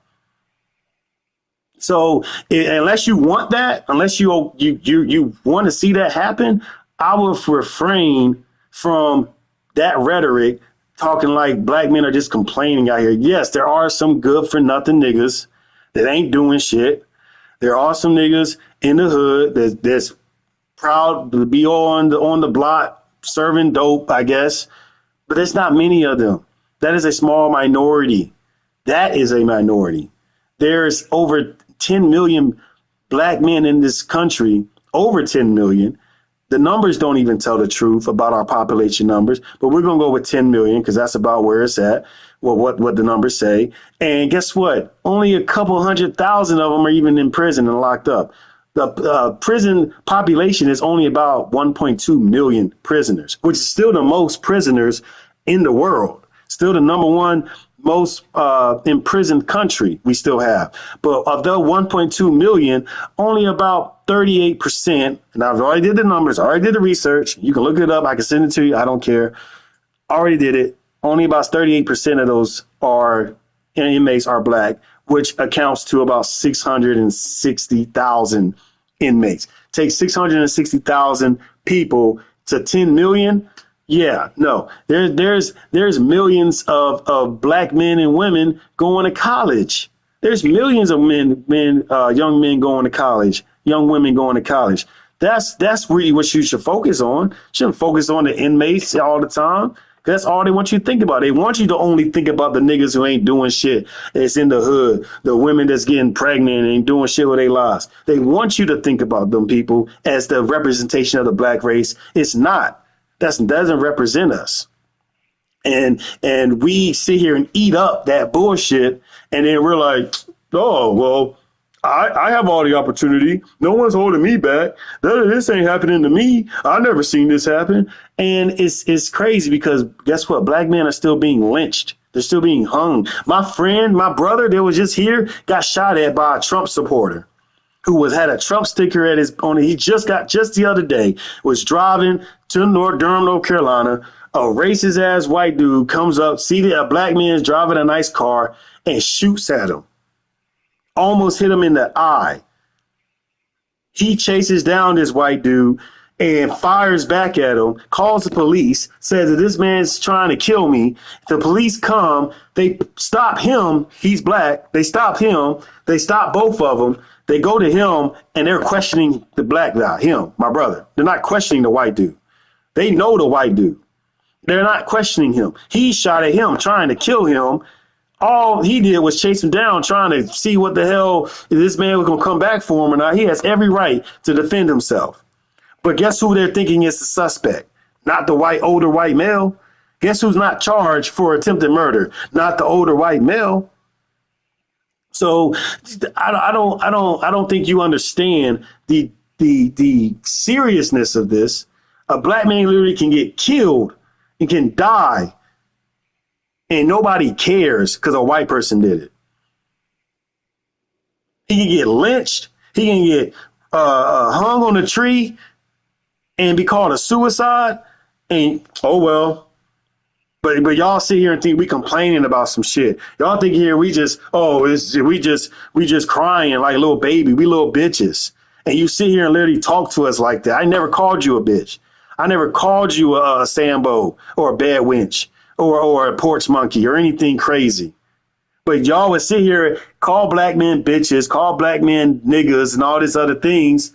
So unless you want that, unless you want to see that happen, I will refrain from that rhetoric, talking like black men are just complaining out here. Yes, there are some good for nothing niggas that ain't doing shit. There are some niggas in the hood that's proud to be on the block serving dope, I guess. But there's not many of them. That is a small minority. That is a minority. There's over 10 million black men in this country, over 10 million. The numbers don't even tell the truth about our population numbers, but we're going to go with 10 million because that's about where it's at, well, what the numbers say. And guess what? Only a couple 100,000 of them are even in prison and locked up. The prison population is only about 1.2 million prisoners, which is still the most prisoners in the world. Still the number one most imprisoned country we still have. But of the 1.2 million, only about 38%, and I've already did the numbers, already did the research. You can look it up. I can send it to you. I don't care. Already did it. Only about 38% of those inmates are black, which accounts to about 660,000 inmates. Take 660,000 people to 10 million. Yeah, no, there's millions of black men and women going to college. There's millions of young men going to college, young women going to college. That's really what you should focus on. You shouldn't focus on the inmates all the time. That's all they want you to think about. They want you to only think about the niggas who ain't doing shit. It's in the hood. The women that's getting pregnant and ain't doing shit with their lives. They want you to think about them people as the representation of the black race. It's not. That doesn't represent us. And we sit here and eat up that bullshit. And then we're like, oh, well, I have all the opportunity. No one's holding me back. This ain't happening to me. I never seen this happen. And it's crazy because guess what? Black men are still being lynched. They're still being hung. My friend, my brother that was just here got shot at by a Trump supporter who had a Trump sticker at his on. He just the other day was driving to Durham, North Carolina. A racist ass white dude comes up, see that a black man is driving a nice car and shoots at him. Almost hit him in the eye. He chases down this white dude and fires back at him, calls the police, says that this man's trying to kill me. The police come, they stop him. He's black. They stop him. They stop both of them. They go to him and they're questioning the black guy, him, my brother. They're not questioning the white dude. They know the white dude. They're not questioning him. He shot at him, trying to kill him. All he did was chase him down, trying to see what the hell if this man was going to come back for him or not. He has every right to defend himself. But guess who they're thinking is the suspect? Not the older white male. Guess who's not charged for attempted murder? Not the older white male. So I don't think you understand the seriousness of this. A black man literally can get killed and can die, and nobody cares because a white person did it. He can get lynched. He can get hung on a tree and be called a suicide. And oh well. But y'all sit here and think we complaining about some shit. Y'all think here we just crying like a little baby. We little bitches. And you sit here and literally talk to us like that. I never called you a bitch. I never called you a Sambo or a bad wench or a porch monkey or anything crazy. But y'all would sit here, call black men bitches, call black men niggas and all these other things,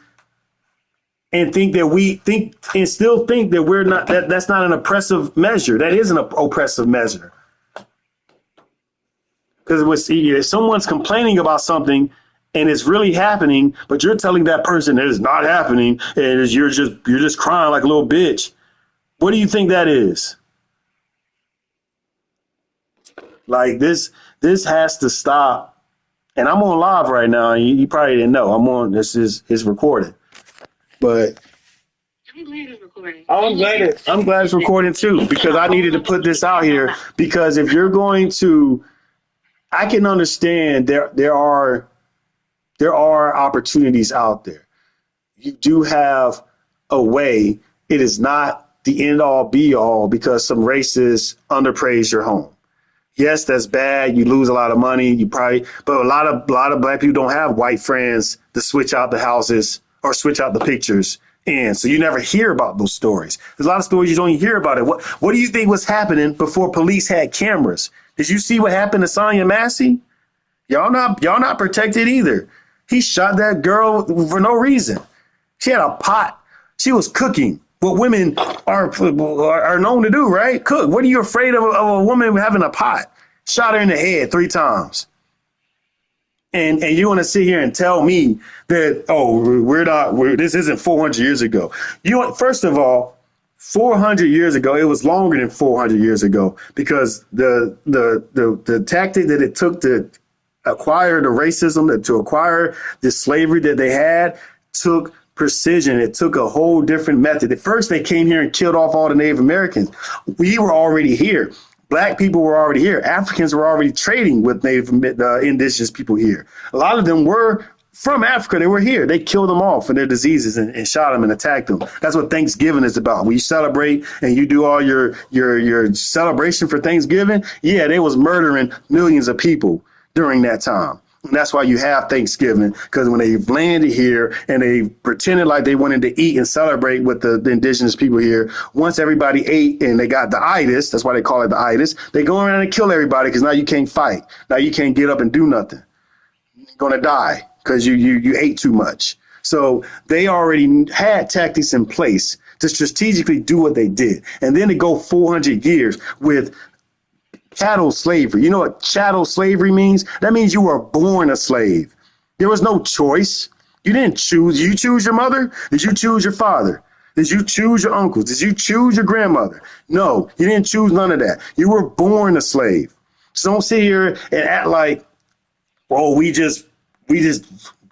and think that still think that we're not, that's not an oppressive measure. That is an oppressive measure. Because if someone's complaining about something and it's really happening, but you're telling that person that it's not happening and you're just crying like a little bitch. What do you think that is? Like this has to stop. And I'm on live right now. You probably didn't know. It's recorded. But I'm glad it's recording. I'm glad it's recording too, because I needed to put this out here. Because if you're going to, I can understand there are opportunities out there. You do have a way. It is not the end all be all because some racists underpraise your home. Yes, that's bad. You lose a lot of money. But a lot of black people don't have white friends to switch out the houses or switch out the pictures. And so you never hear about those stories. There's a lot of stories you don't even hear about it. What do you think was happening before police had cameras? Did you see what happened to Sonia Massey? Y'all not protected either. He shot that girl for no reason. She had a pot She was cooking. What women are known to do, right? Cook. What are you afraid of a woman having a pot? Shot her in the head 3 times. And you want to sit here and tell me that, oh, this isn't 400 years ago. First of all, 400 years ago, it was longer than 400 years ago, because the tactic that it took to acquire the racism, to acquire the slavery that they had, took precision. It took a whole different method. At first, they came here and killed off all the Native Americans. We were already here. Black people were already here. Africans were already trading with Native indigenous people here. A lot of them were from Africa. They were here. They killed them off for their diseases and shot them and attacked them. That's what Thanksgiving is about. When you celebrate and you do all your celebration for Thanksgiving, yeah, they was murdering millions of people during that time. And that's why you have Thanksgiving, because when they landed here and they pretended like they wanted to eat and celebrate with the indigenous people here, once everybody ate and they got the itis, that's why they call it the itis, they go around and kill everybody, because now you can't fight. Now you can't get up and do nothing. You're going to die because you ate too much. So they already had tactics in place to strategically do what they did. And then to go 400 years with chattel slavery. You know what chattel slavery means? That means you were born a slave. There was no choice. You didn't choose. Did you choose your mother? Did you choose your father? Did you choose your uncles? Did you choose your grandmother? No, you didn't choose none of that. You were born a slave. So don't sit here and act like, oh, we just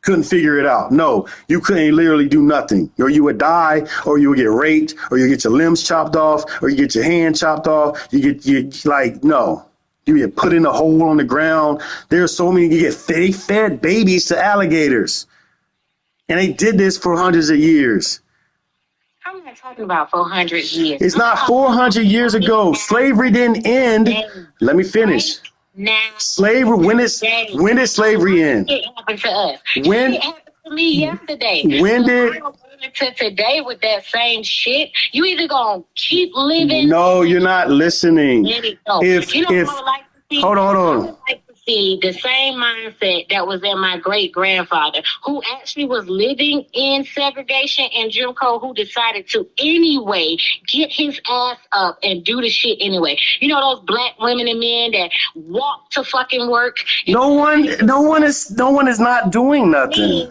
couldn't figure it out. No, you couldn't literally do nothing. Or you would die, or you would get raped, or you get your limbs chopped off, or you get your hand chopped off. No. You get put in a hole on the ground. There's so many, they fed babies to alligators. And they did this for hundreds of years. I'm not talking about 400 years. It's not 400 years ago. Slavery didn't end. Let me finish. Now, slavery. When did slavery end? It happened to us. When it happened to me yesterday. When did? To today with that same shit, you either gonna keep living. No, you're not listening. If I would like to see, hold on. I would like to see the same mindset that was in my great grandfather, who actually was living in segregation and Jim Crow, who decided to anyway get his ass up and do the shit anyway. You know those black women and men that walk to fucking work. No one is not doing nothing.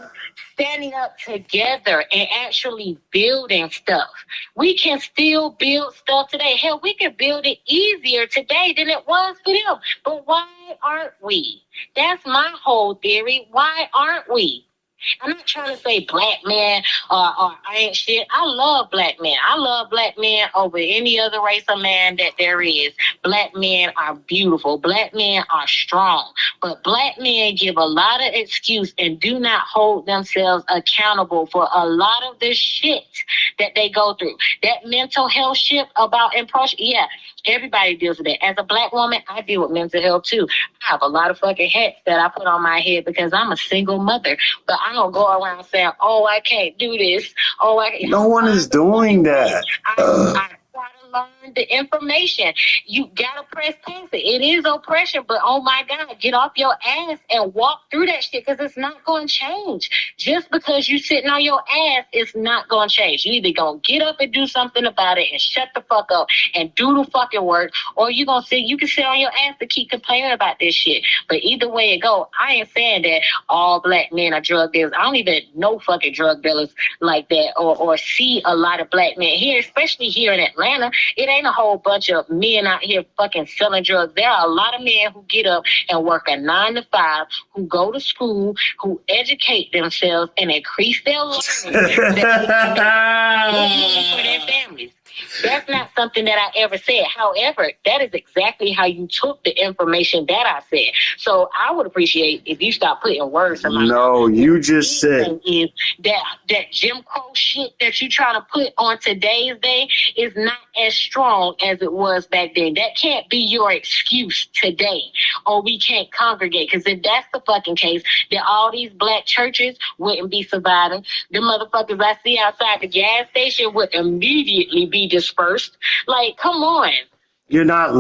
Standing up together and actually building stuff. We can still build stuff today. Hell, we can build it easier today than it was for them. But why aren't we? That's my whole theory. Why aren't we? I'm not trying to say black men or ain't shit. I love black men. I love black men over any other race of man that there is. Black men are beautiful. Black men are strong. But black men give a lot of excuse and do not hold themselves accountable for a lot of the shit that they go through. That mental health shit about impression, yeah, everybody deals with it. As a black woman, I deal with mental health too. I have a lot of fucking hats that I put on my head because I'm a single mother. But I don't go around saying, oh, I can't do this. Oh, no one is doing that. I try to learn the information. You gotta press past it. It is oppression, but oh my God, get off your ass and walk through that shit, because it's not going to change. Just because you sitting on your ass, it's not going to change. You either going to get up and do something about it and shut the fuck up and do the fucking work, or you can sit on your ass to keep complaining about this shit. But either way it go, I ain't saying that all black men are drug dealers. I don't even know fucking drug dealers like that, or see a lot of black men here, especially here in Atlanta. It ain't a whole bunch of men out here fucking selling drugs. There are a lot of men who get up and work a 9 to 5, who go to school, who educate themselves and increase their learning so that they can for their families. That's not something that I ever said. However, that is exactly how you took the information that I said. So I would appreciate if you stop putting words in my mouth. No, you just said is that Jim Crow shit that you trying to put on today's day is not as strong as it was back then. That can't be your excuse today. Or we can't congregate. Because if that's the fucking case, then all these black churches wouldn't be surviving. The motherfuckers I see outside the gas station would immediately be dispersed. Like, come on. You're not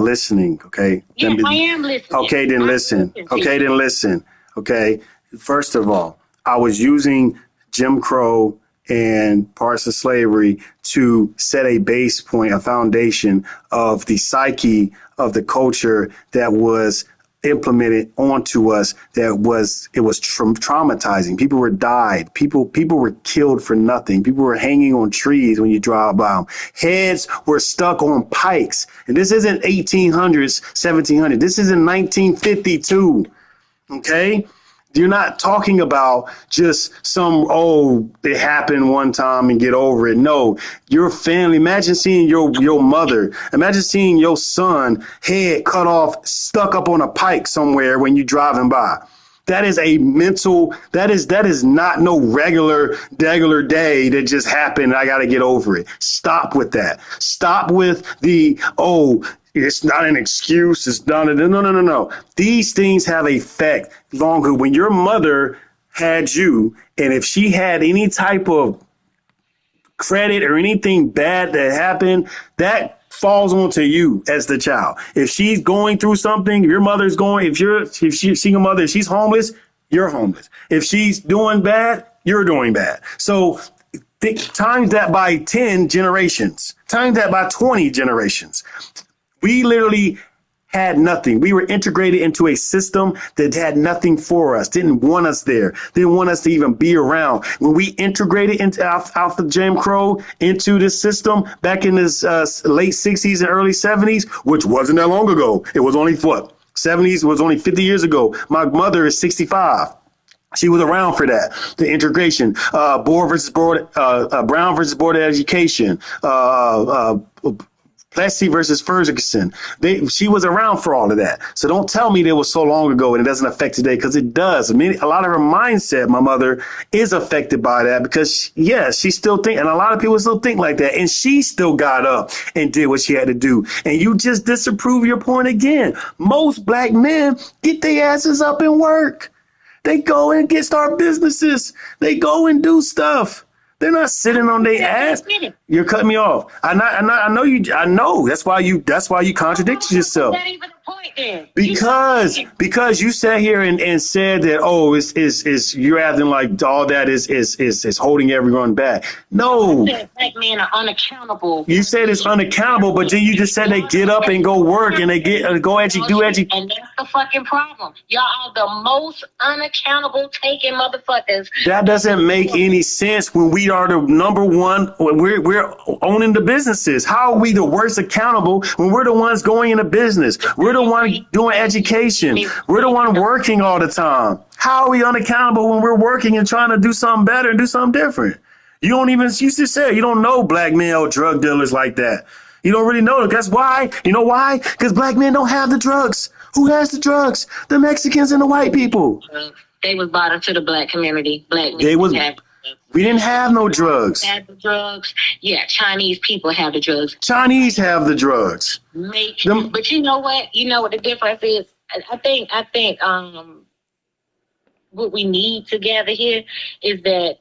listening, okay? Yes, I am listening. Okay, then listen. Okay, then listen. Okay. First of all, I was using Jim Crow and parts of slavery to set a base point, a foundation of the psyche of the culture that was implemented onto us. It was traumatizing. People were died. People were killed for nothing. People were hanging on trees when you drive by them. Heads were stuck on pikes. And this isn't 1800s, 1700s. This is in 1952. Okay. You're not talking about just it happened one time and get over it. No, your family. Imagine seeing your mother. Imagine seeing your son head cut off, stuck up on a pike somewhere when you're driving by. That is a mental, that is not no regular day that just happened. I got to get over it. Stop with that. Stop with it's not an excuse. It's not no. These things have effect longer. When your mother had you, and if she had any type of credit or anything bad that happened, that falls onto you as the child. If she's going through something, if your mother's going, if she's single mother, if she's homeless, you're homeless. If she's doing bad, you're doing bad. So times that by 10 generations, times that by 20 generations. We literally had nothing. We were integrated into a system that had nothing for us, didn't want us there, didn't want us to even be around. When we integrated into out the Jim Crow into this system back in this late 60s and early 70s, which wasn't that long ago. It was only 70s was only 50 years ago. My mother is 65. She was around for that, the integration, Brown versus Board of Education, Plessy versus Ferguson. She was around for all of that. So don't tell me that was so long ago and it doesn't affect today, because it does. I mean, a lot of her mindset, my mother, is affected by that because, she still think, and a lot of people still think like that. And she still got up and did what she had to do. And you just disapprove your point again. Most black men get their asses up and work. They go and start businesses. They go and do stuff. They're not sitting on their ass. You're cutting me off. I know you. I know. That's why you contradicted yourself. Not even a point then. Because you sat here and said that is you're acting like all that is holding everyone back. No. Black men are unaccountable. You said it's unaccountable, but then you just said they get up and go work and they do education. And that's the fucking problem. Y'all are the most unaccountable taking motherfuckers. That doesn't make any sense when we are the number one, when we're owning the businesses. How are we the worst accountable when we're the ones going into business? We're the one doing education. We're the one working all the time. How are we unaccountable when we're working and trying to do something better and do something different? You just said you don't know black male drug dealers like that. You don't really know. That's why. You know why? Because black men don't have the drugs. Who has the drugs? The Mexicans and the white people. They was brought into the black community. Black men we didn't have no drugs. Had the drugs. Yeah, Chinese people have the drugs. Chinese have the drugs. But you know what? You know what the difference is? I think what we need together here is that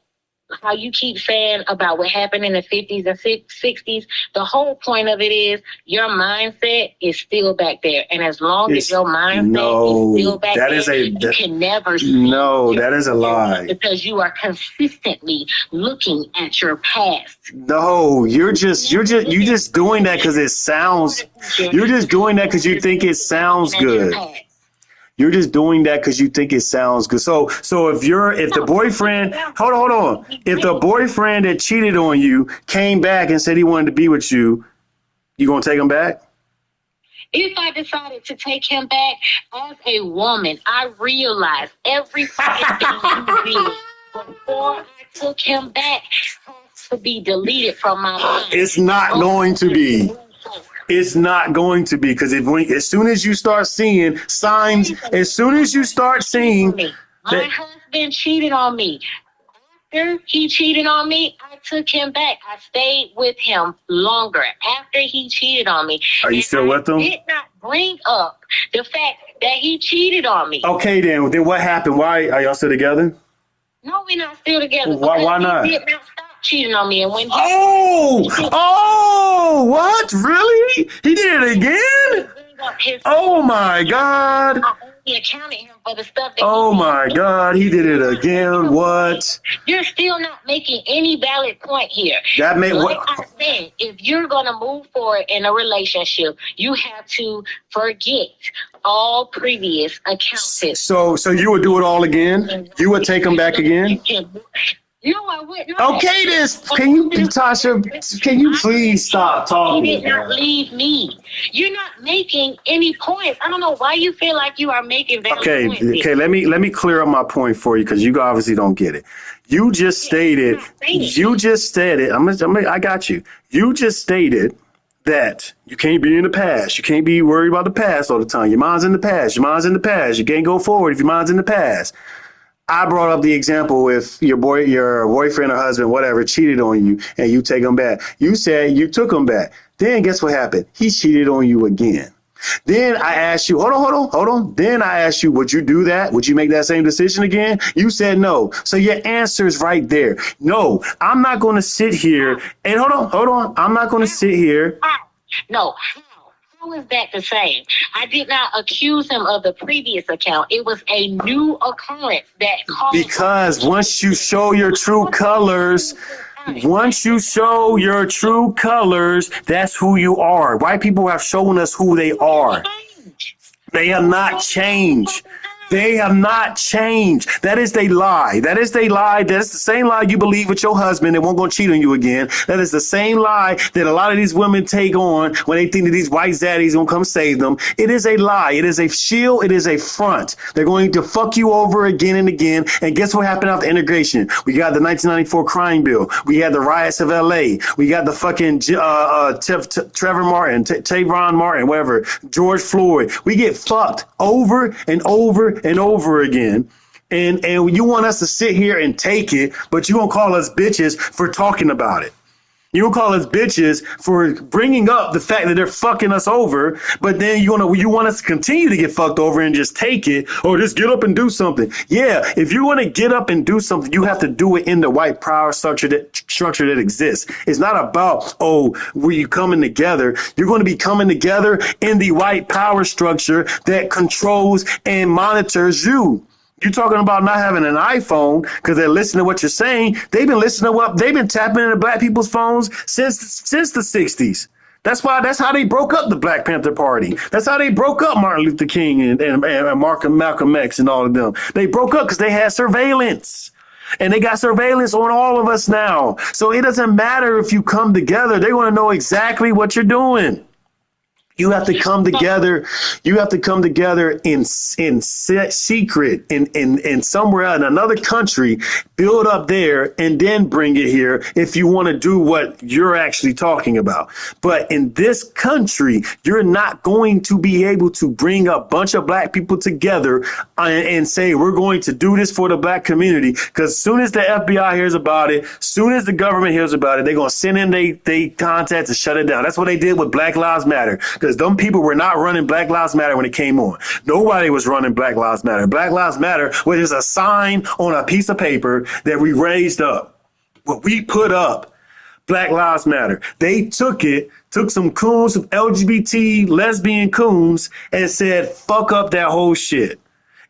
how you keep saying about what happened in the 50s and 60s, the whole point of it is your mindset is still back there. And as long as your mindset is still back there, you can never see that is a lie. Because you are consistently looking at your past. No, you just doing that because it sounds, you're just doing that because you think it sounds good. You're just doing that because you think it sounds good. So if the boyfriend, hold on. If the boyfriend that cheated on you came back and said he wanted to be with you, you gonna take him back? If I decided to take him back as a woman, I realized every fucking thing he did before I took him back has to be deleted from my mind. It's not going to be. It's not going to be, because as soon as you start seeing signs, as soon as you start seeing my husband cheated on me. After he cheated on me, I took him back. I stayed with him longer after he cheated on me. Are you still with him? I did not bring up the fact that he cheated on me. Okay, then what happened? Why are y'all still together? No, we're not still together. Why not? He did not stop cheating on me, and when what? Really? He did it again? Oh my God! I already accounted him for the stuff that Oh my God, he did it again. What? You're still not making any valid point here. That made like what? I said, if you're gonna move forward in a relationship, you have to forget all previous accounts. So you would do it all again? You would take him back again? No, I would not. Okay, can you, Tasha, can you please stop talking? He did not leave me. You're not making any points. I don't know why you feel like you are making valid points. Okay, let me clear up my point for you because you obviously don't get it. You just stated, I got you. You just stated that you can't be in the past. You can't be worried about the past all the time. Your mind's in the past. Your mind's in the past. You can't go forward if your mind's in the past. I brought up the example with your boyfriend or husband, whatever, cheated on you and you take him back. You said you took him back. Then guess what happened? He cheated on you again. Then I asked you, hold on. Then I asked you, would you do that? Would you make that same decision again? You said no. So your answer is right there. No, I'm not going to sit here and hold on. I'm not going to sit here. No. How is that the same? I did not accuse him of the previous account. It was a new occurrence that caused. Because once you show your true colors, that's who you are. White people have shown us who they are. They have not changed. They have not changed. That is they lie. That is they lie. That is the same lie you believe with your husband. They won't go cheat on you again. That is the same lie that a lot of these women take on when they think that these white zaddies gonna come save them. It is a lie. It is a shield. It is a front. They're going to fuck you over again and again. And guess what happened after integration? We got the 1994 crime bill. We had the riots of LA. We got the fucking Trevor Martin, Trayvon Martin, whatever, George Floyd. We get fucked over and over and over again. And you want us to sit here and take it, but you won't call us bitches for talking about it. You don't call us bitches for bringing up the fact that they're fucking us over, but then you want us to continue to get fucked over and just take it or just get up and do something. Yeah, if you want to get up and do something, you have to do it in the white power structure that exists. It's not about, were you coming together? You're going to be coming together in the white power structure that controls and monitors you. You're talking about not having an iPhone because they're listening to what you're saying. They've been tapping into black people's phones since the 60s. That's how they broke up the Black Panther Party. That's how they broke up Martin Luther King and Malcolm X and all of them. They broke up because they had surveillance. And they got surveillance on all of us now. So it doesn't matter if you come together. They want to know exactly what you're doing. You have to come together. You have to come together in secret, in somewhere in another country, build up there, and then bring it here if you want to do what you're actually talking about. But in this country, you're not going to be able to bring a bunch of black people together and say, we're going to do this for the black community. Because as soon as the FBI hears about it, soon as the government hears about it, they're going to send in they contacts and shut it down. That's what they did with Black Lives Matter. Because them people were not running Black Lives Matter when it came on. Nobody was running Black Lives Matter. Black Lives Matter was just a sign on a piece of paper that we raised up. What we put up, Black Lives Matter. They took some coons, some LGBT lesbian coons, and said, fuck up that whole shit.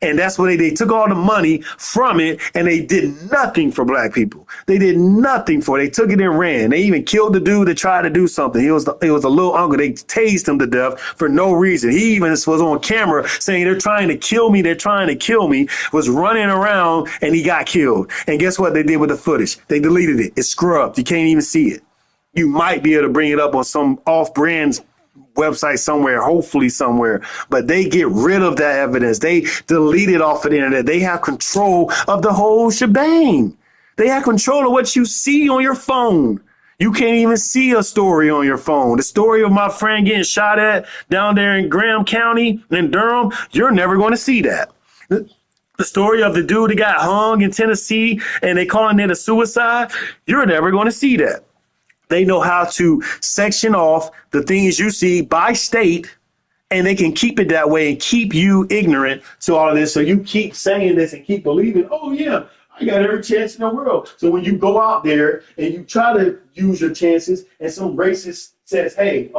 And that's what they took all the money from it, and they did nothing for black people. They did nothing for it. They took it and ran. They even killed the dude that tried to do something. It was a little uncle. They tased him to death for no reason. He even was on camera saying, they're trying to kill me. They're trying to kill me, was running around, and he got killed. And guess what they did with the footage? They deleted it. It's scrubbed. You can't even see it. You might be able to bring it up on some off-brand website somewhere, hopefully somewhere, but they get rid of that evidence. They delete it off of the internet. They have control of the whole shebang. They have control of what you see on your phone. You can't even see a story on your phone. The story of my friend getting shot at down there in Graham County in Durham, you're never going to see that. The story of the dude that got hung in Tennessee and they calling it a suicide, you're never going to see that. They know how to section off the things you see by state, and they can keep it that way and keep you ignorant to all of this. So you keep saying this and keep believing, oh, yeah, I got every chance in the world. So when you go out there and you try to use your chances and some racist says, hey,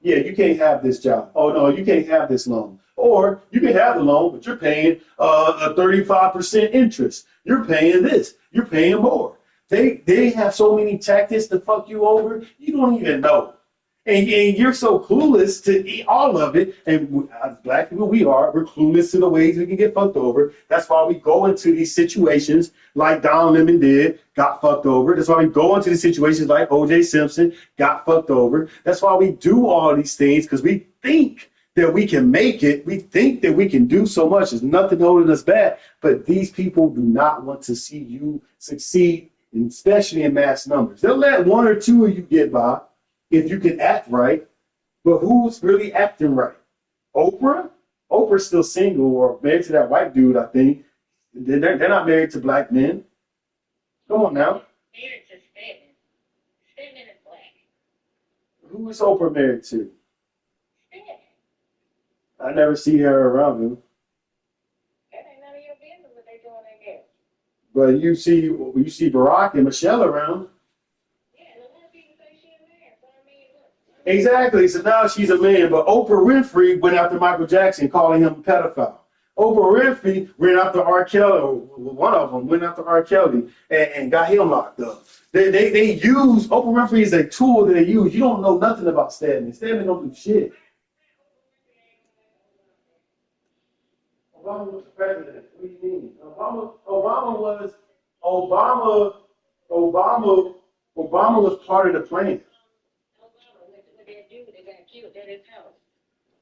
yeah, you can't have this job. Oh, no, you can't have this loan. Or you can have the loan, but you're paying a 35% interest. You're paying this. You're paying more. They have so many tactics to fuck you over, you don't even know. And you're so clueless to eat all of it. And as black people, we're clueless to the ways we can get fucked over. That's why we go into these situations like Don Lemon did, got fucked over. That's why we go into these situations like OJ Simpson, got fucked over. That's why we do all these things, because we think that we can make it. We think that we can do so much. There's nothing holding us back. But these people do not want to see you succeed, especially in mass numbers. They'll let one or two of you get by if you can act right, but who's really acting right? Oprah? Oprah's still single or married to that white dude, I think. They're not married to black men. Come on now. Married to Stedman. Stedman is black. Who is Oprah married to? Stedman. I never see her around him. That ain't none of your business what they doing in there. But you see Barack and Michelle around. Exactly. So now she's a man. But Oprah Winfrey went after Michael Jackson, calling him a pedophile. Oprah Winfrey went after R. Kelly, or one of them went after R. Kelly and got him locked up. They use, Oprah Winfrey is a tool that they use. You don't know nothing about Stedman. Stedman don't do shit. Obama was the president. What do you mean? Obama was part of the plan.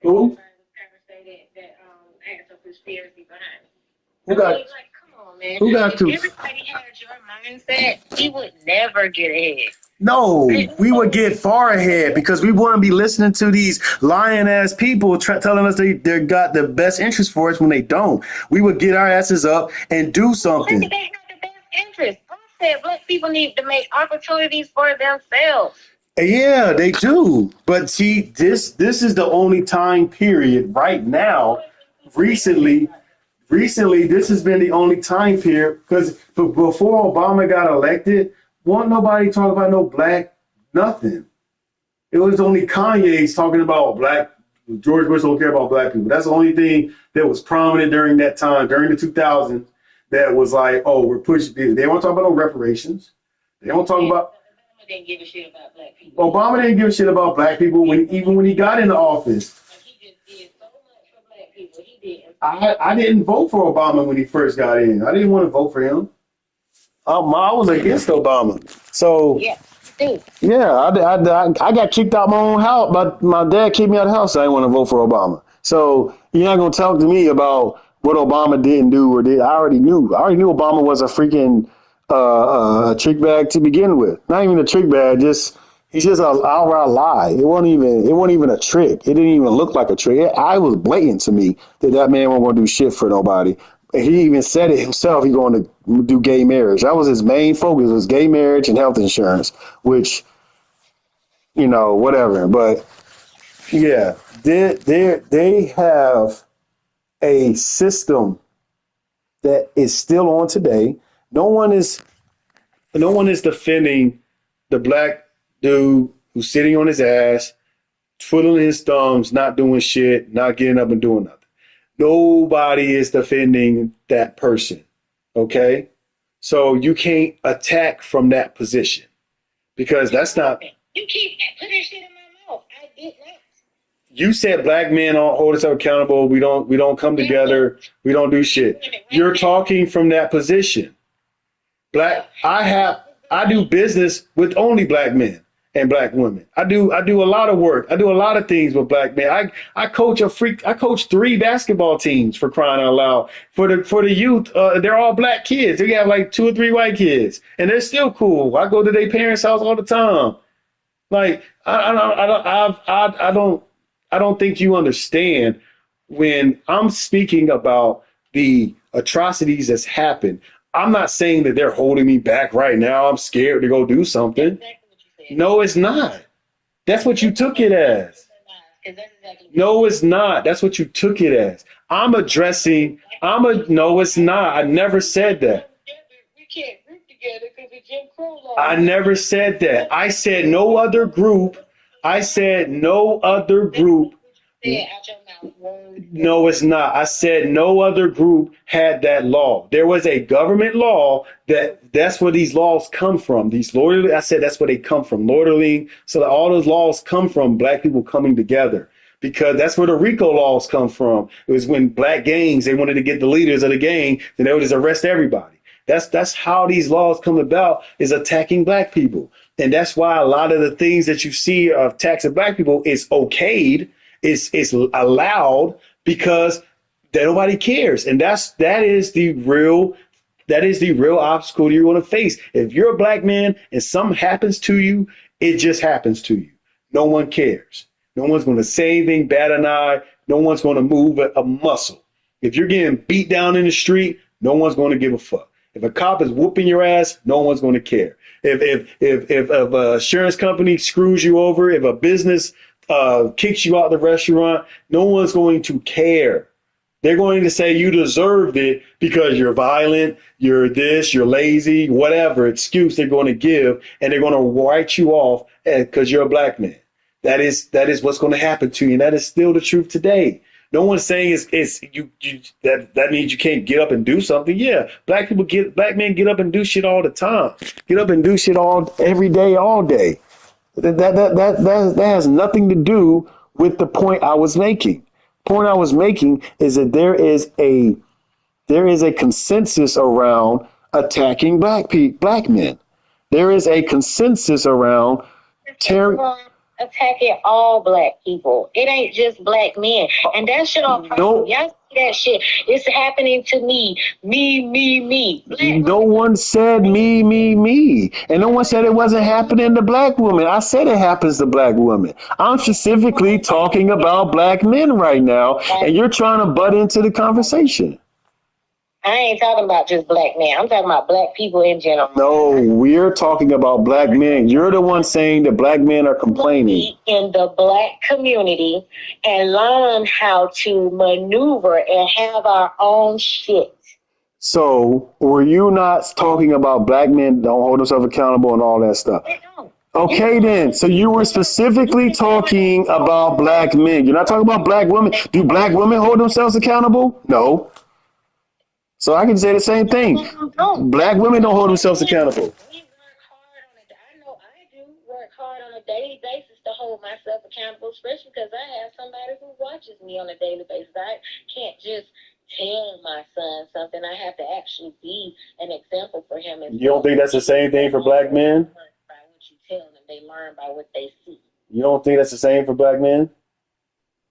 Who? Who got? Like, come on, man. Who got if to? Everybody had your mindset. He would never get ahead. No, we would get far ahead because we wouldn't be listening to these lying ass people telling us they got the best interest for us when they don't. We would get our asses up and do something. That's not the best interest. I said black people need to make opportunities for themselves. Yeah, they do. But see, this is the only time period right now, recently, this has been the only time period because before Obama got elected, wasn't nobody talking about no black nothing. It was only Kanye's talking about black. George Bush don't care about black people. That's the only thing that was prominent during that time, during the 2000s, that was like, oh, we're pushing. They don't talk about no reparations. They don't talk about. Obama didn't give a shit about black people. Obama didn't give a shit about black people even when he got into office. He just did so much for black people. He didn't. I didn't vote for Obama when he first got in. I didn't want to vote for him. I was against Obama. So yeah, dude. Yeah, I got kicked out my own house. But my dad kicked me out of the house. So I didn't want to vote for Obama. So you're not gonna talk to me about what Obama didn't do or did. I already knew. Obama was a freaking trick bag to begin with. Not even a trick bag. He's just an outright lie. It wasn't even a trick. It didn't even look like a trick. I was blatant to me that man wasn't going to do shit for nobody. And he even said it himself. He's going to do gay marriage. That was his main focus, was gay marriage and health insurance, which, whatever. But yeah, they have a system that is still on today. No one is defending the black dude who's sitting on his ass, twiddling his thumbs, not doing shit, not getting up and doing nothing. Nobody is defending that person. Okay? So you can't attack from that position because that's not. You keep putting shit in my mouth. I did not. You said black men don't hold us accountable. We don't come together. We don't do shit. You're talking from that position. I do business with only black men and black women. I do a lot of work. I do a lot of things with black men. I coach 3 basketball teams, for crying out loud. For the youth, they're all black kids. They have like 2 or 3 white kids, and they're still cool. I go to their parents' house all the time. Like I don't think you understand when I'm speaking about the atrocities that's happened. I'm not saying that they're holding me back right now. I'm scared to go do something. No, it's not. That's what you took it as. No, it's not. That's what you took it as. No, it's not. I never said that. We can't group together because of Jim Crow law. I never said that. I said no other group. Say it out your mouth. Word. No, it's not. I said no other group had that law. There was a government law that's where these laws come from. These loitering, I said that's where they come from. Loitering. So that all those laws come from black people coming together because that's where the RICO laws come from. It was when black gangs, they wanted to get the leaders of the gang, then they would just arrest everybody. That's how these laws come about is attacking black people. And that's why a lot of the things that you see of attacks black people is okayed, is allowed because nobody cares. And that is the real obstacle you're going to face. If you're a black man and something happens to you, it just happens to you. No one cares. No one's going to say anything bad an eye. No one's going to move a muscle. If you're getting beat down in the street, no one's going to give a fuck. If a cop is whooping your ass, no one's going to care. If an insurance company screws you over, if a business kicks you out of the restaurant, no one's going to care. They're going to say you deserved it because you're violent, you're this, you're lazy, whatever excuse they're going to give, and they're going to write you off because you're a black man. That is what's going to happen to you, and that is still the truth today. No one's saying that means you can't get up and do something. Yeah, black men get up and do shit all the time. Get up and do shit every day, all day. That has nothing to do with the point I was making. Point I was making is that there is a consensus around attacking black men. There is a consensus around attacking all black people. It ain't just black men. And that shit on purpose. Nope. Y'all see that shit. It's happening to me. Me. No one said me. And no one said it wasn't happening to black women. I said it happens to black women. I'm specifically talking about black men right now, and you're trying to butt into the conversation. I ain't talking about just black men. I'm talking about black people in general. No, we're talking about black men. You're the one saying that black men are complaining. In the black community and learn how to maneuver and have our own shit. So were you not talking about black men don't hold themselves accountable and all that stuff? They don't. Okay, then. So you were specifically talking about black men. You're not talking about black women. Do black women hold themselves accountable? No. So I can say the same thing. Black women don't hold themselves accountable. We work hard on it. I know I do work hard on a daily basis to hold myself accountable, especially because I have somebody who watches me on a daily basis. I can't just tell my son something. I have to actually be an example for him. You don't think that's the same thing for black men? By what you tell them, they learn by what they see. You don't think that's the same for black men?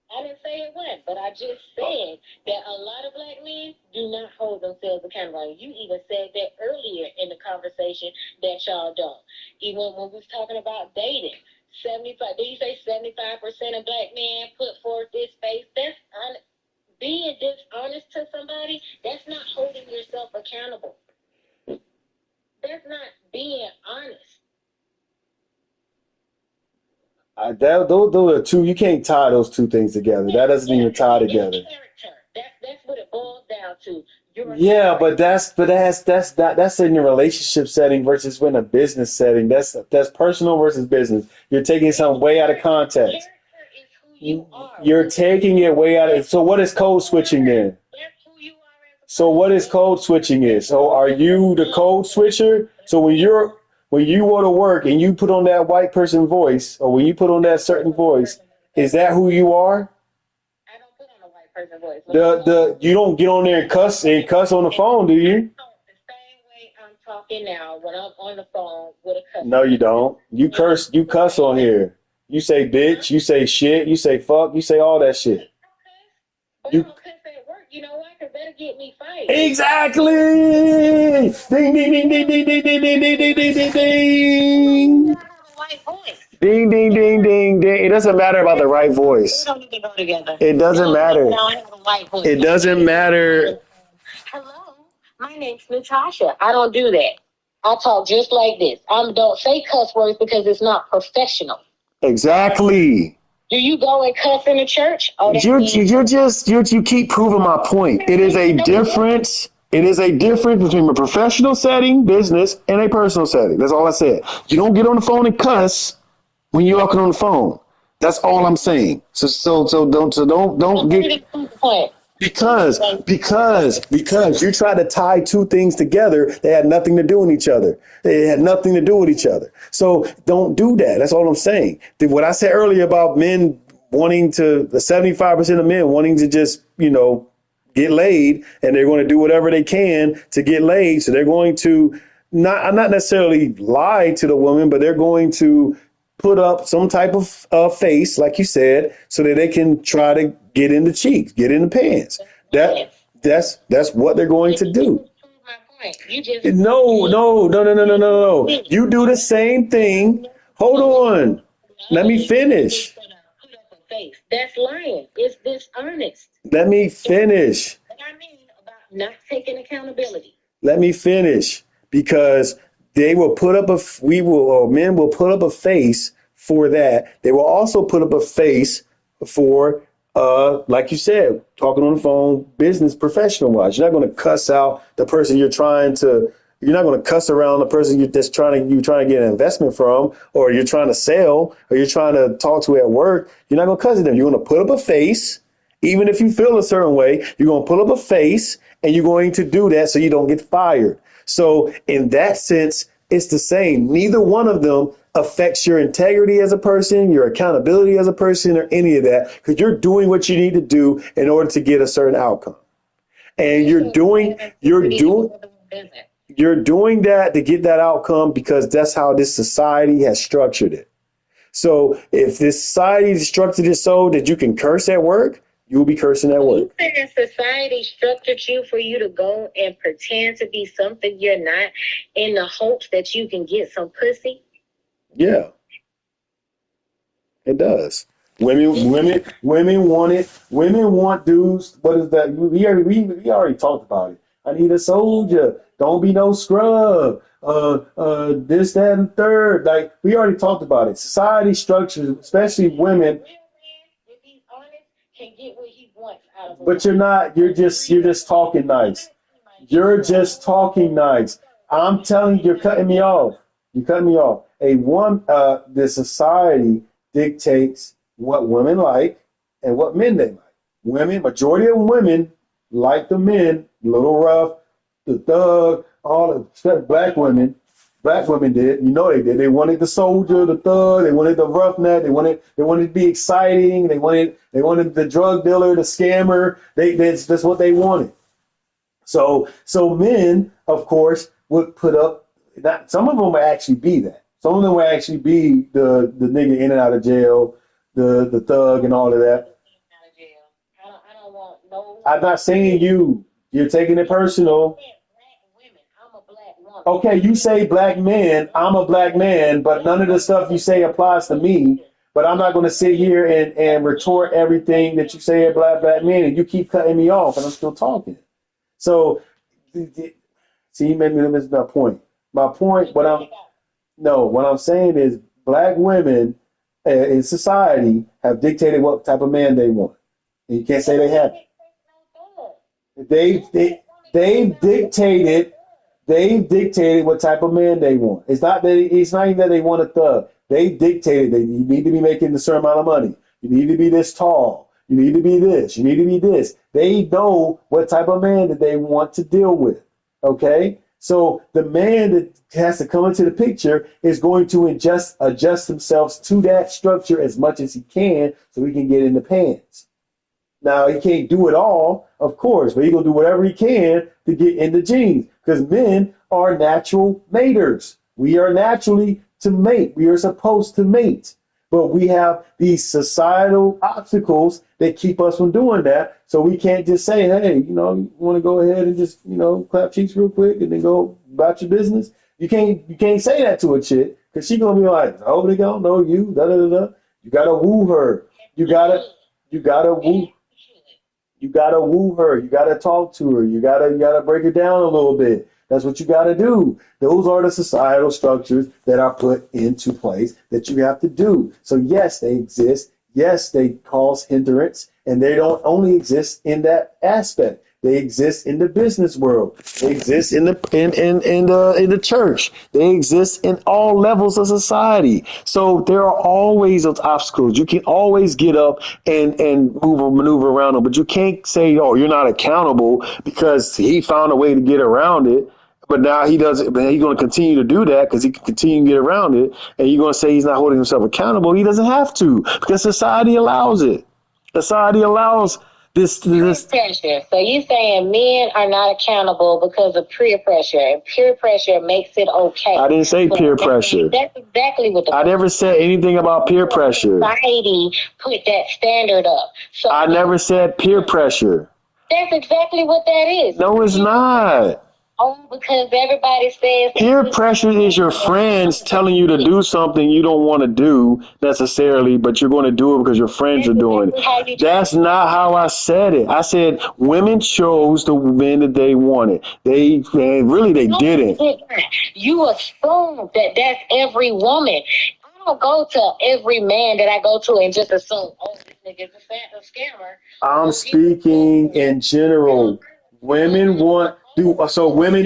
I didn't say it wasn't, but I just said that a lot of black men do not hold themselves accountable. You even said that earlier in the conversation that y'all don't. Even when we was talking about dating, 75. Did you say 75% of black men put forth this face? That's being dishonest to somebody. That's not holding yourself accountable. That's not being honest. Those are two. You can't tie those two things together. That doesn't even tie together. That's what it boils down to. Yeah, but that's in a relationship setting versus in a business setting. That's personal versus business. You're taking something way out of context. You're taking it way out of. So what is code switching then? So what is code switching is? So are you the code switcher? So when you go to work and you put on that white person voice, or when you put on that certain voice, is that who you are? I don't put on a white person voice. You don't get on there and cuss on the phone, do you? The same way I'm talking now when I'm on the phone with a cuss. No, you don't. You cuss on here. You say bitch, you say shit, you say fuck, you say all that shit. But you cuss at work, you know why? Because that'll get me fired. Exactly. Ding ding ding ding ding ding ding ding ding ding ding ding ding. Ding ding ding ding ding. It doesn't matter about the right voice. We don't need to go together. It doesn't matter. It doesn't matter. Hello, my name's Natasha. I don't do that. I talk just like this. I don't say cuss words because it's not professional. Exactly. Do you go and cuss in the church? Oh, you keep proving my point. It is a difference. It is a difference between a professional setting, business, and a personal setting. That's all I said. You don't get on the phone and cuss when you're talking on the phone. That's all I'm saying. Don't get because you try to tie two things together. They had nothing to do with each other. They had nothing to do with each other. So don't do that. That's all I'm saying. What I said earlier about men wanting to, the 75% of men wanting to just, get laid, and they're going to do whatever they can to get laid. So they're going to not necessarily lie to the woman, but they're going to put up some type of face, like you said, so that they can try to get in the cheeks, get in the pants. That's what they're going to do. No. You do the same thing. Hold on. Let me finish. That's lying. It's dishonest. Let me finish. What I mean about not taking accountability. Let me finish, because they will put up men will put up a face for that. They will also put up a face for, like you said, talking on the phone, business professional wise. You're not going to cuss out the person you're not going to cuss around the person you're trying to get an investment from, or you're trying to sell, or you're trying to talk to at work. You're not going to cuss at them. You're going to put up a face. Even if you feel a certain way, you're going to pull up a face, and you're going to do that so you don't get fired. So in that sense, it's the same. Neither one of them affects your integrity as a person, your accountability as a person, or any of that, because you're doing what you need to do in order to get a certain outcome. And you're doing that to get that outcome because that's how this society has structured it. So if this society structured it so that you can curse at work, you will be cursing at work. You saying society structured you for you to go and pretend to be something you're not in the hopes that you can get some pussy? Yeah, it does. Women want it. Women want dudes. What is that? We already talked about it. I need a soldier. Don't be no scrub. This, that, and third. Like, we already talked about it. Society structures, especially women. If he's honest, can get what he wants out of it. But you're not. You're just talking nice. You're just talking nice. I'm telling you, you're cutting me off. You're cutting me off. The society dictates what women like and what men they like. Majority of women like the men, a little rough, the thug, especially black women. Black women did, they did. They wanted the soldier, the thug. They wanted the roughneck. They wanted to be exciting. They wanted the drug dealer, the scammer. That's what they wanted. So men, of course, would put up. Some of them would actually be that. Some of them would actually be the nigga in and out of jail, the thug, and all of that. I don't want no. I'm not saying you. You're taking it personal. Okay, you say black men, I'm a black man, but none of the stuff you say applies to me. But I'm not going to sit here and retort everything that you say black men, and you keep cutting me off, and I'm still talking. So, see, you made me miss my point. My point, what I'm saying is black women in society have dictated what type of man they want. And you can't say they haven't. They've dictated what type of man they want. It's not even that they want a thug. They dictated that you need to be making a certain amount of money. You need to be this tall. You need to be this. You need to be this. They know what type of man that they want to deal with. Okay? So the man that has to come into the picture is going to adjust themselves to that structure as much as he can so he can get in the pants. Now, he can't do it all, of course, but he's going to do whatever he can to get in the genes, because men are natural maters. We are naturally to mate. We are supposed to mate. But we have these societal obstacles that keep us from doing that. So we can't just say, hey, you want to go ahead and just, clap cheeks real quick and then go about your business. You can't say that to a chick, because she's going to be like, oh, they don't know you, da da da da. You got to woo her. You got to woo. You gotta woo her. You gotta talk to her. You gotta break her down a little bit. That's what you gotta do. Those are the societal structures that are put into place that you have to do. So yes, they exist. Yes, they cause hindrance, and they don't only exist in that aspect. They exist in the business world. They exist in the church. They exist in all levels of society. So there are always those obstacles. You can always get up and move or maneuver around them, but you can't say, "Oh, you're not accountable because he found a way to get around it." But now he doesn't. But he's going to continue to do that because he can continue to get around it. And you're going to say he's not holding himself accountable. He doesn't have to because society allows it. Society allows this. Pressure. So you saying men are not accountable because of peer pressure, and peer pressure makes it okay. I didn't say peer pressure. That's exactly what I never said anything about peer pressure. Society put that standard up. So I never said peer pressure. That's exactly what that is. No, it's not. Oh, because everybody says peer pressure is your friends telling you to do something you don't want to do necessarily, but you're going to do it because your friends are doing it. That's not how I said it. I said women chose the men that they wanted. They didn't. You assume that that's every woman. I don't go to every man that I go to and just assume, oh, this nigga's a scammer. I'm speaking in general. Women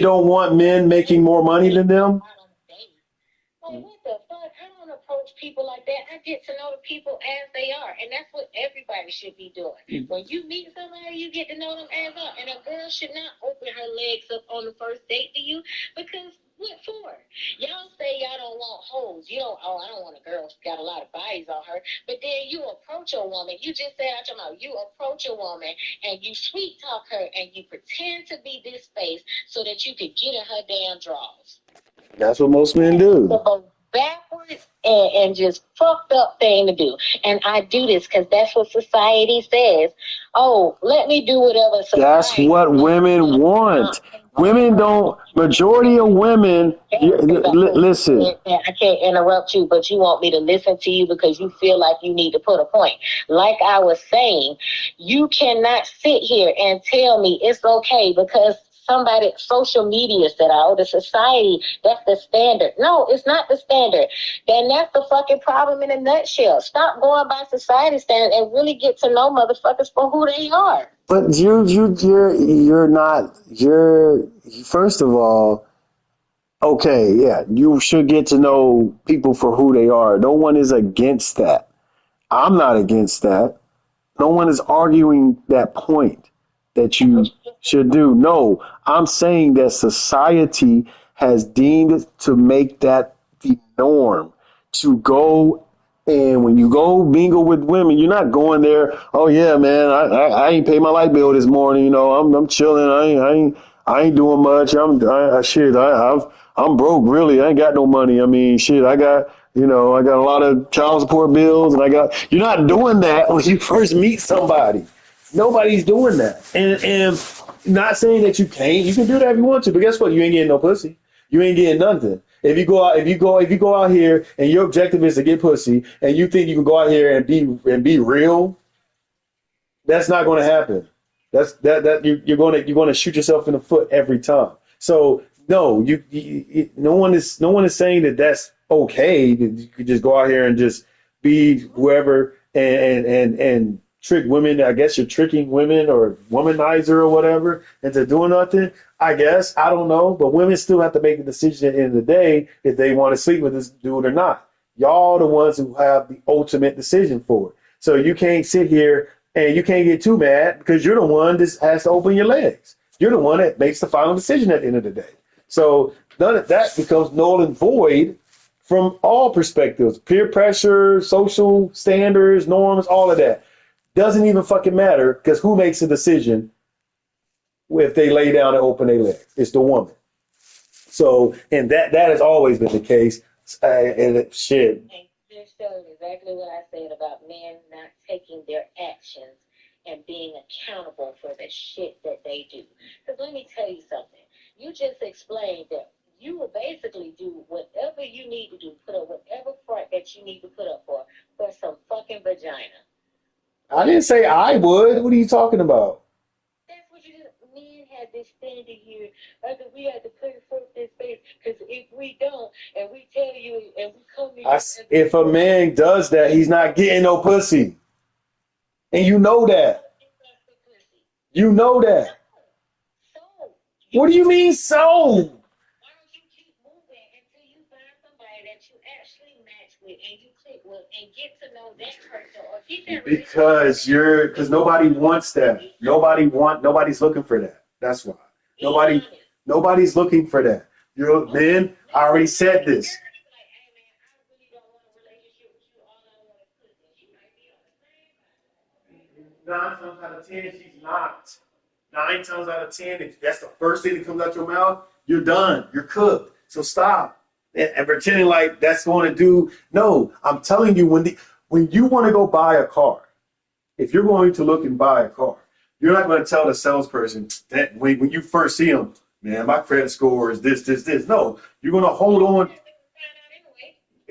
don't want men making more money than them? Like, what the fuck? I don't approach people like that. I get to know the people as they are. And that's what everybody should be doing. When you meet somebody, you get to know them as they are. And a girl should not open her legs up on the first date to you because what for? Y'all say y'all don't want hoes. I don't want a girl who's got a lot of bodies on her. But then you approach a woman. You just said out your mouth, you approach a woman and you sweet talk her and you pretend to be this face so that you could get in her damn drawers. That's what most men do. The backwards and just fucked up thing to do. And I do this because that's what society says. Oh, let me do whatever society. That's what women want. Women don't. Majority of women. Listen. I can't interrupt you, but you want me to listen to you because you feel like you need to put a point. Like I was saying, you cannot sit here and tell me it's okay because somebody, social media said, oh, the society, that's the standard. No, it's not the standard. Then that's the fucking problem in a nutshell. Stop going by society standard and really get to know motherfuckers for who they are. But you're not, first of all, okay, yeah, you should get to know people for who they are. No one is against that. I'm not against that. No one is arguing that point that you should do. No, I'm saying that society has deemed it to make that the norm. To go, and when you go mingle with women, you're not going there, oh yeah, man, I ain't pay my light bill this morning, I'm chilling, I ain't doing much. I'm broke really. I ain't got no money. I mean, shit, I got a lot of child support bills and you're not doing that when you first meet somebody. Nobody's doing that. And not saying that you can't. You can do that if you want to, but guess what? You ain't getting no pussy. You ain't getting nothing. If you go out here and your objective is to get pussy and you think you can go out here and be real, that's not going to happen. You're going to shoot yourself in the foot every time. So no, no one is saying that that's okay. That you could just go out here and just be whoever and trick women. I guess you're tricking women or womanizer or whatever into doing nothing. I guess I don't know, but women still have to make the decision at the end of the day if they want to sleep with this dude or not. Y'all the ones who have the ultimate decision for it. So you can't sit here and you can't get too mad because you're the one that has to open your legs. You're the one that makes the final decision at the end of the day. So none of that becomes null and void from all perspectives. Peer pressure, social standards, norms, all of that. Doesn't even fucking matter because who makes the decision if they lay down and open their legs? It's the woman. So, and that has always been the case. Shit. Just showed exactly what I said about men not taking their actions and being accountable for the shit that they do. Because let me tell you something. You just explained that you will basically do whatever you need to do, put up whatever front that you need to put up for some fucking vagina. I didn't say I would. What are you talking about? That's what you do. Men have this standard here. We have to put forth this face because if we don't, and we tell you, and we come to you, if a man does that, he's not getting no pussy, and you know that. You know that. What do you mean so? Why don't you keep moving until you find somebody that you actually match with and you click with and get to know that person or get that relationship? Because nobody wants that. Nobody's looking for that. That's why. Nobody's looking for that. You're man, I already said this. Nine times out of ten, she's not. 9 times out of 10, if that's the first thing that comes out your mouth, you're done. You're cooked. So stop and pretending like that's going to do. No, I'm telling you, when you want to go buy a car, if you're going to look and buy a car, you're not going to tell the salesperson that when you first see them, man, my credit score is this, this, this. No, you're going to hold on.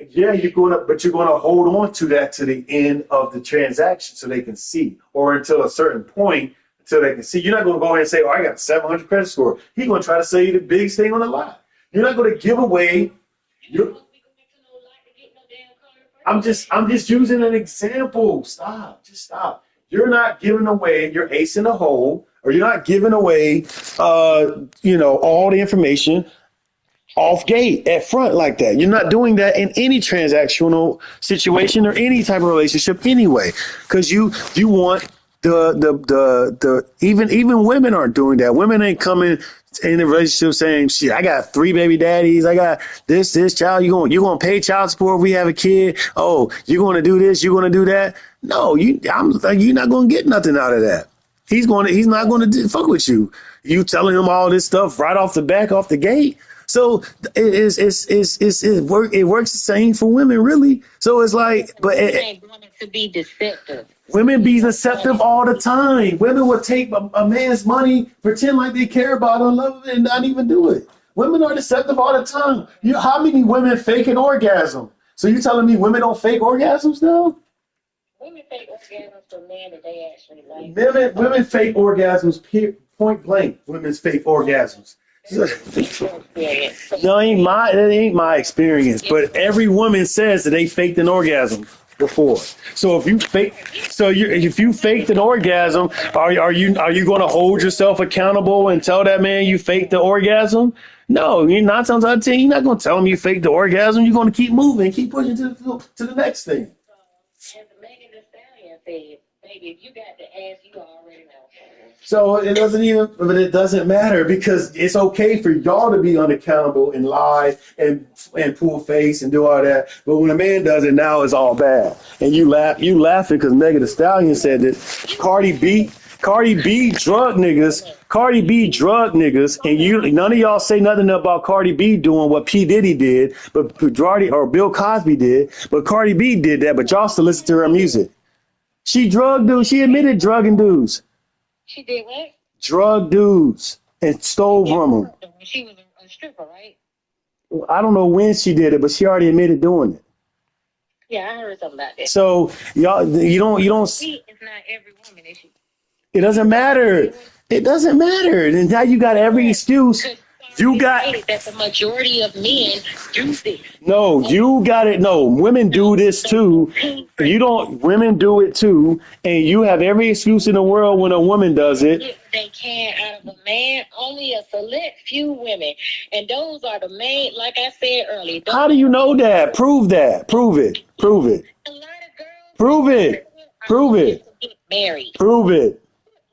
Yeah, but you're gonna hold on to that to the end of the transaction so they can see, or until a certain point until they can see. You're not gonna go ahead and say, "Oh, I got 700 credit score." He's gonna try to sell you the biggest thing on the lot. You're not gonna give away. Your, I'm just using an example. Just stop. You're not giving away your ace in the hole, or you're not giving away, all the information off gate at front like that. You're not doing that in any transactional situation or any type of relationship anyway, because you want the even women aren't doing that. Women ain't coming in a relationship saying, "Shit, I got 3 baby daddies. I got this child. You gonna pay child support if we have a kid? Oh, you're gonna do this. You're gonna do that? No, you're not gonna get nothing out of that. He's not gonna fuck with you. You telling him all this stuff right off the back, off the gate. So it works the same for women, really. So it's like, but to be deceptive. Women be deceptive all the time. Women will take a man's money, pretend like they care about him, love him, and not even do it. Women are deceptive all the time. How many women fake an orgasm? So you telling me women don't fake orgasms now? Women fake orgasms for men that they actually like. Women fake orgasms. Point blank. Women's fake orgasms. No, it ain't my experience. But every woman says that they faked an orgasm before. So if you faked an orgasm, are you going to hold yourself accountable and tell that man you faked the orgasm? No, you're 9 times out of 10, you're not going to tell him you faked the orgasm. You're going to keep moving, keep pushing to the next thing. As Megan Thee Stallion said, baby, if you got the ass, you already know. So it doesn't matter because it's okay for y'all to be unaccountable and lie and pull face and do all that. But when a man does it, now it's all bad. And you laughing because Megan Thee Stallion said that Cardi B drug niggas, and none of y'all say nothing about Cardi B doing what P. Diddy did, but Bill Cosby did, but Cardi B did that, but y'all still listen to her music. She drugged dudes. She admitted drugging dudes. She did what? Drug dudes and stole from them. She was a stripper, right? I don't know when she did it, but she already admitted doing it. Yeah, I heard something about that. So y'all, you don't. It's not every woman, is she? It doesn't matter. It doesn't matter. And now you got every excuse. You got that the majority of men do this. No, you got it. No, women do this too. Women do it too. And you have every excuse in the world when a woman does it. They can out of a man, only a select few women. And those are the main, like I said earlier. How do you know that? Prove that. Prove it. Prove it. A lot of girls. Prove it. Prove it. Get married. Prove it.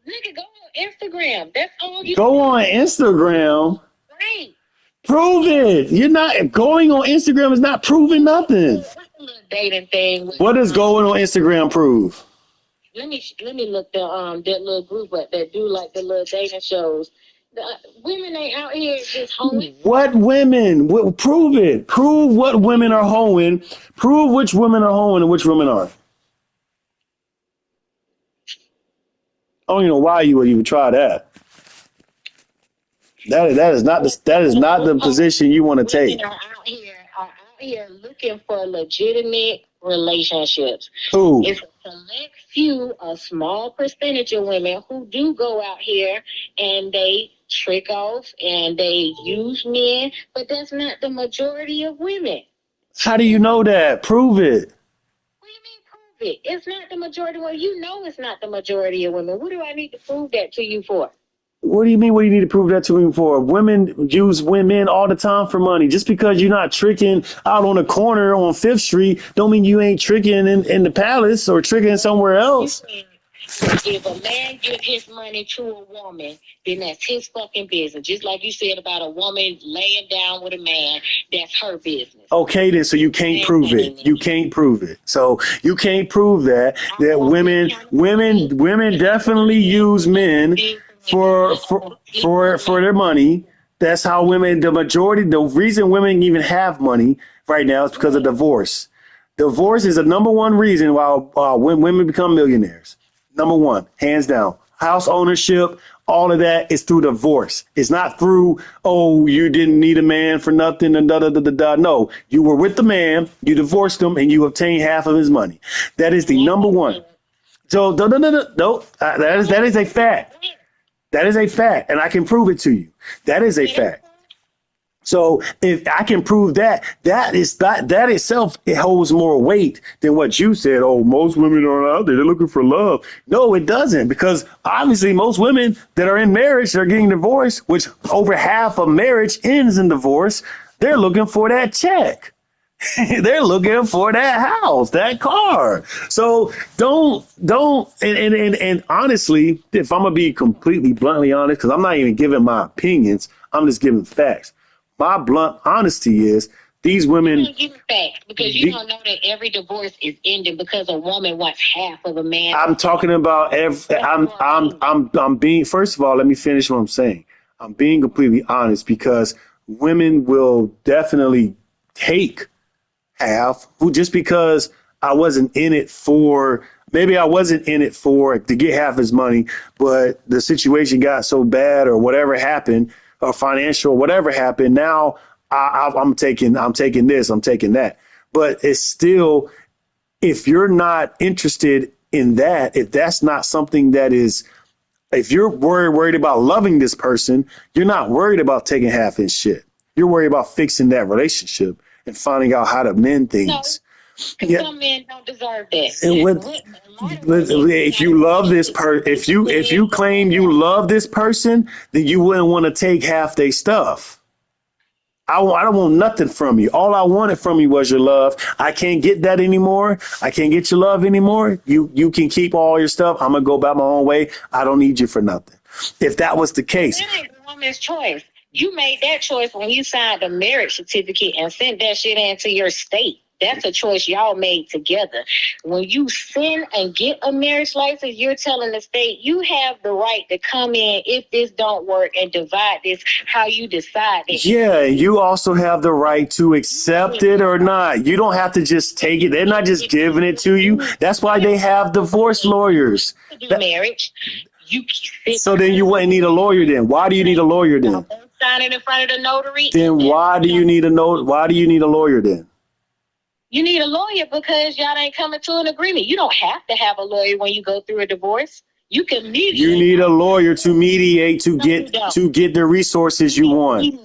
Nigga, go on Instagram. That's all you go on Instagram. Right. Prove it. You're not going on Instagram is not proving nothing. What's the little dating thing? What does going on Instagram prove? Let me look that little group up that do like the little dating shows. The women ain't out here just hoeing. What women? Prove it. Prove what women are hoeing. Prove which women are hoeing and which women aren't. I don't even know why you would even try that. That is not the position you want to take. Women are out here looking for legitimate relationships. Who? It's a select few, a small percentage of women who do go out here and they trick off and they use men, but that's not the majority of women. How do you know that? Prove it. What do you mean prove it? It's not the majority. Well, you know it's not the majority of women. What do I need to prove that to you for? What do you mean? What do you need to prove that to me for? Women use women all the time for money. Just because you're not tricking out on a corner on Fifth Street, don't mean you ain't tricking in the palace or tricking somewhere else. If a man give his money to a woman, then that's his fucking business. Just like you said about a woman laying down with a man, that's her business. Okay, then so you can't prove it. You can't prove it. So you can't prove that women definitely use men for their money. That's how women. The reason women even have money right now is because of divorce. Divorce is the number one reason why when women become millionaires. Number one, hands down. House ownership, all of that is through divorce. It's not through, oh, you didn't need a man for nothing and da da da da da. No, you were with the man, you divorced him, and you obtained half of his money. That is the number one. So no, that is a fact. That is a fact, and I can prove it to you. That is a fact. So if I can prove that itself, it holds more weight than what you said. Oh, most women are out there, they're looking for love. No, it doesn't, because obviously most women that are in marriage, they're getting divorced, which over half of marriage ends in divorce. They're looking for that check. They're looking for that house, that car. So don't and honestly, if I'm gonna be completely bluntly honest, because I'm not even giving my opinions, I'm just giving facts. My blunt honesty is these women. You don't give facts because you don't know that every divorce is ending because a woman wants half of a man. I'm talking about I'm being, first of all, let me finish what I'm saying. I'm being completely honest because women will definitely take half just because I wasn't in it for, maybe I wasn't in it for to get half his money, but the situation got so bad or whatever happened or financial, whatever happened. Now I'm taking this, I'm taking that. But it's still, if you're not interested in that, if that's not something that is, if you're worried about loving this person, you're not worried about taking half his shit. You're worried about fixing that relationship and finding out how to mend things. Because some men don't deserve that. And if you love this person, if you claim you love this person, then you wouldn't want to take half their stuff. I don't want nothing from you. All I wanted from you was your love. I can't get that anymore. I can't get your love anymore. You can keep all your stuff. I'm gonna go about my own way. I don't need you for nothing. If that was the case, that ain't the woman's choice. You made that choice when you signed a marriage certificate and sent that shit into your state. That's a choice y'all made together. When you send and get a marriage license, you're telling the state you have the right to come in if this don't work and divide this how you decide that. Yeah, you also have the right to accept it or not. You don't have to just take it. They're not just giving it to you. That's why they have divorce lawyers. Marriage. So then you wouldn't need a lawyer then. Why do you need a lawyer then? Sign it in front of the notary. Then why do you need a lawyer then? You need a lawyer because y'all ain't coming to an agreement. You don't have to have a lawyer when you go through a divorce. You can mediate. You need a lawyer to mediate to get the resources you want.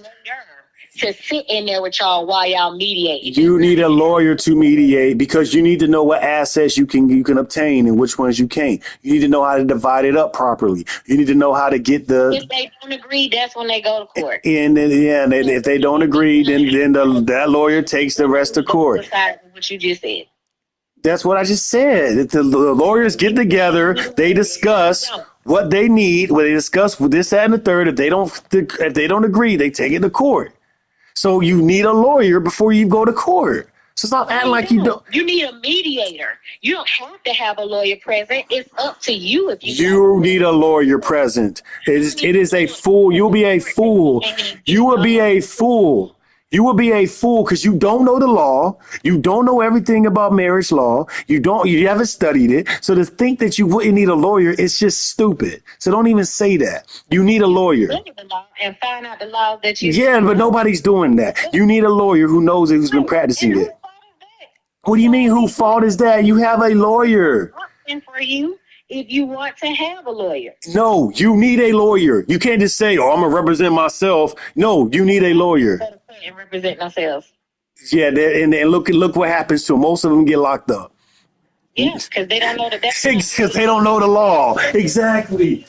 To sit in there with y'all while y'all mediate. You need a lawyer to mediate because you need to know what assets you can obtain and which ones you can't. You need to know how to divide it up properly. You need to know how to get the. If they don't agree, that's when they go to court. And then if they don't agree, then that lawyer takes the rest to court. What you just said. That's what I just said. The lawyers get together, they discuss what they need. When they discuss this, that, and the third, if they don't agree, they take it to court. So you need a lawyer before you go to court. So stop acting like you don't. You need a mediator. You don't have to have a lawyer present. It's up to you if you. You need a lawyer present. It is a fool. You'll be a fool. You will be a fool. You will be a fool because you don't know the law. You don't know everything about marriage law. You haven't studied it. So to think that you wouldn't need a lawyer is just stupid. So don't even say that. You need a lawyer. And find out the law that you. Yeah, but nobody's doing that. You need a lawyer who knows it, who's been practicing it. What do you mean, whose fault is that? You have a lawyer. For you. If you want to have a lawyer. No, you need a lawyer. You can't just say, oh, I'm going to represent myself. No, you need a lawyer. And represent ourselves. Yeah, and look what happens to them. Most of them get locked up. Yeah, because they don't know the because they don't know the law. Exactly.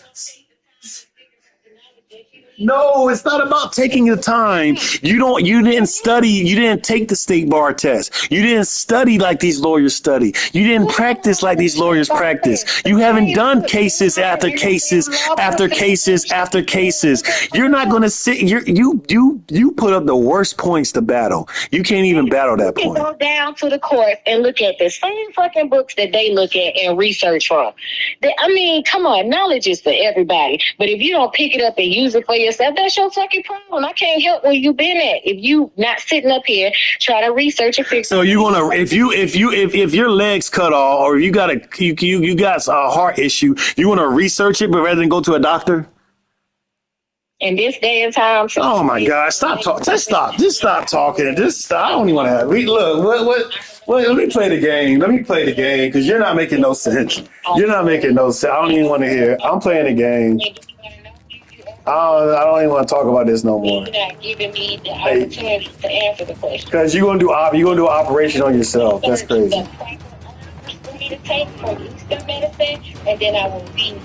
No, it's not about taking the time. You didn't study, you didn't take the state bar test. You didn't study like these lawyers study. You didn't practice like these lawyers practice. You haven't done cases after cases after cases after cases. You're not going to sit, you put up the worst points to battle. You can't even battle that You can point. go down to the court and look at the same fucking books that they look at and research from. I mean, come on, knowledge is for everybody. But if you don't pick it up and use it for yourself, that's your fucking problem. I can't help where you been at. If you not sitting up here trying to research and figure. So you gonna if your legs cut off or you got you got a heart issue, you wanna research it, but rather than go to a doctor. In this day and time. Oh my God! Stop talking. Just stop talking. Just stop. I don't even want to have. Look. What? Let me play the game. Let me play the game because you're not making no sense. You're not making no sense. I don't even want to hear. I'm playing the game. I don't even want to talk about this no more. You're not giving me the opportunity to answer the question. Because you're gonna do an operation on yourself. That's crazy. For me to take for Eastern medicine, and then I will be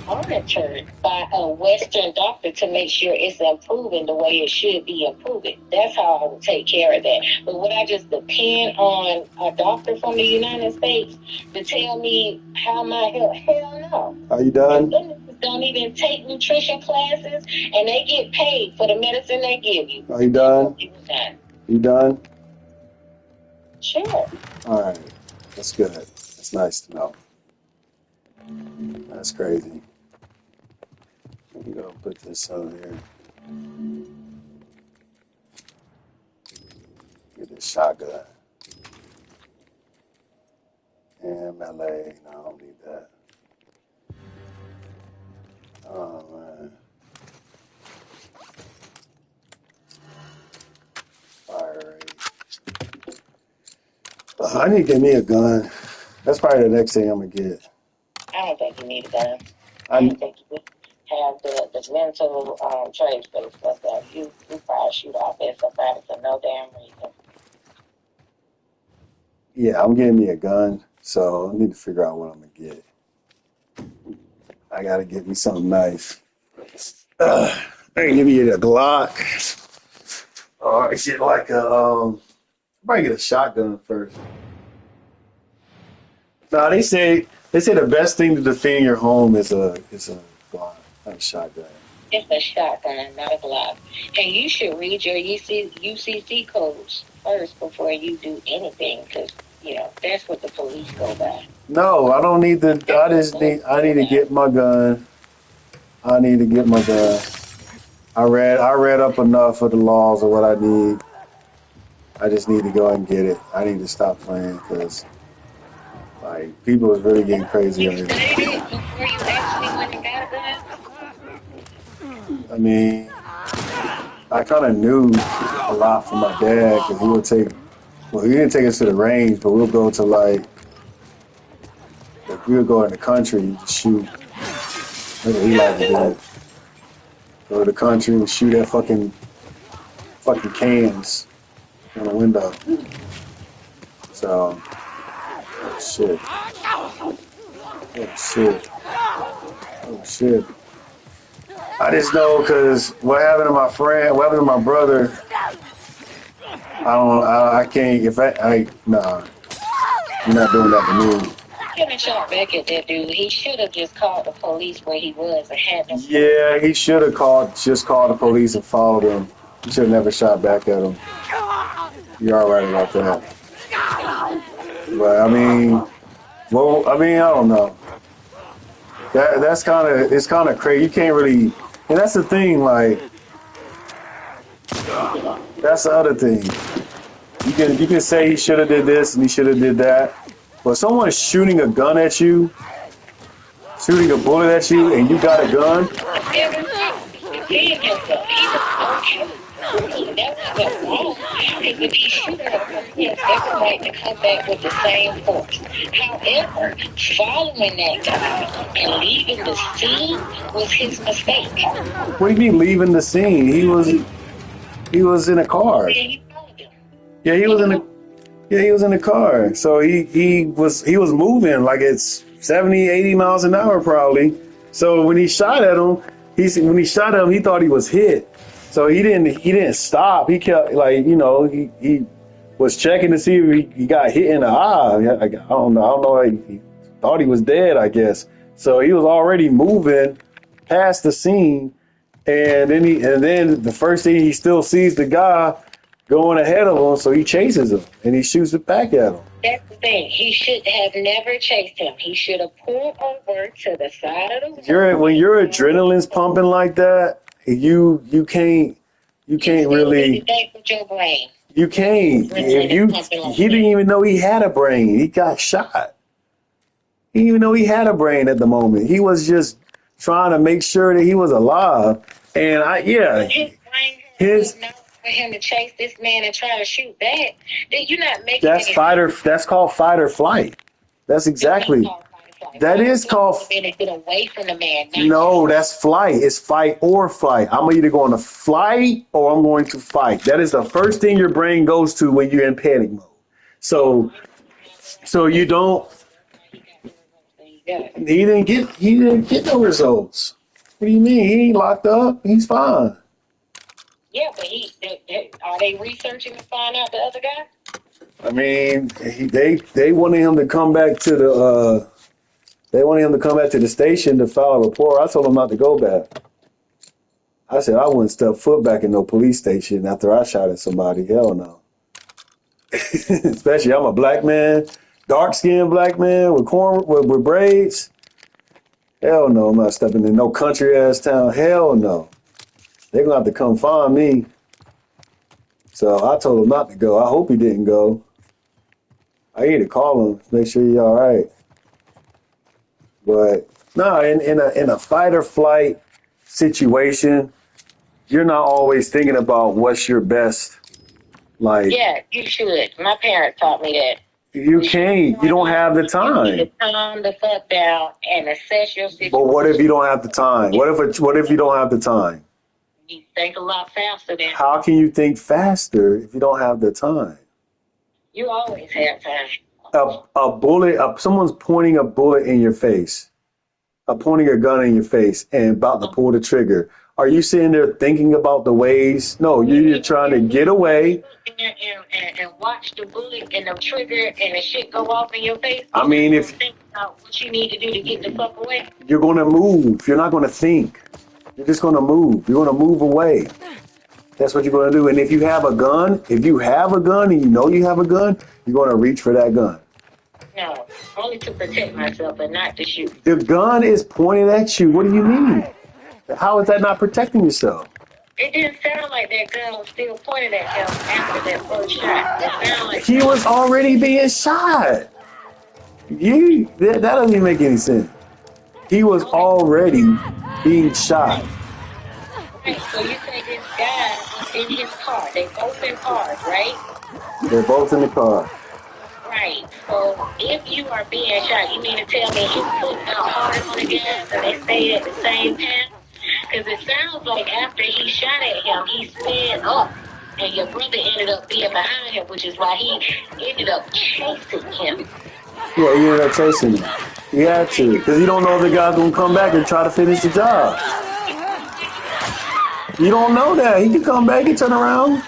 monitored by a Western doctor to make sure it's improving the way it should be improving. That's how I would take care of that. But would I just depend on a doctor from the United States to tell me how my health? Hell no. Are you done? Don't even take nutrition classes, and they get paid for the medicine they give you. Are you done? You done? Sure. All right. That's good. That's nice to know. That's crazy. Let me go put this over here. Get this shotgun. And melee. No, I don't need that. Oh, man. Fire rate. I need to get me a gun. That's probably the next thing I'm going to get. I don't think you need a gun. I don't think you have the mental traits for the stuff that you probably shoot off at somebody for no damn reason. Yeah, I'm getting me a gun, so I need to figure out what I'm going to get. I got to get me something nice. I can give you a Glock. Or get like probably get a shotgun first. No, they say the best thing to defend your home is a Glock, not a shotgun. It's a shotgun, not a Glock. And you should read your UCC codes first before you do anything, because that's what the police go by. No, I don't need the. I need to get my gun. I need to get my gun. I read up enough of the laws of what I need. I just need to go and get it. I need to stop playing because, like, people is really getting crazy over here. Before you actually went and got a gun? I mean, I kind of knew a lot from my dad because he would take. Well, he didn't take us to the range, but we'll go to like we would go in the country and just shoot. That's what he liked to do. Go to the country and shoot at fucking cans on the window. So, shit. Oh shit. I just know because what happened to my brother, I can't, nah, you're not doing that to me. He could have shot back at that dude. He should have just called the police where he was and had them. Yeah, he should have called the police and followed him. He should have never shot back at him. You're all right about that. But I mean, I don't know. It's kind of crazy. You can't really, and that's the thing. Like, that's the other thing. You can say he should have did this and he should have did that, but someone shooting a gun at you, shooting a bullet at you, and you got a gun. If he shoot he has every right to come back with the same force. However, following that guy and leaving the scene was his mistake. What do you mean leaving the scene? He was in a car. Yeah, he was in the car. So he was moving like it's 70, 80 miles an hour probably. So when he shot at him, When he shot him, he thought he was hit, so he didn't stop. He kept like he was checking to see if he got hit in the eye. I don't know. He thought he was dead, I guess. So he was already moving past the scene, and then the first thing he still sees the guy going ahead of him, so he chases him and he shoots it back at him. That's the thing. He should have never chased him. He should have pulled over to the side of the road. When your adrenaline's pumping like that, you can't really. Think with your brain. You can't. He didn't even know he had a brain. He got shot. He didn't even know he had a brain at the moment. He was just trying to make sure that he was alive. And his brain for him to chase this man and try to shoot back. You're not making that's called fight or flight. That's exactly. That is called. To get away from the man. No, that's flight. It's fight or flight. I'm either going to flight or I'm going to fight. That is the first thing your brain goes to when you're in panic mode. So you don't. He didn't get no results. What do you mean? He ain't locked up. He's fine. Yeah, but are they researching to find out the other guy? I mean, they wanted him to come back to the. They wanted him to come back to the station to file a report. I told him not to go back. I said I wouldn't step foot back in no police station after I shot at somebody. Hell no. Especially I'm a black man, dark-skinned black man with braids. Hell no, I'm not stepping in no country-ass town. Hell no. They're going to have to come find me. So I told him not to go. I hope he didn't go. I need to call him, make sure he's all right. But no, in a fight or flight situation, you're not always thinking about what's your best. Like, yeah, you should. My parents taught me that. You can't. You don't have the time. You need to calm the fuck down and assess your situation. But what if you don't have the time? What if you don't have the time? You think a lot faster than. How can you think faster if you don't have the time? You always have time. A bullet, someone's pointing a bullet in your face, pointing a gun in your face and about to pull the trigger. Are you sitting there thinking about the ways? No, you're trying to get away. And watch the bullet and the trigger and the shit go off in your face. I mean, if think about what you need to do to get the fuck away. You're going to move. You're not going to think. You're just going to move. You're going to move away. That's what you're going to do. And if you have a gun, and you have a gun, you're going to reach for that gun. No, only to protect myself and not to shoot. The gun is pointed at you. What do you mean? How is that not protecting yourself? It didn't sound like that gun was still pointed at him after that first shot. It sounded like he was already being shot. That doesn't even make any sense. He was already being shot. Right, so you say this guy was in his car. They both in cars, right? They're both in the car. Right. So if you are being shot, you mean to tell me you put out hard on the gas and they stayed at the same time? Because it sounds like after he shot at him, he sped up, and your brother ended up being behind him, which is why he ended up chasing him. Yeah, he ended up chasing him. He had to, because you don't know if the guy's going to come back and try to finish the job. You don't know that. He can come back and turn around.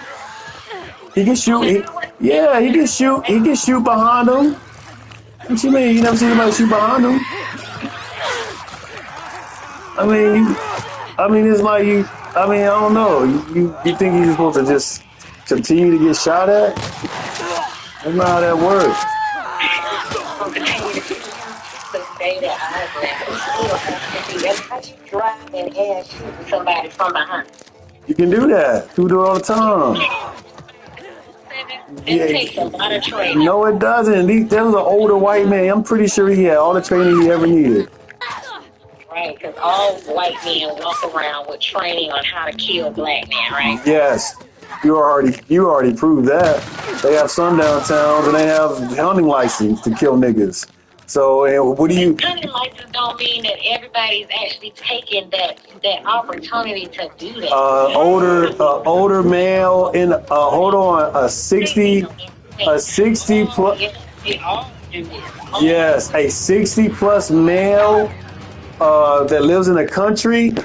He can shoot. He can shoot. He can shoot behind him. What you mean? You never seen anybody shoot behind him? I mean, it's like I don't know. You think he's supposed to just continue to get shot at? That's not how that works. You can do that. You do it all the time. It takes a lot of training. No, it doesn't. There was an older white man. I'm pretty sure he had all the training he ever needed. Right, because all white men walk around with training on how to kill black men, right? Yes. You already proved that. They have sundown towns and they have hunting license to kill niggas. So what do you? Hunting license don't mean that everybody's actually taking that opportunity to do that. Older male in hold on, a 60 plus. Yes, a 60 plus male that lives in the country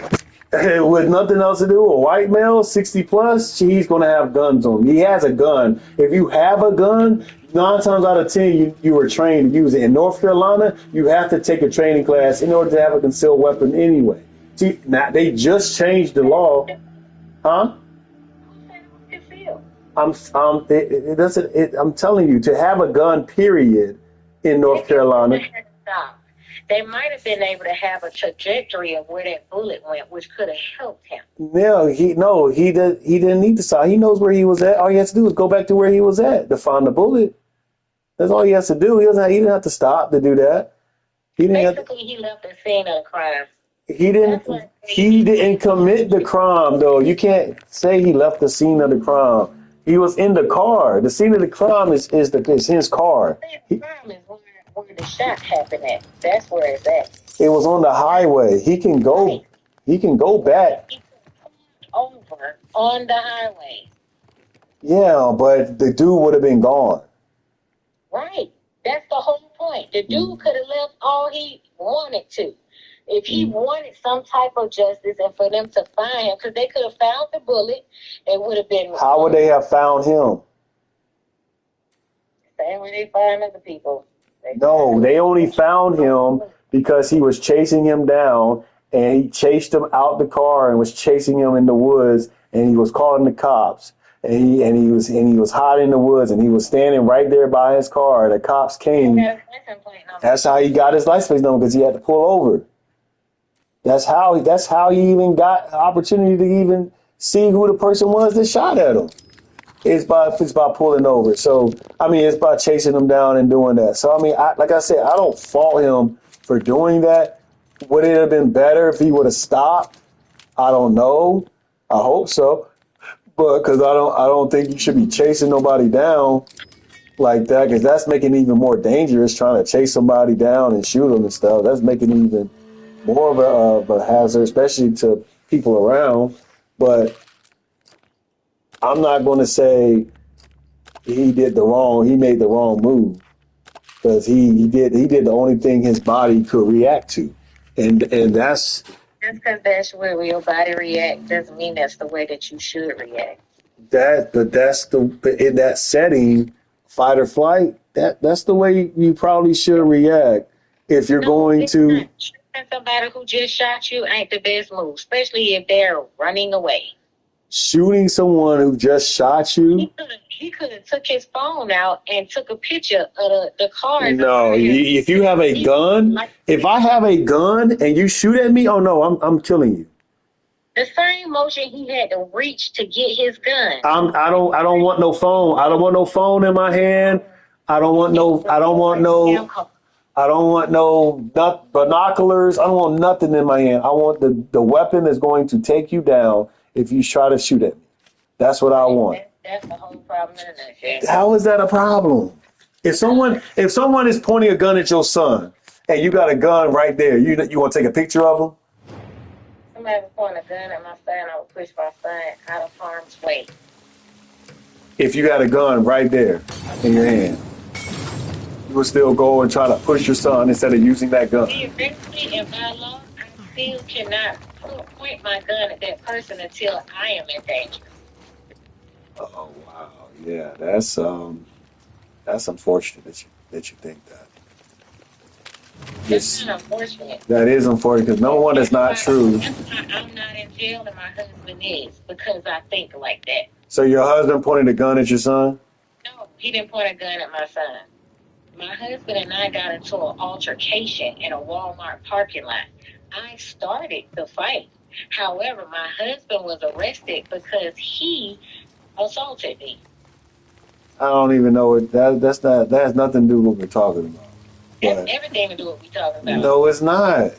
with nothing else to do, a white male, 60 plus, he's going to have guns on him. He has a gun. If you have a gun, 9 times out of 10, you were trained to use it. In North Carolina, you have to take a training class in order to have a concealed weapon anyway. See, now they just changed the law. Huh? It doesn't. I'm telling you, to have a gun, period, in North Carolina. They might have been able to have a trajectory of where that bullet went, which could have helped him. He didn't need to stop. He knows where he was at. All he has to do is go back to where he was at to find the bullet. That's all he has to do. He didn't have to stop to do that. He left the scene of the crime. He didn't commit the crime, though. You can't say he left the scene of the crime. He was in the car. The scene of the crime is his car. The crime is where the shot happened at. That's where it's at. It was on the highway. He can go. Right. He can go back. He over on the highway. Yeah, but the dude would have been gone. Right. That's the whole point. The dude could have left all he wanted to. If he wanted some type of justice and for them to find him, because they could have found the bullet, it would have been. How would they have found him? Same way they find other people. They only found him because he was chasing him down, and he chased him out the car and was chasing him in the woods, and he was calling the cops. And he was hiding in the woods, and he was standing right there by his car. The cops came. That's how he got his license plate number, because he had to pull over. That's how he even got the opportunity to even see who the person was that shot at him. It's by pulling over. So, I mean, it's by chasing him down and doing that. So, I mean, like I said, I don't fault him for doing that. Would it have been better if he would have stopped? I don't know. I hope so. But because I don't think you should be chasing nobody down like that, because that's making it even more dangerous, trying to chase somebody down and shoot them and stuff. That's making it even more of a hazard, especially to people around. But I'm not going to say he made the wrong move, because he did the only thing his body could react to, and that's. Just because that's where your body reacts doesn't mean that's the way that you should react. But in that setting, fight or flight. That's the way you probably should react if you're going to. Somebody who just shot you ain't the best move, especially if they're running away. Shooting someone who just shot you. He could have took his phone out and took a picture of the car. No, if you have a gun, if I have a gun and you shoot at me, oh no, I'm killing you. The same motion he had to reach to get his gun. I don't want no phone. I don't want no phone in my hand. I don't want no binoculars. I don't want nothing in my hand. I want the weapon that's going to take you down if you try to shoot at me. That's what I want. That's the whole problem in a nutshell. How is that a problem? If someone is pointing a gun at your son and you got a gun right there, you want to take a picture of him? Somebody was pointing a gun at my son, I would push my son out of harm's way. If you got a gun right there in your hand, you would still go and try to push your son instead of using that gun. Eventually, in my law, I still cannot point my gun at that person until I am in danger. Oh wow, yeah, that's unfortunate that you think that. That's not unfortunate. That is unfortunate, because number one, that's not true. That's why I'm not in jail and my husband is, because I think like that. So your husband pointed a gun at your son? No, he didn't point a gun at my son. My husband and I got into an altercation in a Walmart parking lot. I started the fight. However, my husband was arrested because he assaulted me. I don't even know it. That has nothing to do with what we're talking about. That's everything to do with what we're talking about. No, it's not.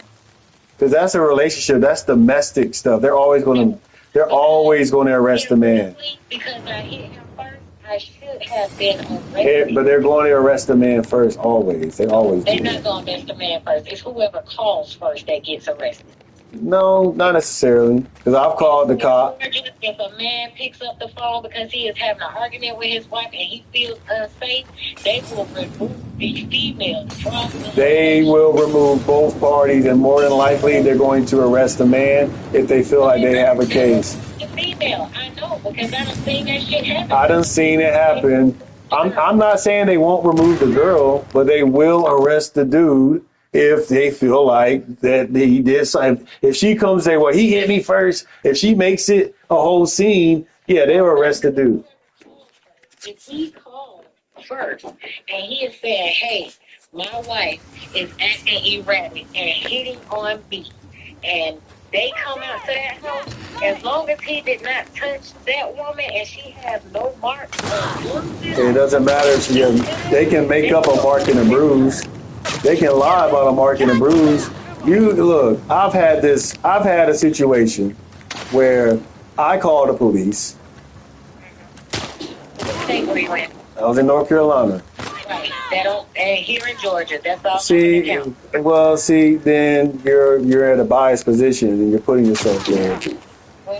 Because that's a relationship. That's domestic stuff. They're always going to arrest the man. Because I hit him first, I should have been arrested. But they're going to arrest the man first, always. They're not going to arrest the man first. It's whoever calls first that gets arrested. No, not necessarily. Because I've called the cop. If a man picks up the phone because he is having an argument with his wife and he feels unsafe, they will remove the female from the They relationship. will remove both parties, and more than likely, they're going to arrest the man if they feel like they have a case. The female, I know, because I done seen that shit happen. I done seen it happen. I'm not saying they won't remove the girl, but they will arrest the dude if they feel like that he did something. If she comes and say, well, he hit me first, if she makes it a whole scene, yeah, they'll arrest the dude. If he called first and he is saying, hey, my wife is acting erratic and hitting on me, and they come out to that house, as long as he did not touch that woman and she has no marks or bruises, It doesn't matter if they can make up a mark and a bruise. They can lie about a mark and a bruise. You look, I've had a situation where I called the police. I was in North Carolina. Right. And here in Georgia, that's all. See, then you're in a biased position and you're putting yourself there. Well,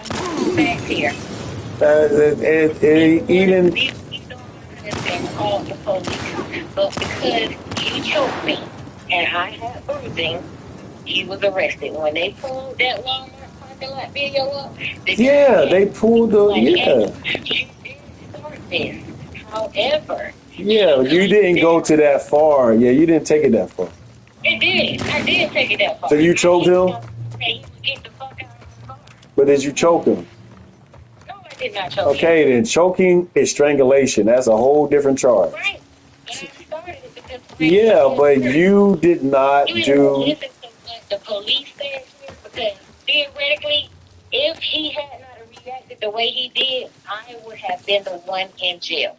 facts here. Even And called the police, but because he choked me and I had bruising, he was arrested. When they pulled that Walmart parking lot video up, they pulled the you did start this. However, you didn't go to that far. Yeah, you didn't take it that far. I did take it that far. So you choked him? Get the fuck out of the car. But did you choke him? No, I did not choke him. Okay, then choking is strangulation. That's a whole different charge. Right. But I started it because Yeah, but you did not you do. listen to what the police said here, because theoretically, if he had not reacted the way he did, I would have been the one in jail.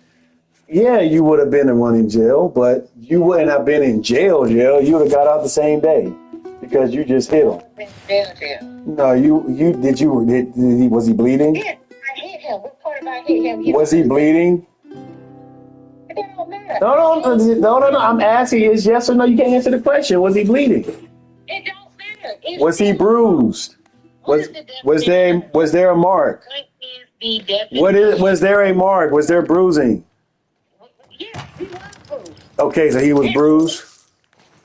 Yeah, you would have been the one in jail, but you wouldn't have been in jail. You would have got out the same day because you just hit him. Jail. No, was he bleeding? Yeah, I hit him. What part about hit him? Was he bleeding? It don't matter. No. I'm asking is yes or no. You can't answer the question. Was he bleeding? It don't matter. Was he bruised? Was there a mark? What is the definition? Was there a mark? Was there bruising? Yeah, he was bruised. Okay, so he was bruised.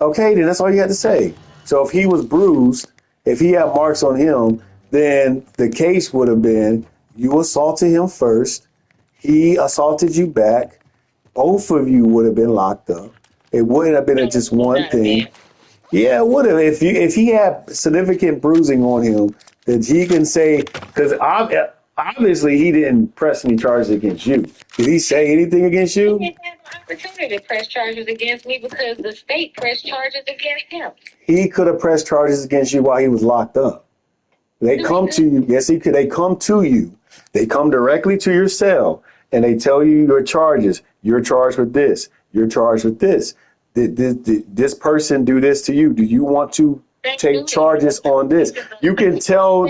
Okay, then that's all you had to say. So if he was bruised, if he had marks on him, then the case would have been you assaulted him first, he assaulted you back, both of you would have been locked up. It wouldn't have been just one thing. Yeah, it would have. If he had significant bruising on him, that he can say, because obviously he didn't press any charges against you. Did he say anything against you? He didn't have an opportunity to press charges against me because the state pressed charges against him. He could have pressed charges against you while he was locked up. They come to you. Yes, he could. They come to you. They come directly to your cell and they tell you your charges. You're charged with this. You're charged with this. Did this person do this to you? Do you want to take charges on this? You can tell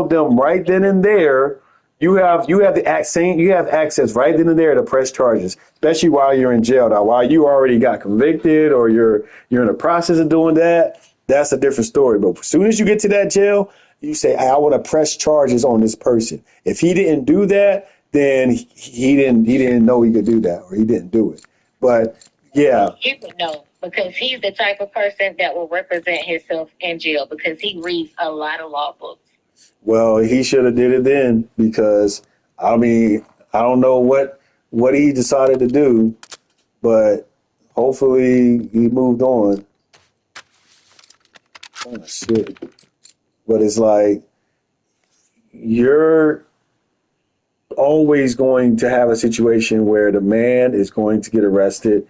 them right then and there. You have access right then and there to press charges, especially while you're in jail. Now, while you already got convicted or you're in the process of doing that, that's a different story. But as soon as you get to that jail, you say, I want to press charges on this person. If he didn't do that, then he didn't know he could do that, or he didn't do it. But yeah. He would know because he's the type of person that will represent himself in jail because he reads a lot of law books. Well, he should have did it then because, I mean, I don't know what he decided to do, but hopefully he moved on. Oh, shit. But it's like, you're always going to have a situation where the man is going to get arrested.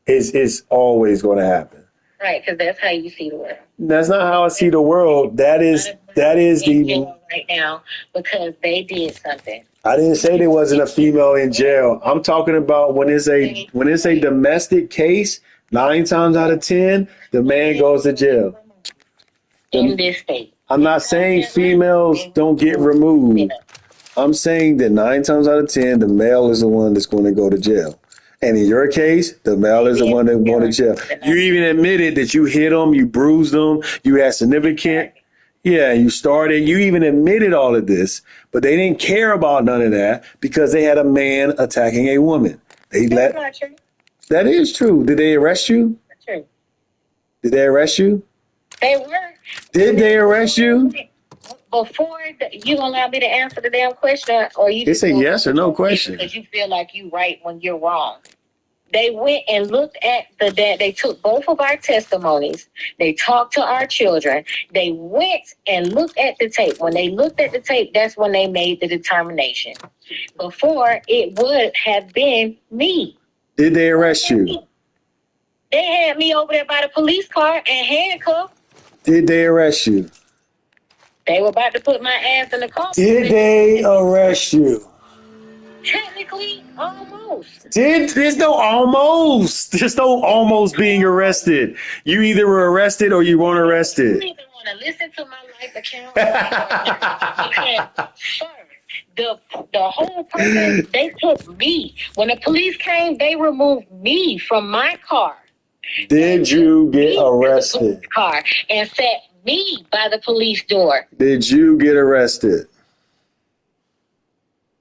It's always going to happen. Right, because that's how you see the world. That's not how I see the world. That is the right now because they did something. I didn't say there wasn't a female in jail. I'm talking about when it's a domestic case. 9 times out of 10, the man goes to jail. In this state. I'm not saying females don't get removed. I'm saying that 9 times out of 10, the male is the one that's going to go to jail. And in your case, the male is the one that's going to jail. You even admitted that you hit him, you bruised him, you had significant Yeah, you started, you even admitted all of this, but they didn't care about none of that because they had a man attacking a woman. They That's let not true. that is true. Did they arrest you? That's true. Did they arrest you? They were. Did they arrest you? You gonna allow me to answer the damn question, or you It's just a gonna yes or no question. because you feel like you right when you're wrong? They went and looked at the dad. They took both of our testimonies. They talked to our children. They went and looked at the tape. When they looked at the tape, that's when they made the determination. Before, it would have been me. Did they arrest you? They had me over there by the police car and handcuffed. Did they arrest you? They were about to put my ass in the car. Did they arrest you? Technically, almost. There's no almost. There's no almost being arrested. You either were arrested or you weren't You arrested. either want to listen to my life account or because, sir, the whole person, they took me. When the police came, they removed me from my car. Did you get arrested? Car and set me by the police door. Did you get arrested?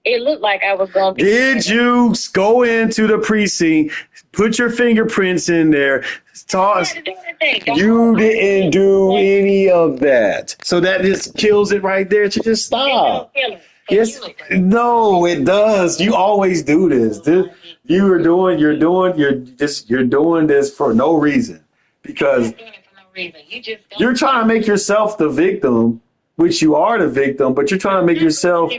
It looked like I was going to be. Did you go into the precinct, put your fingerprints in there, toss? You didn't do any of that. So that just kills it right there. To just stop. Yes, no, it does. You always do this. You're doing this for no reason because you're trying to make yourself the victim, which you are the victim, but you're trying to make yourself.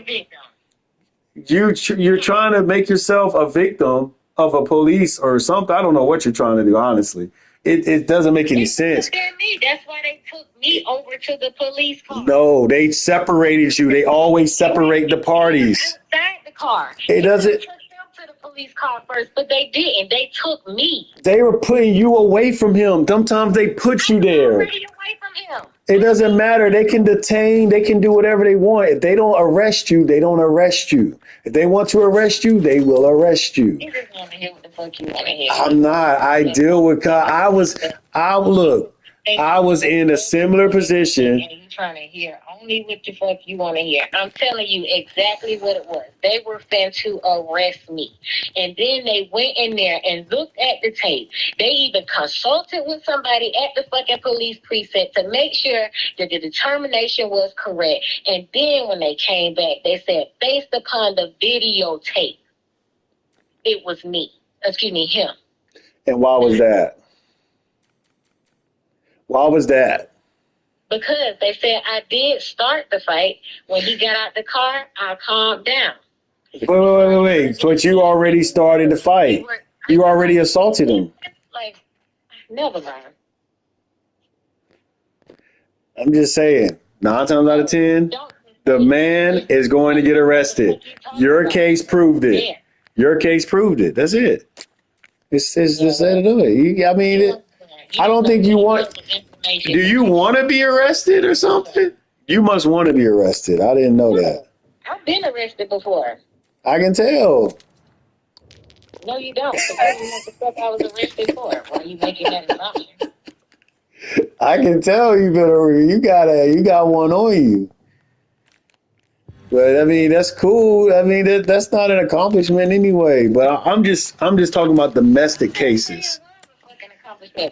You're trying to make yourself a victim of a police or something. I don't know what you're trying to do, honestly. It doesn't make any sense. That's why they took me over to the police car. No, they separated you. They always separate the parties. Outside the car. It doesn't. They took them to the police car first, but they didn't. They took me. They were putting you away from him. Sometimes they put you there. Away from him. It doesn't matter. They can detain. They can do whatever they want. If they don't arrest you, they don't arrest you. If they want to arrest you, they will arrest you. You just want to hear what the fuck you want to hear. I'm not. I deal with. I was in a similar position. And you trying to hear only what the fuck you want to hear. I'm telling you exactly what it was. They were fin to arrest me. And then they went in there and looked at the tape. They even consulted with somebody at the fucking police precinct to make sure that the determination was correct. And then when they came back, they said, based upon the videotape, it was me. Excuse me, him. And why was that? Why was that? Because they said I did start the fight. When he got out the car, I calmed down. Wait. But you already started the fight. You already assaulted him. Like, never mind. I'm just saying, 9 times out of 10, the man is going to get arrested. Your case proved it. Your case proved it. That's it. It's just that do it. I mean, I don't think you want. Do you want to be arrested or something? You must want to be arrested. I didn't know that. I've been arrested before. I can tell. No, you don't. Because I don't know what the fuck I was arrested for. Why are you making that assumption? I can tell you got one on you. But I mean, that's cool. I mean, that's not an accomplishment anyway. But I'm just talking about domestic cases.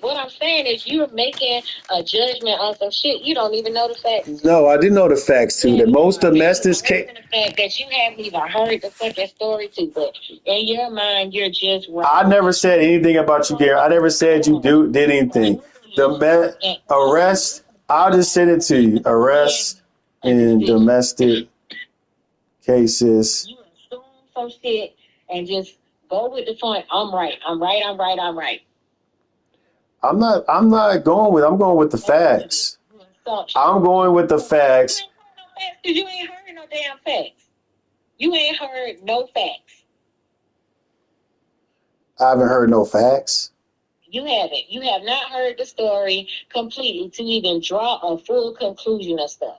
What I'm saying is you're making a judgment on some shit. You don't even know the facts. No, I didn't know the facts too. That most domestic cases. The fact that you haven't even heard the fucking story too, but in your mind, you're just wrong. I never said anything about you, Gary. I never said you did anything. The arrest. I'll just send it to you. Arrest in domestic cases. You assume some shit and just go with the point. I'm right. I'm right. I'm going with. I'm going with the facts. I'm going with the facts. You ain't heard no damn facts. You ain't heard no facts. I haven't heard no facts. You haven't. You have not heard the story completely to even draw a full conclusion of stuff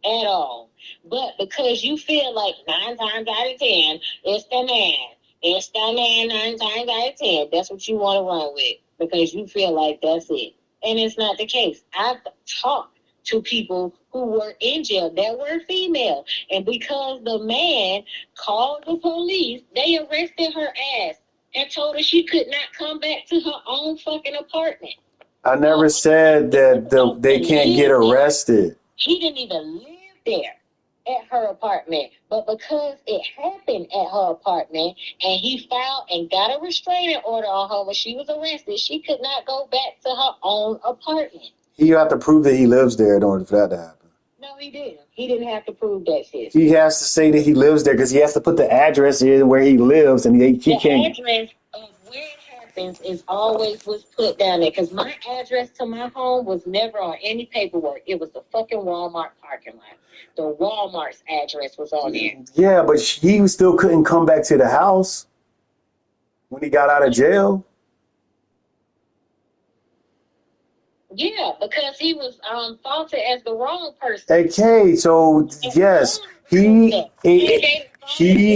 at all. But because you feel like 9 times out of 10, it's the man. It's the man 9 times out of 10. That's what you want to run with because you feel like that's it. And it's not the case. I've talked to people who were in jail that were female. And because the man called the police, they arrested her ass and told her she could not come back to her own fucking apartment. I never said that they can't get arrested. He didn't even live there at her apartment, but because it happened at her apartment and he filed and got a restraining order on her when she was arrested, she could not go back to her own apartment. You have to prove that he lives there in order for that to happen. No, he didn't. He didn't have to prove that shit. He has to say that he lives there because he has to put the address in where he lives, and he can't. The address of where it happens is always was put down there because my address to my home was never on any paperwork. It was the fucking Walmart parking lot. The Walmart's address was on there. Yeah, but he still couldn't come back to the house when he got out of jail. Yeah, because he was faulted as the wrong person. Okay, so yes, he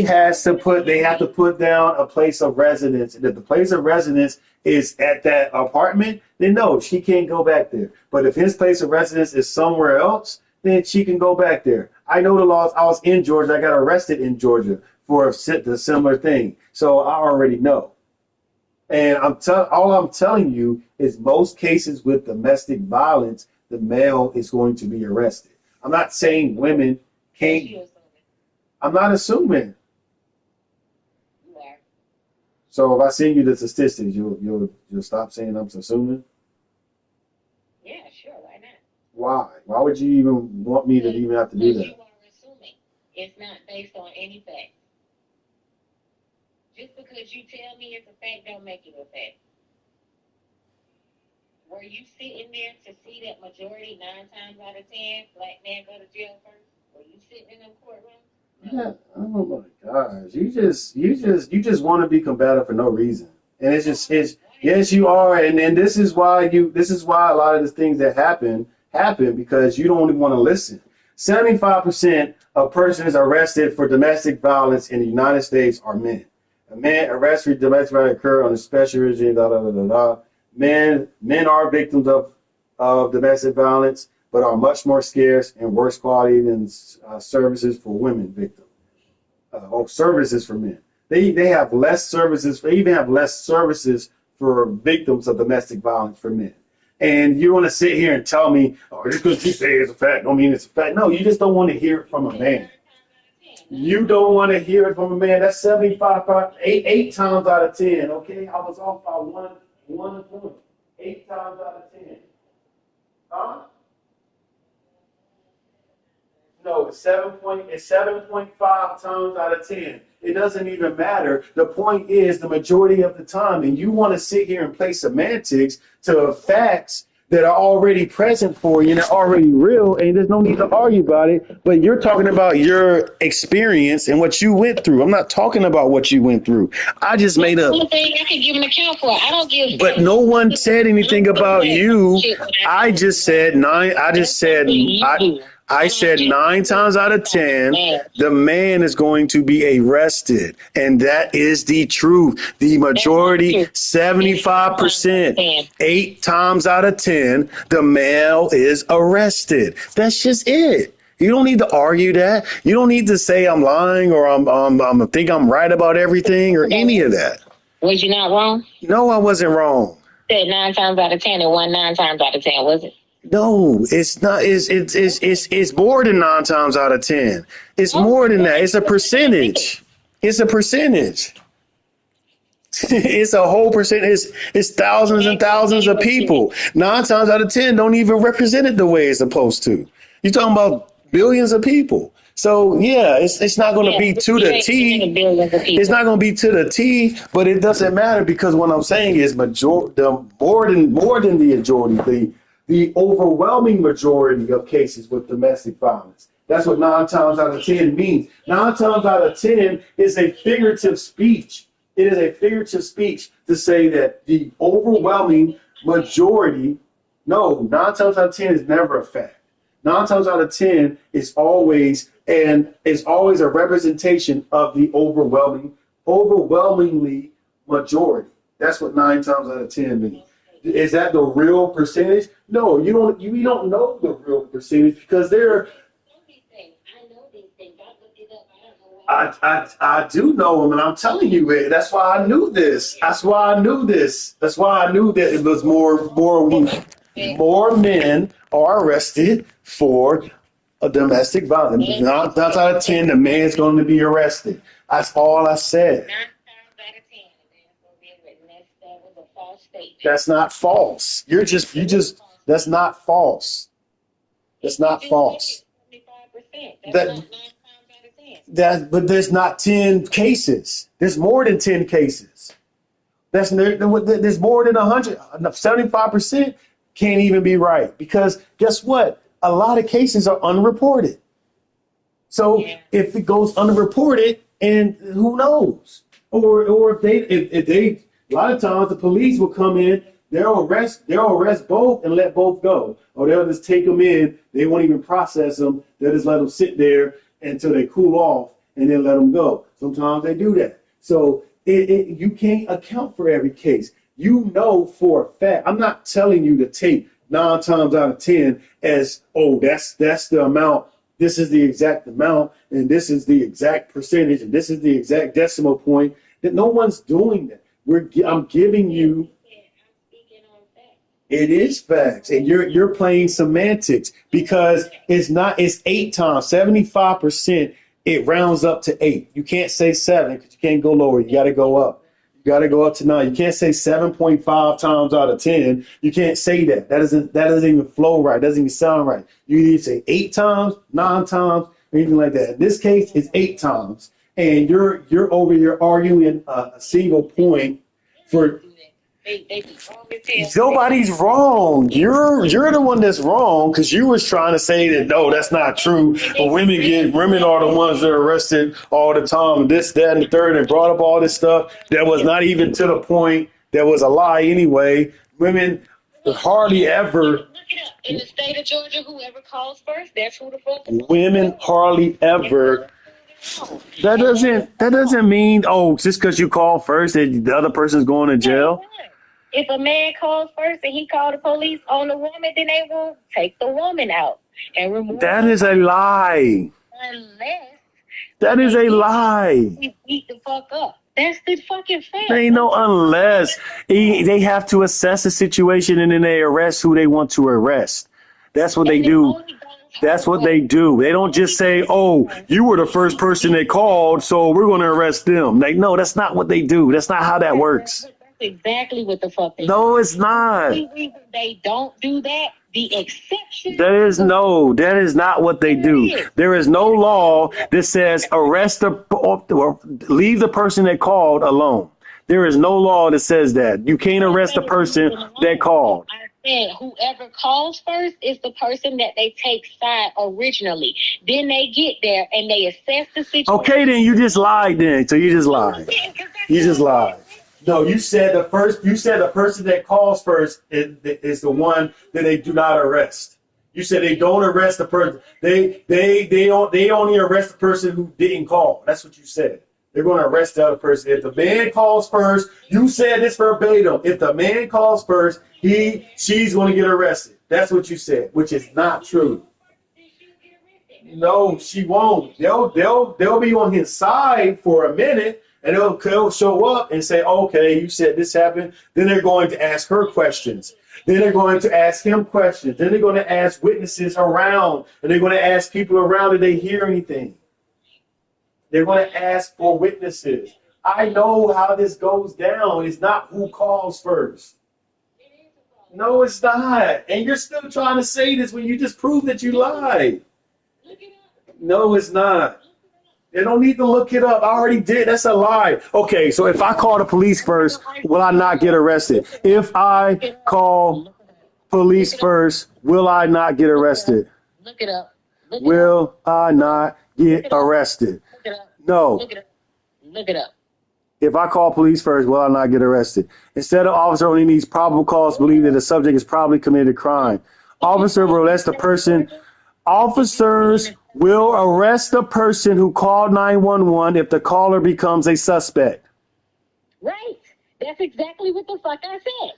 has to put. They have to put down a place of residence. And if the place of residence is at that apartment, then no, she can't go back there. But if his place of residence is somewhere else, then she can go back there. I know the laws. I was in Georgia. I got arrested in Georgia for the similar thing. So I already know. And all I'm telling you is most cases with domestic violence, the male is going to be arrested. I'm not saying women can't. I'm not assuming. So if I send you the statistics, you'll stop saying I'm assuming? Yeah, sure. Why not? Why? Why would you even want me to even have to do that? You are assuming. It's not based on any fact. Just because you tell me it's a fact don't make it a fact. Were you sitting there to see that majority 9 times out of 10 black men go to jail first? Were you sitting in them courtrooms? No. Yeah. Oh my gosh. You just want to be combative for no reason. And it's yes you are, and this is why a lot of the things that happen because you don't even want to listen. 75% of persons arrested for domestic violence in the United States are men. A man arrested for domestic violence occur on a special regime. Men are victims of domestic violence, but are much more scarce and worse quality than services for women victims or services for men. They have less services. They even have less services for victims of domestic violence for men. And you want to sit here and tell me, oh, just because you say it's a fact, don't mean it's a fact. No, you just don't want to hear it from a man. You don't want to hear it from a man. That's 8 times out of 10. Okay, I was off by one point. 8 times out of 10. Huh? No, it's 7.5 times out of 10. It doesn't even matter. The point is the majority of the time, and you want to sit here and play semantics to facts that are already present for you and are already real, and there's no need to argue about it. But you're talking about your experience and what you went through. I'm not talking about what you went through. I just made up. One thing I can give an account for. I don't give. But no one said anything about you. I just said 9. I said 9 times out of 10, the man is going to be arrested. And that is the truth. The majority, 75%, 8 times out of 10, the male is arrested. That's just it. You don't need to argue that. You don't need to say I'm lying or I think I'm right about everything or any of that. Was you not wrong? No, I wasn't wrong. Said 9 times out of 10 and 9 times out of 10, was it? No, it's not. It's more than 9 times out of 10. It's more than that. It's a percentage. It's a percentage. It's a whole percentage. It's thousands and thousands of people. 9 times out of 10 don't even represent it the way it's supposed to. You're talking about billions of people. So yeah, it's not going to be to the T. It's not going to be to the T, but it doesn't matter because what I'm saying is more than the majority, the overwhelming majority of cases with domestic violence. That's what 9 times out of 10 means. 9 times out of 10 is a figurative speech. It is a figurative speech to say that the overwhelming majority, 9 times out of 10 is never a fact. 9 times out of 10 is always a representation of the overwhelmingly majority. That's what 9 times out of 10 means. Is that the real percentage? No, you don't. You don't know the real percentage because there. I do know them, and I'm telling you it. That's why I knew this. That's why I knew this. That's why I knew that it was more men are arrested for a domestic violence. Nine times out of 10, the man's going to be arrested. That's all I said. 9 times out of 10, the man's gonna be arrested. That was a false statement. That's not false. You just. That's not false. That's not false. 25%. That's That not 9 times out of 10. but there's not 10 cases. There's more than 10 cases. There's more than 100. 75% can't even be right because guess what? A lot of cases are unreported. So if it goes unreported, and who knows? Or if they a lot of times the police will come in, they'll arrest both and let both go, or they'll just take them in. They won't even process them. They'll just let them sit there until they cool off and then let them go. Sometimes they do that. So you can't account for every case. You know for a fact. I'm not telling you to take 9 times out of 10 as, oh, that's the amount. This is the exact amount, and this is the exact percentage, and this is the exact decimal point. That no one's doing that. I'm giving you. It is facts, and you're playing semantics because it's 8 times 75%. It rounds up to 8. You can't say 7 because you can't go lower. You got to go up. You got to go up to 9. You can't say 7.5 times out of 10. You can't say that. That doesn't even flow right. Doesn't even sound right. You need to say 8 times, 9 times, or anything like that. In this case, it's 8 times, and you're over here arguing a single point for. Nobody's wrong. You're the one that's wrong because you was trying to say that no, that's not true. But women are the ones that are arrested all the time. This, that, and the third, and brought up all this stuff that was not even to the point. That was a lie anyway. Women hardly ever. Look it up. In the state of Georgia, whoever calls first, that's who the fuck. Women hardly ever. That doesn't mean just because you call first that the other person's going to jail. If a man calls first and he called the police on the woman, then they will take the woman out and remove. That is a lie. Unless that is a lie. He beat the fuck up. That's the fucking fact. There ain't no unless. They have to assess the situation and then they arrest who they want to arrest. That's what they do. That's what they do. They don't just say, oh, you were the first person they called, so we're going to arrest them. Like, no, that's not what they do. That's not how that works. Exactly what the fuck they do. No, it's not. They don't do that. The exception. That is not what they do. There is no law that says arrest or leave the person that called alone. There is no law that says that. You can't arrest the person that called. I said whoever calls first is the person that they take side originally. Then they get there and they assess the situation. Okay, then you just lied then. So you just lied. You just lied. No, you said the person that calls first is the one that they do not arrest. You said they don't arrest the person. They only arrest the person who didn't call. That's what you said. They're going to arrest the other person. If the man calls first, you said this verbatim. If the man calls first, she's going to get arrested. That's what you said, which is not true. No, she won't. They'll be on his side for a minute. And they'll show up and say, okay, you said this happened. Then they're going to ask her questions. Then they're going to ask him questions. Then they're going to ask witnesses around. And they're going to ask people around, did they hear anything? They're going to ask for witnesses. I know how this goes down. It's not who calls first. No, it's not. And you're still trying to say this when you just proved that you lied. No, it's not. They don't need to look it up. I already did. That's a lie. Okay, so if I call the police first, will I not get arrested? If I call police first, will I not get arrested? Look it up. Will I not get arrested? No. Look it up. If I call police first, will I not get arrested? Instead of officer only needs probable cause to believe that the subject has probably committed a crime. Officer will arrest the person. Officers will arrest the person who called 911 if the caller becomes a suspect. Right. That's exactly what the fuck I said.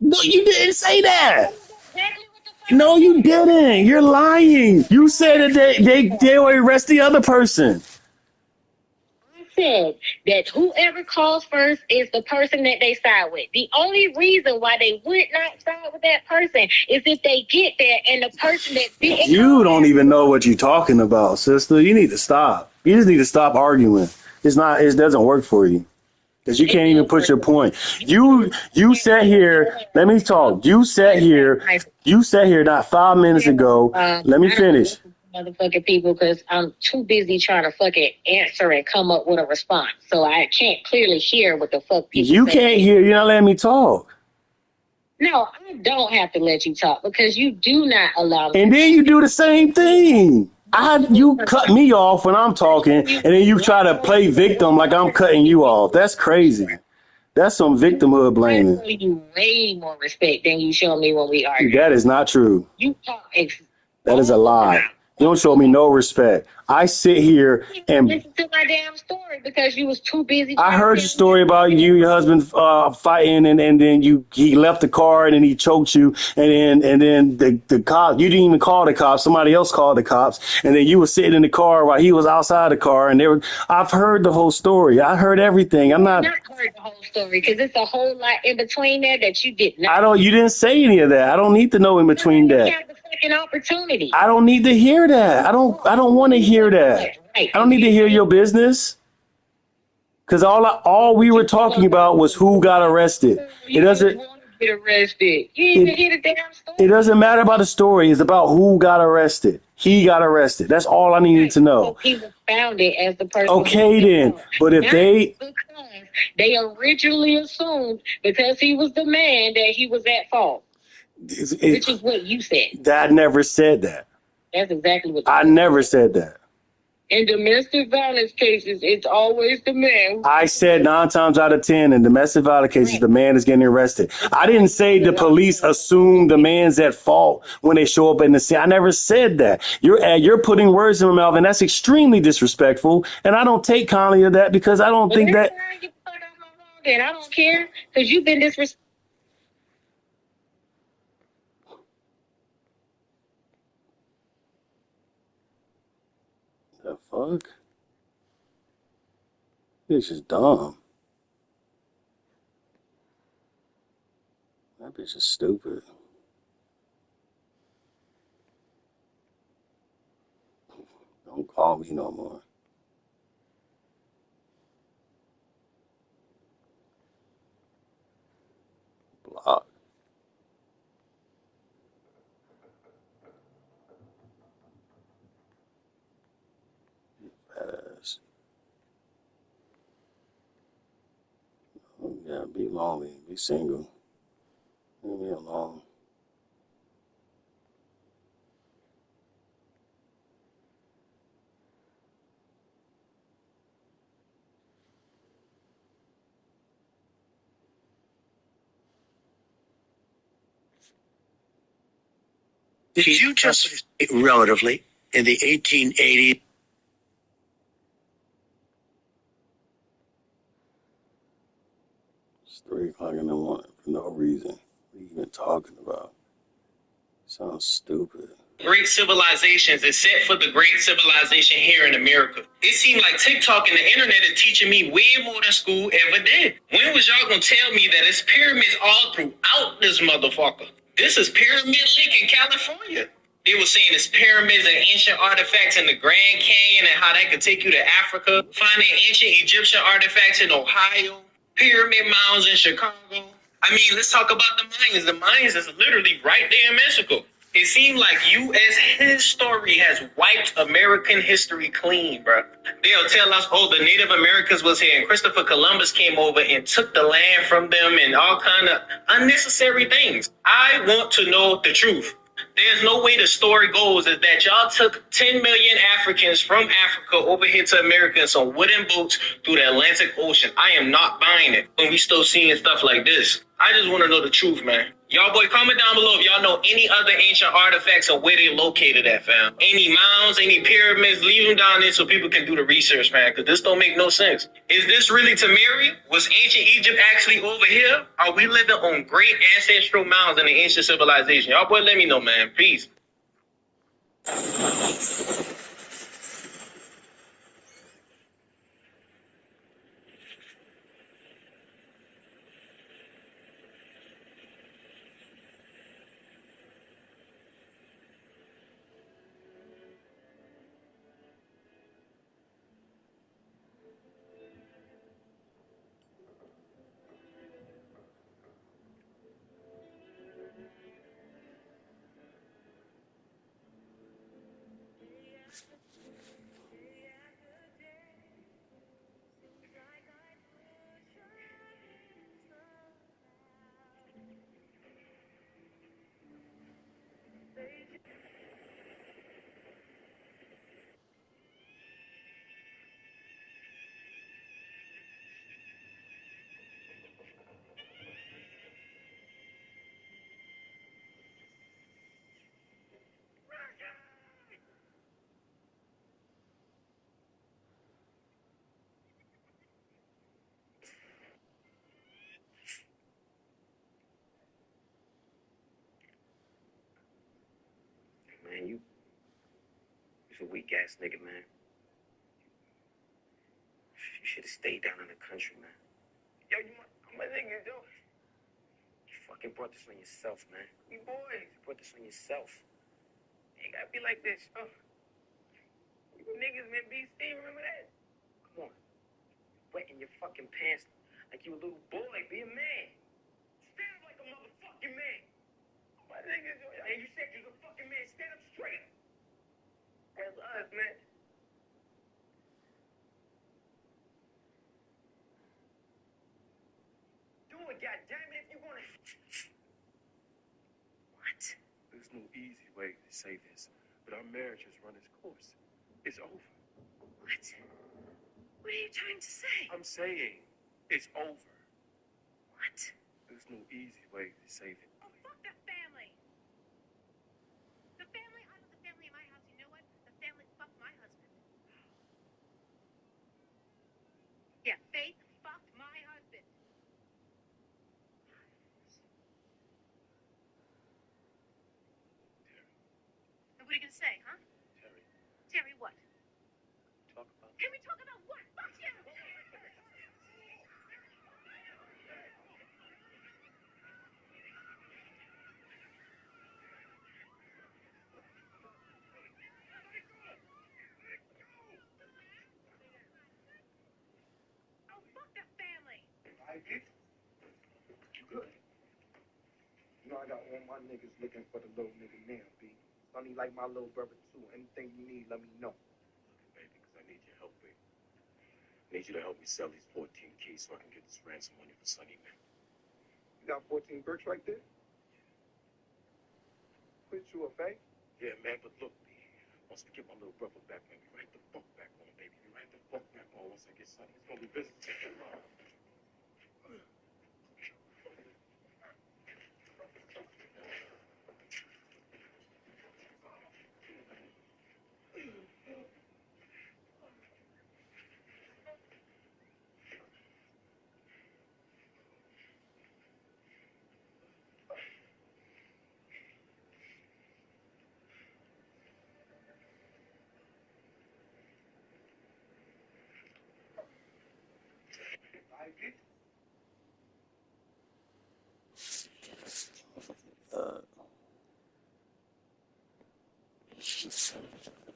No, you didn't say that. Exactly what the fuck No, I you said. didn't. You're lying. You said that they will arrest the other person. I said that whoever calls first is the person that they side with. The only reason why they would not side with that person is if they get there and the person that didn't You call don't them. even know what you're talking about, sister. You need to stop. You just need to stop arguing. It's not. It doesn't work for you. Because you It can't even does put work. your point. You sat here. Let me talk. You sat here. You sat here not 5 minutes ago. Let me I don't finish. listen to motherfucking people because I'm too busy trying to fucking answer and come up with a response. So I can't clearly hear what the fuck people You say. can't hear. You're not letting me talk. No, I don't have to let you talk because you do not allow me. And then you do the same thing. You cut me off when I'm talking, and then you try to play victim like I'm cutting you off. That's crazy. That's some victimhood I blaming. show you way more respect than you show me when we argue. That is not true. You talk That is a lie. You don't show me no respect. I sit here and listen to my damn story because you was too busy. I heard your story about you, your husband fighting, and then he left the car and then he choked you, and then the cop, you didn't even call the cops, somebody else called the cops, and then you were sitting in the car while he was outside the car, and I've heard the whole story. I heard everything. I'm not. Not heard the whole story because it's a whole lot in between there that you did not. I don't. You didn't say any of that. I don't need to know in between You that. have the fucking opportunity. I don't need to hear that. I don't want to hear that. I don't need to hear your business. Because all we were talking about was who got arrested. It doesn't. Want to get arrested. You didn't even hear the damn story. It doesn't matter about the story. It's about who got arrested. He got arrested. That's all I needed to know. He was founded as the person. Okay, then. But if they originally assumed because he was the man that he was at fault, which is what you said. I never said that. That's exactly what I never said that. In domestic violence cases, it's always the man. I said 9 times out of 10 in domestic violence cases, the man is getting arrested. I didn't say the police assume the man's at fault when they show up in the scene. I never said that. You're putting words in my mouth, and that's extremely disrespectful. And I don't take kindly of that because I don't think that. And I don't care because you've been disrespectful. The fuck? This is dumb. That bitch is stupid. Don't call me no more. Block. Badass. Yeah, be lonely. Be single. Leave me alone. Did you just relatively in the 1880s? It's 3 o'clock in the morning for no reason. What are you even talking about? Sounds stupid. Great civilizations is set for the great civilization here in America. It seemed like TikTok and the internet is teaching me way more than school ever did. When was y'all gonna tell me that it's pyramids all throughout this motherfucker? This is Pyramid Lake in California. They were saying it's pyramids and ancient artifacts in the Grand Canyon and how that could take you to Africa. Finding ancient Egyptian artifacts in Ohio. Pyramid mounds in Chicago. I mean, let's talk about the Mayans. The Mayans is literally right there in Mexico. It seemed like U.S. history has wiped American history clean, bro. They'll tell us, oh, the Native Americans was here and Christopher Columbus came over and took the land from them and all kind of unnecessary things. I want to know the truth. There's no way the story goes is that y'all took 10 million Africans from Africa over here to America in some wooden boats through the Atlantic Ocean. I am not buying it when we still seeing stuff like this. I just want to know the truth, man. Y'all boy, comment down below if y'all know any other ancient artifacts or where they located at, fam. Any mounds, any pyramids, leave them down there so people can do the research, man, because this don't make no sense. Is this really Tamiri? Was ancient Egypt actually over here? Are we living on great ancestral mounds in the ancient civilization? Y'all boy, let me know, man. Peace. Man, you're a weak ass nigga, man. You should have stayed down in the country, man. Yo, my nigga, yo. You fucking brought this on yourself, man. We boys. You brought this on yourself. You ain't gotta be like this, yo. You niggas, man, BC, remember that? Come on. Wetting your fucking pants like you a little boy. Be a man. Stand up like a motherfucking man. My niggas, yo. And you said you're a fucking man. Stand up straight. That's us, man. Do it, goddammit, if you wanna. What? There's no easy way to say this, but our marriage has run its course. It's over. What? What are you trying to say? I'm saying it's over. What? There's no easy way to say this. Oh, fuck the family. The family, I want the family in my house. You know what? The family fucked my husband. Yeah, Faith fucked my husband. And what are you gonna say, huh? Terry, Terry, what? talk about Can we talk about what? Fuck you! Oh, fuck the family. I get good. You know I got all my niggas looking for the little nigga now, B. Sonny like my little brother too. Anything you need, let me know. Look, baby, because I need your help, baby. I need you to help me sell these 14 keys so I can get this ransom money for Sonny, man. You got 14 bricks right there? Quit you a fake? Yeah, man, but look, B. Once we get my little brother back, man, we right the fuck back on, baby. We right the fuck back on once I get Sonny. It's gonna be business.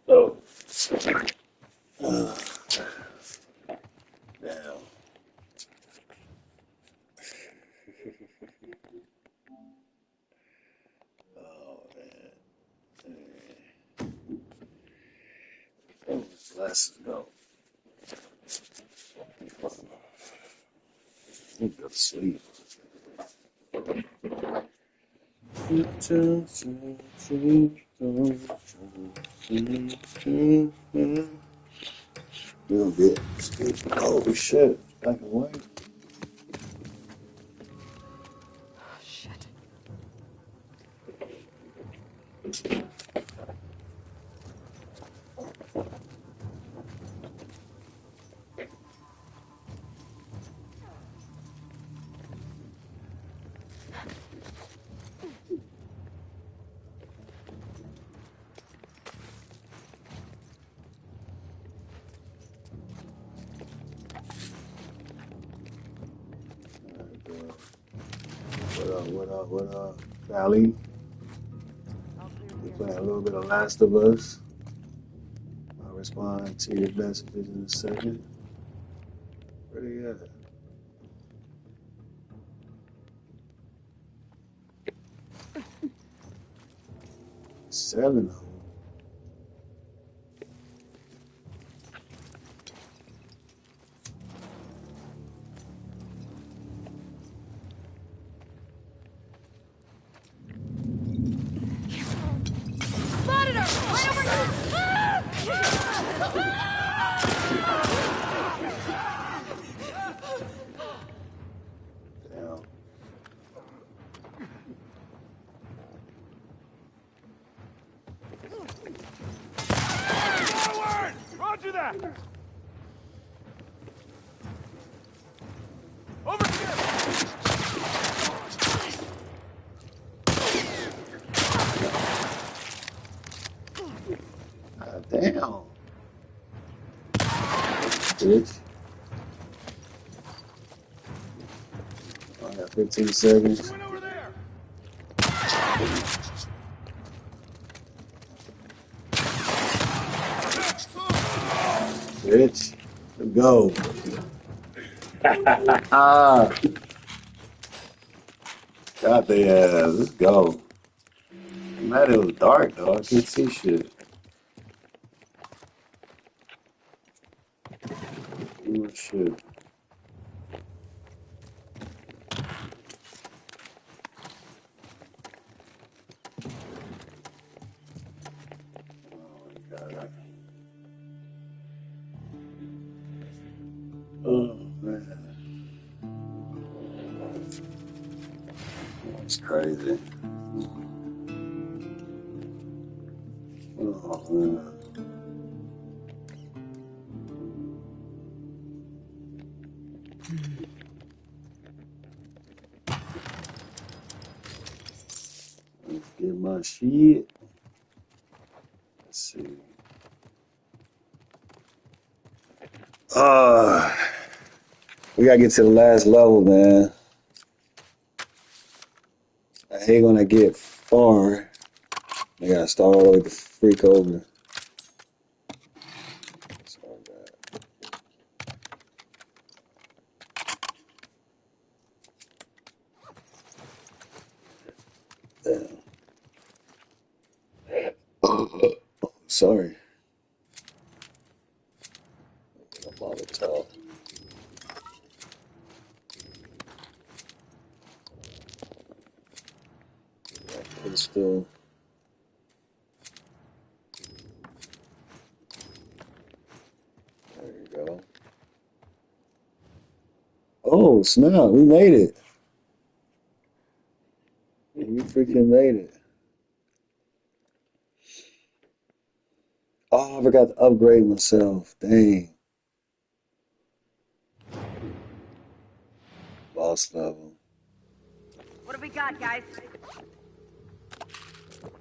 Oh. Damn. Oh, man. Oh, glasses go. You go to sleep. Little bit. Oh shit! Black and white. What up? Valley, we playing a little bit of Last of Us. I'll respond to your messages in a second. Where they at? 7 of them. Spotted her! Right over here! Damn. Forward! Roger that! Over here! Damn. Bitch. I got 15 seconds. Went over there! Bitch. Let's go. Ah. Got the ass. Let's go. Man, it was dark though. I couldn't see shit. Oh shit. Oh man. That's crazy. Oh man. Let's get my shit. Let's see. We gotta get to the last level, man. I hate when I get far. I gotta start all the way to freak over. Sorry, God. Damn. Sorry. A Molotov. Pistol. There you go. Oh, snap. We made it. We freaking made it. Oh, I forgot to upgrade myself. Dang. Boss level. What have we got, guys?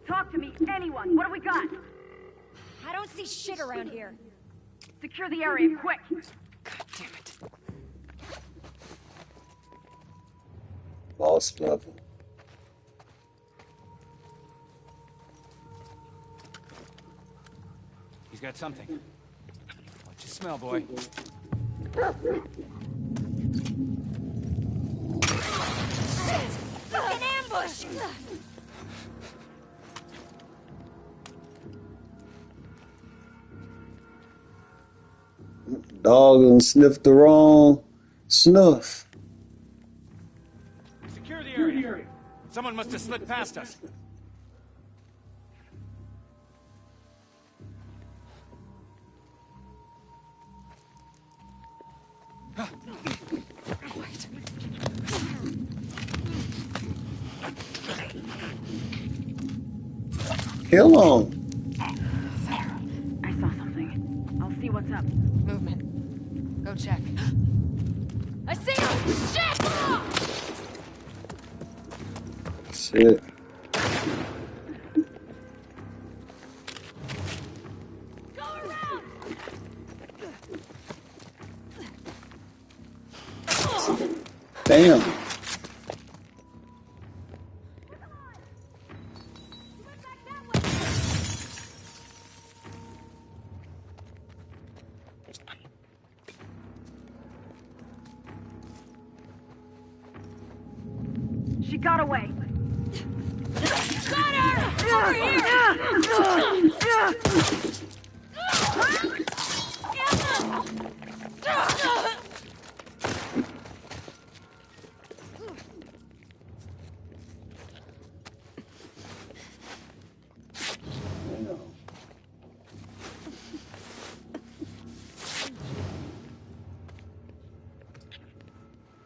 Talk to me, anyone. What have we got? I don't see shit around here. Secure the area, quick. Damn it. Boss level. He's got something. What you smell, boy? An ambush! Dog and sniff the wrong snuff. Secure the area. Someone must have slipped past us. Kill him. I saw something. I'll see what's up. Movement. Go check. I see him! Shit! Shit. Go around! Damn. She got away. Got her! Over here!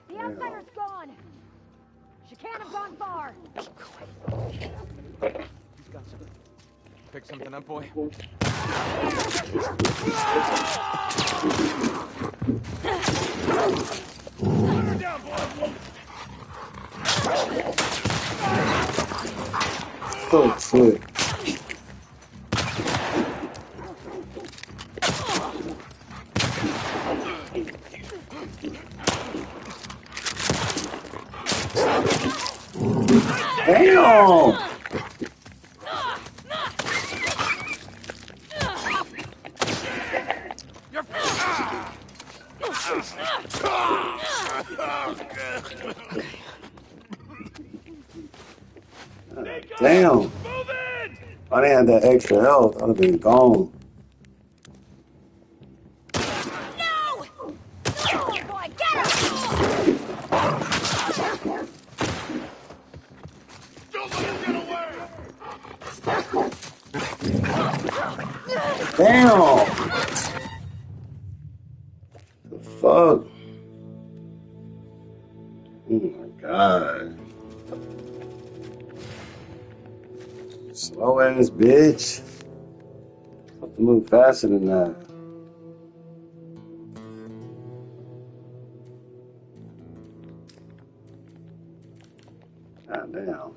The outsider's gone. She can't have gone far. Pick something up, boy. Oh shit. Damn! Damn! If I didn't have that extra health, I'd have been gone. No! Oh boy, get her! Damn! The fuck? Oh my god. Slow ass bitch. Have to move faster than that. God damn.